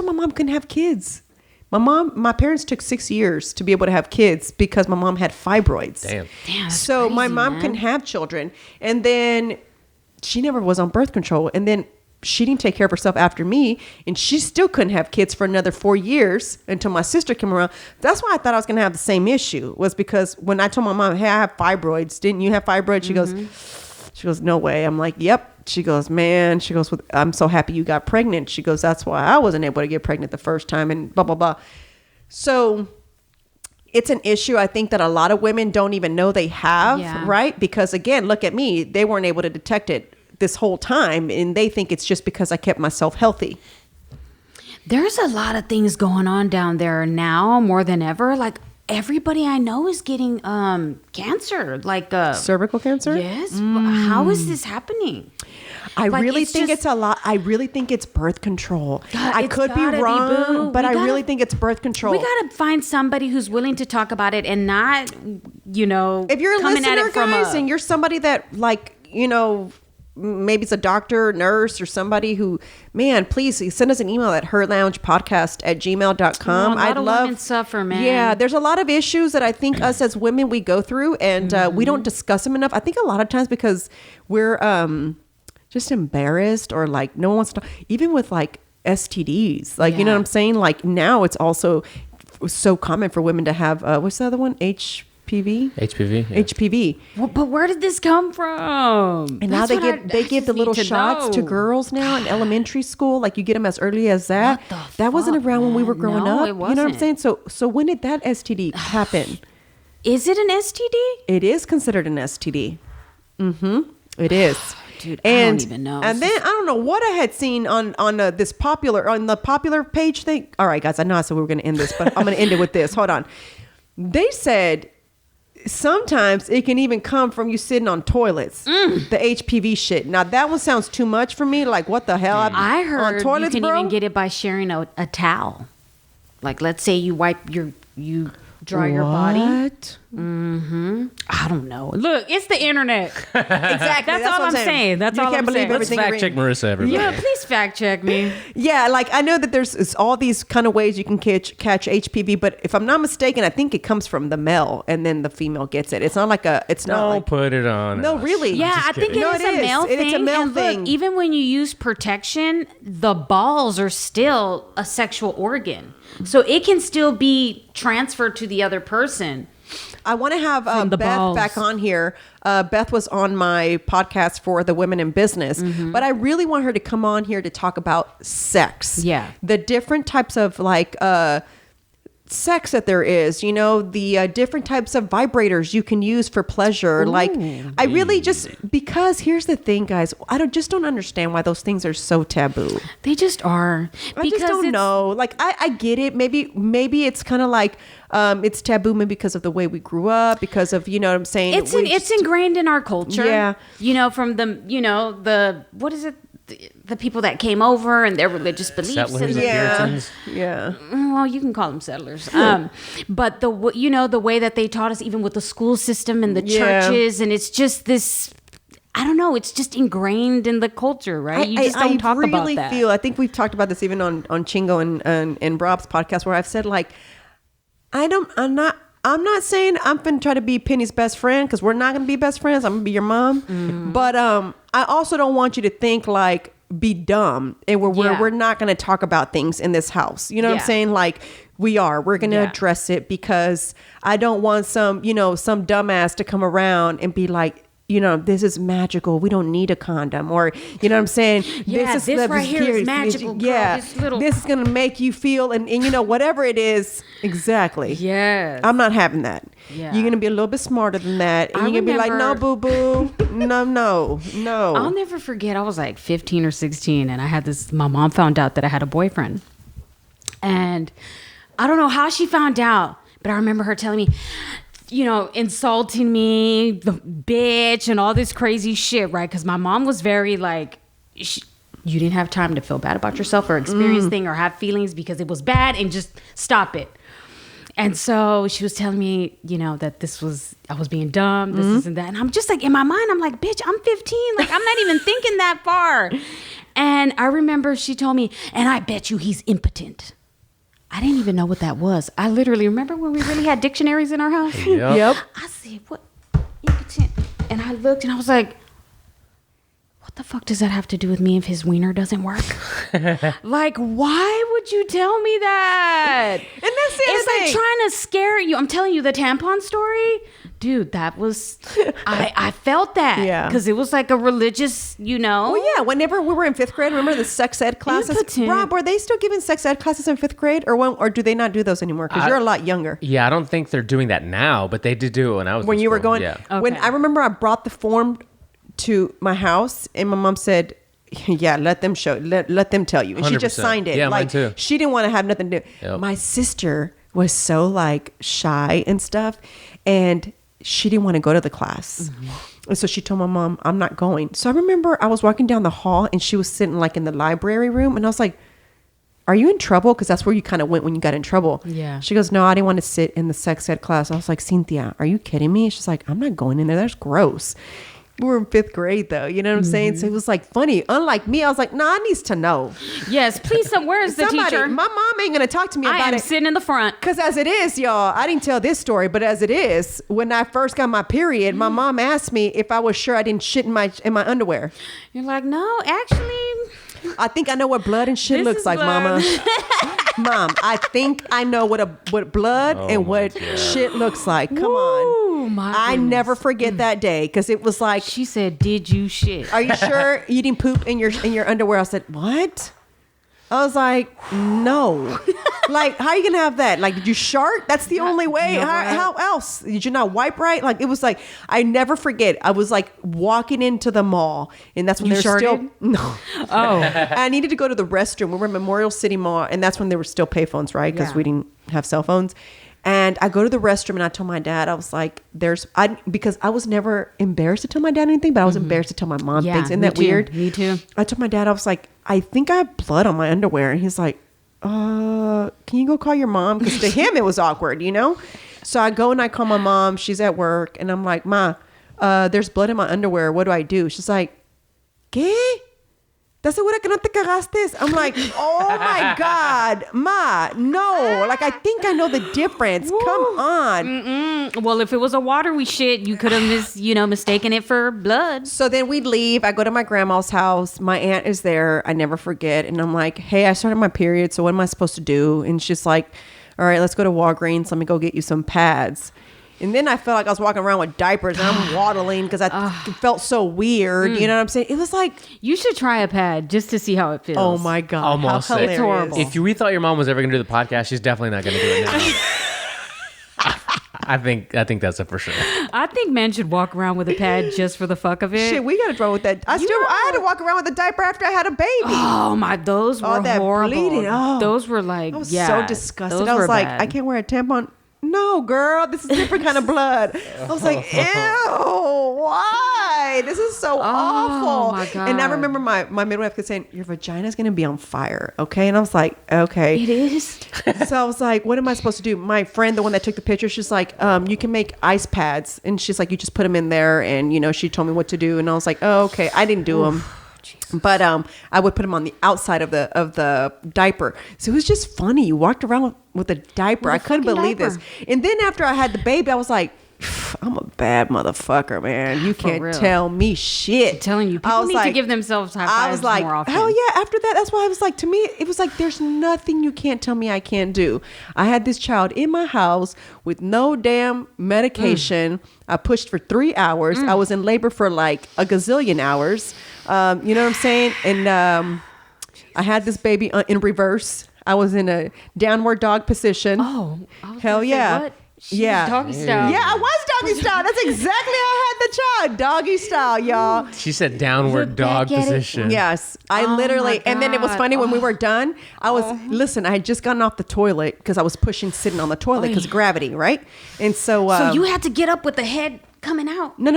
A: my mom couldn't have kids. My parents took 6 years to be able to have kids because my mom had fibroids.
C: Damn.
B: Damn, that's
A: So my
B: crazy,
A: mom
B: man.
A: couldn't have children, and then she never was on birth control, and then she didn't take care of herself after me, and she still couldn't have kids for another 4 years until my sister came around. That's why I thought I was going to have the same issue, was because when I told my mom, "Hey, I have fibroids. Didn't you have fibroids?" She goes, "No way." I'm like, "Yep." She goes, "Man," she goes, "I'm so happy you got pregnant." She goes, "That's why I wasn't able to get pregnant the first time," and blah, blah, blah. So it's an issue I think that a lot of women don't even know they have,
B: Yeah.
A: right? Because again, look at me. They weren't able to detect it this whole time, and they think it's just because I kept myself healthy.
B: There's a lot of things going on down there now, more than ever. Like, everybody I know is getting cancer, like
A: Cervical cancer?
B: Yes. How is this happening?
A: I
B: Like,
A: really
B: it's
A: think
B: just-
A: it's a lot. I really think it's birth control.
B: God,
A: I
B: it's
A: could be
B: gotta be,
A: wrong,
B: boo.
A: but
B: We
A: I
B: gotta-
A: really think it's birth control.
B: We gotta find somebody who's willing to talk about it and not,
A: If you're a
B: coming at
A: listener,
B: it from
A: guys, and you're somebody that, like, maybe it's a doctor, nurse, or somebody who, man, please send us an email at herloungepodcast@gmail.com.
B: A lot of women suffer, man.
A: Yeah, there's a lot of issues that I think us as women, we go through, and we don't discuss them enough. I think a lot of times because we're just embarrassed, or like no one wants to talk, even with like STDs. Like, you know
B: Yeah.
A: what I'm saying? Like, now it's also so common for women to have, what's the other one? HPV?
C: HPV. Yeah.
A: HPV.
B: Well, but where did this come from?
A: And now
B: That's
A: they
B: what
A: give
B: I
A: the
B: just
A: little
B: need to
A: shots to
B: know.
A: girls now in elementary school. Like, you get them as early as that.
B: What the
A: That wasn't
B: fuck,
A: around when we
B: man?
A: were growing
B: No,
A: up.
B: it
A: You know what I'm
B: wasn't.
A: saying? So when did that STD happen?
B: Is it an STD?
A: It is considered an STD. It is.
B: Dude, I don't even know.
A: And then I don't know what I had seen on the popular page thing. All right, guys, I know I said we were going to end this, but I'm going to end it with this. Hold on. They said sometimes it can even come from you sitting on toilets. The HPV shit. Now that one sounds too much for me. Like, what the hell?
B: I heard
A: on toilets,
B: you can
A: bro?
B: even get it by sharing a towel. Like, let's say you wipe you dry your body.
A: What?
B: I don't know. Look, it's the internet.
A: Exactly.
B: That's all I'm saying. That's
A: you
B: all
A: can't
B: I'm
A: believe
B: saying.
C: Let's
A: everything.
C: fact check Marissa, everybody.
B: Yeah, please fact check me.
A: Yeah, like I know that there's all these kind of ways you can catch HPV, but if I'm not mistaken, I think it comes from the male and then the female gets it. It's not like
C: Don't put it on.
A: No,
C: us.
A: really.
B: Yeah, I think it is a male thing.
A: It's a male
B: and
A: thing.
B: Look, even when you use protection, the balls are still a sexual organ. So it can still be transferred to the other person.
A: I want to have Beth
B: balls.
A: back on here. Beth was on my podcast for the Women in Business, but I really want her to come on here to talk about sex.
B: Yeah.
A: The different types of like sex that there is, you know, the different types of vibrators you can use for pleasure. Like I really just, because here's the thing, guys, I don't understand why those things are so taboo.
B: They just are.
A: I just don't know. Like I get it. Maybe it's kind of like it's taboo maybe because of the way we grew up, because of, you know what I'm saying?
B: It's ingrained in our culture.
A: Yeah.
B: You know, from the what is it? The people that came over and their religious beliefs.
C: Settlers
B: and
C: and Puritans.
A: Yeah.
B: Well, you can call them settlers. But the way that they taught us, even with the school system and the churches, and it's just this, I don't know, it's just ingrained in the culture, right? You just don't talk about that.
A: I think we've talked about this even on Chingo and Rob's podcast, where I've said like, I'm not saying I'm finna try to be Penny's best friend, because we're not gonna be best friends. I'm gonna be your mom. But I also don't want you to think like be dumb and we're not gonna talk about things in this house. You know what I'm saying? Like we're gonna address it, because I don't want some dumbass to come around and be like, you know, this is magical. We don't need a condom, or you know what I'm saying?
B: Yeah, this right here is magical. Girl.
A: Yeah,
B: this
A: is gonna make you feel, and you know, whatever it is, exactly.
B: Yes.
A: I'm not having that.
B: Yeah.
A: You're gonna be a little bit smarter than that, and you're gonna be like, no, boo boo, no.
B: I'll never forget. I was like 15 or 16, and I had this. My mom found out that I had a boyfriend, and I don't know how she found out, but I remember her telling me, you know, insulting me, the bitch, and all this crazy shit, right? Because my mom was very like, you didn't have time to feel bad about yourself or experience things or have feelings because it was bad, and just stop it. And so she was telling me, you know, that I was being dumb, this and that. And I'm just like, in my mind, I'm like, bitch, I'm 15. Like, I'm not even thinking that far. And I remember she told me, and I bet you he's impotent. I didn't even know what that was. I literally remember when we really had dictionaries in our house.
A: Yep.
B: I said, what? Impotent. And I looked and I was like, what the fuck does that have to do with me if his wiener doesn't work? Like, why would you tell me that?
A: And that's the
B: It's
A: other
B: like
A: thing.
B: trying to scare you. I'm telling you, the tampon story, dude, that was, I felt that.
A: Yeah.
B: Because it was like a religious, you know.
A: Well, yeah. Whenever we were in 5th grade, remember the sex ed classes?
B: Impotent.
A: Rob, are they still giving sex ed classes in 5th grade, or do they not do those anymore? Because you're a lot younger.
C: Yeah, I don't think they're doing that now, but they did do it when I was
A: When
C: in
A: you were
C: school.
A: going,
C: Yeah.
A: when
B: Okay.
A: I remember I brought the form to my house, and my mom said, yeah, let them tell you. And she just
C: 100%.
A: signed it.
C: Yeah, mine
A: like,
C: too.
A: she didn't want to have nothing to do.
C: Yep.
A: My sister was so like shy and stuff, and she didn't want to go to the class. And so she told my mom, I'm not going. So I remember I was walking down the hall, and she was sitting like in the library room, and I was like, are you in trouble? Because that's where you kind of went when you got in trouble.
B: Yeah.
A: She goes, no, I didn't want to sit in the sex ed class. I was like, Cynthia, are you kidding me? She's like, I'm not going in there. That's gross. We were in 5th grade though. You know what I'm saying? So it was like funny. Unlike me, I was like, nah, I needs to know.
B: Yes, please, where is the teacher?
A: My mom ain't going to talk to me
B: I
A: about
B: am
A: it.
B: sitting in the front.
A: Because as it is, y'all, I didn't tell this story, but as it is, when I first got my period, my mom asked me if I was sure I didn't shit in my underwear.
B: You're like, no, actually,
A: I think I know what blood and shit
B: This
A: looks
B: is
A: like,
B: blood.
A: mama. Mom, I think I know what blood and
C: my
A: what
C: God.
A: shit looks like. Come
B: Ooh,
A: on.
B: my
A: I
B: goodness.
A: never forget that day, because it was like,
B: She said, did you shit?
A: are you sure you didn't poop in your underwear? I said, what? I was like, no. Like, how are you gonna have that? Like, did you shart? That's the only way.
B: no,
A: How else? Did you not wipe right? Like, it was like, I never forget. I was like walking into the mall, and that's when
B: You
A: they were still
B: sharted?
A: no.
B: Oh,
A: I needed to go to the restroom. We were in Memorial City Mall, and that's when there were still payphones, right? Because
B: Yeah.
A: we didn't have cell phones. And I go to the restroom, and I told my dad, I was like, because I was never embarrassed to tell my dad anything, but I was embarrassed to tell my mom
B: yeah.
A: things. Isn't
B: me
A: that
B: too.
A: weird?
B: Me too.
A: I told my dad, I was like, I think I have blood on my underwear. And he's like, can you go call your mom? Because to him, it was awkward, you know? So I go and I call my mom. She's at work. And I'm like, Ma, there's blood in my underwear. What do I do? She's like, ¿Qué? ¿Estás segura que no te cagaste? I'm like, oh my God, Ma, no. Like, I think I know the difference. Woo. Come on.
B: Mm-mm. Well, if it was a watery shit, you could have mistaken it for blood.
A: So then we leave. I go to my grandma's house. My aunt is there. I never forget. And I'm like, hey, I started my period. So what am I supposed to do? And she's like, all right, let's go to Walgreens. Let me go get you some pads. And then I felt like I was walking around with diapers and I'm waddling because I felt so weird. You know what I'm saying? It was like...
B: You should try a pad just to see how it feels.
A: Oh my God.
C: Almost.
A: How hilarious.
B: It's horrible.
C: If we thought your mom was ever going to do the podcast, she's definitely not going to do it now. I think that's a for sure.
B: I think men should walk around with a pad just for the fuck of it.
A: Shit, we got to throw with that. I had to walk around with a diaper after I had a baby.
B: Oh my, those were horrible.
A: Bleeding. Oh.
B: Those were like,
A: I was so disgusted. I was like,
B: bad.
A: I can't wear a tampon. No, girl, this is different kind of blood. I was like, ew, why? This is so awful.
B: My God.
A: And I remember my midwife kept saying, your vagina's going to be on fire, okay? And I was like, okay.
B: It is?
A: So I was like, what am I supposed to do? My friend, the one that took the picture, she's like, you can make ice pads. And she's like, you just put them in there. And, she told me what to do. And I was like, oh, okay. I didn't do them. But I would put them on the outside of the diaper. So it was just funny. You walked around with a diaper. I couldn't believe this. And then after I had the baby, I was like, I'm a bad motherfucker, man. You can't tell me shit.
B: I'm telling you, people need to give themselves high fives
A: I was like,
B: more often.
A: hell yeah. After that, that's why I was like, to me, it was like, there's nothing you can't tell me I can't do. I had this child in my house with no damn medication. I pushed for 3 hours. I was in labor for like a gazillion hours. You know what I'm saying? And I had this baby in reverse. I was in a downward dog position.
B: Oh,
A: hell yeah.
B: What? Doggy style.
A: Yeah, I was doggy style. That's exactly how I had the child. Doggy style, y'all.
C: She said downward dog position.
A: Yes. I literally, and then it was funny when we were done. Listen, I had just gotten off the toilet because I was sitting on the toilet because of gravity, right? And so.
B: So you had to get up with the head coming out.
A: No.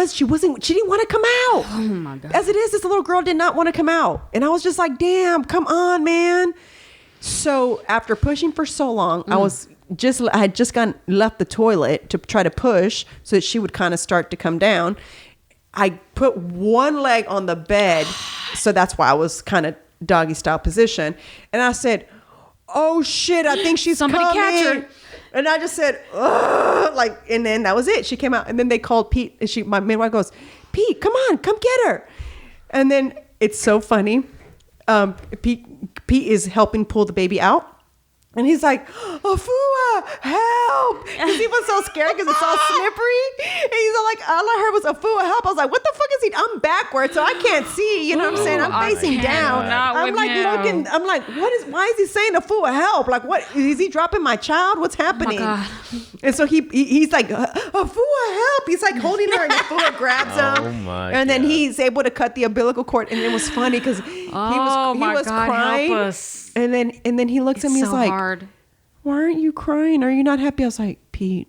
A: She didn't want to come out.
B: Oh my God.
A: As it is, this little girl did not want to come out. And I was just like, damn, come on, man. So after pushing for so long, I had just left the toilet to try to push so that she would kind of start to come down. I put one leg on the bed. So that's why I was kind of doggy style position. And I said, oh shit, I think she's
B: Somebody
A: coming.
B: catch her.
A: And I just said, ugh, and then that was it. She came out and then they called Pete and my midwife goes, Pete, come on, come get her. And then it's so funny. Pete is helping pull the baby out. And he's like, Afua, help. Because he was so scared because it's all slippery. And he's all like, all I heard was Afua, help. I was like, what the fuck is he? I'm backwards, so I can't see. You know what I'm saying? I'm facing down. I'm like looking, I'm like, why is he saying Afua, help? Like, what? Is he dropping my child? What's happening?
B: Oh my God.
A: And so he's like, Afua, help. He's like holding her and Afua grabs him.
C: Oh my
A: and then
C: God.
A: he's able to cut the umbilical cord. And it was funny because he was crying.
B: Help us.
A: And then he looks at me. He's
B: so
A: like,
B: hard.
A: why aren't you crying? Are you not happy? I was like, Pete,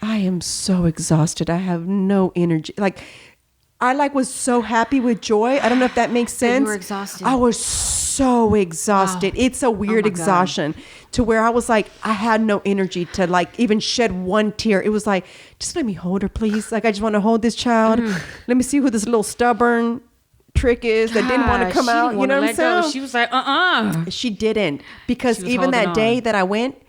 A: I am so exhausted. I have no energy. Like, I was so happy with joy. I don't know if that makes sense.
B: You were exhausted.
A: I was so exhausted. Wow. It's a weird exhaustion to where I was like, I had no energy to like even shed one tear. It was like, just let me hold her, please. Like, I just want to hold this child. Let me see who this little stubborn trick is that didn't want to come out. You know what I'm saying?
B: She was like,
A: She didn't, because even that day that I went,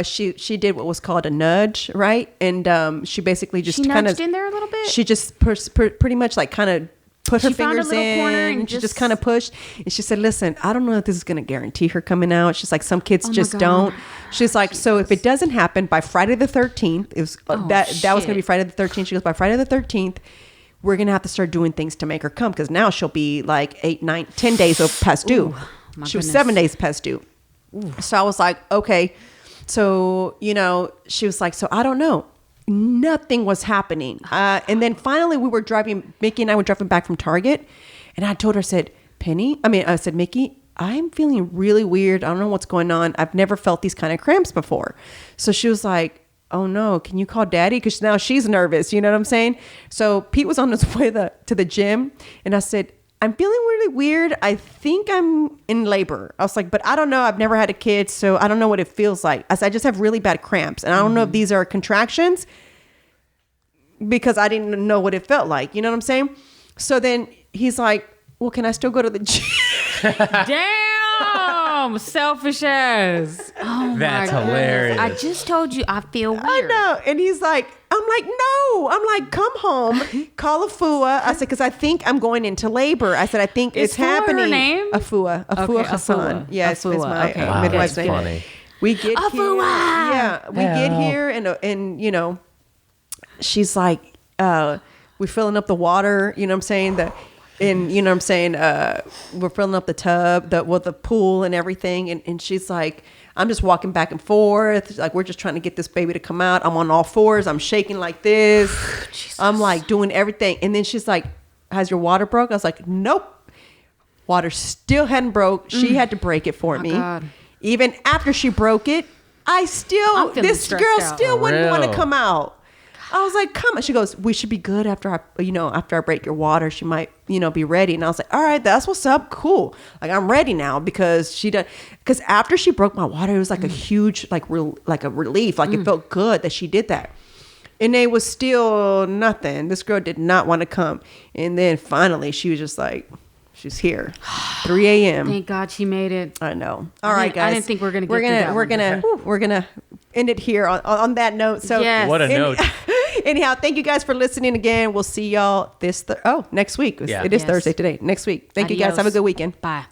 A: she did what was called a nudge, right? And she basically just kind of
B: in there a little bit.
A: She just pretty much like kind of put her fingers in,
B: corner
A: and she just kind of pushed. And she said, "Listen, I don't know if this is going to guarantee her coming out." She's like, "Some kids just don't." She's like, "So if it doesn't happen by Friday the 13th, it was that was going to be Friday the 13th." She goes, "By Friday the 13th." We're going to have to start doing things to make her come, because now she'll be like 8, 9, 10 days past due. She was 7 days past due. Ooh. So I was like, okay. So, she was like, so I don't know. Nothing was happening. And then finally Mickey and I were driving back from Target. And I told her, I said, Mickey, I'm feeling really weird. I don't know what's going on. I've never felt these kind of cramps before. So she was like, oh no, can you call daddy? Because now she's nervous. You know what I'm saying? So Pete was on his way to the gym. And I said, I'm feeling really weird. I think I'm in labor. I was like, but I don't know. I've never had a kid, so I don't know what it feels like. I just have really bad cramps. And I don't know if these are contractions because I didn't know what it felt like. You know what I'm saying? So then he's like, well, can I still go to the gym?
B: Damn, selfish ass. Oh,
C: That's
B: my
C: hilarious.
B: goodness. I just told you I feel weird.
A: I know. And he's like, I'm like, no. I'm like, come home, call Afua. I said, because I think I'm going into labor. I said, I think it's
B: Afua
A: happening.
B: her name?
A: Afua. Afua Hassan.
B: Afua.
A: Yes, it's my
B: Okay.
C: Wow,
A: midwife's
C: that's
A: name.
C: funny.
A: We get
B: Afua.
A: here. Yeah, we get here and you know, she's like, we're filling up the water. You know what I'm saying? And you know what I'm saying? We're filling up the tub, the pool and everything. And she's like, I'm just walking back and forth. Like, we're just trying to get this baby to come out. I'm on all fours. I'm shaking like this. I'm like doing everything. And then she's like, has your water broke? I was like, nope. Water still hadn't broke. She had to break it for me.
B: God.
A: Even after she broke it,
B: I'm feeling
A: this
B: stressed
A: girl
B: out.
A: still wouldn't want to
C: Real.
A: come out. I was like, come on. She goes, we should be good after I break your water. She might, be ready. And I was like, all right, that's what's up. Cool. Like, I'm ready now because because after she broke my water, it was like a huge, like a relief. Like it felt good that she did that. And it was still nothing. This girl did not want to come. And then finally she was just like, she's here. 3 a.m.
B: Thank God she made it.
A: I know. All right, guys.
B: I didn't think we were gonna get through that
A: we're gonna end it here on that note. So
B: Yes.
C: What a note.
A: Anyhow, thank you guys for listening again. We'll see y'all next week.
C: Yeah.
A: It is
B: Yes.
A: Thursday today. Next week. Thank you guys. Have a
B: Adios.
A: good weekend.
B: Bye.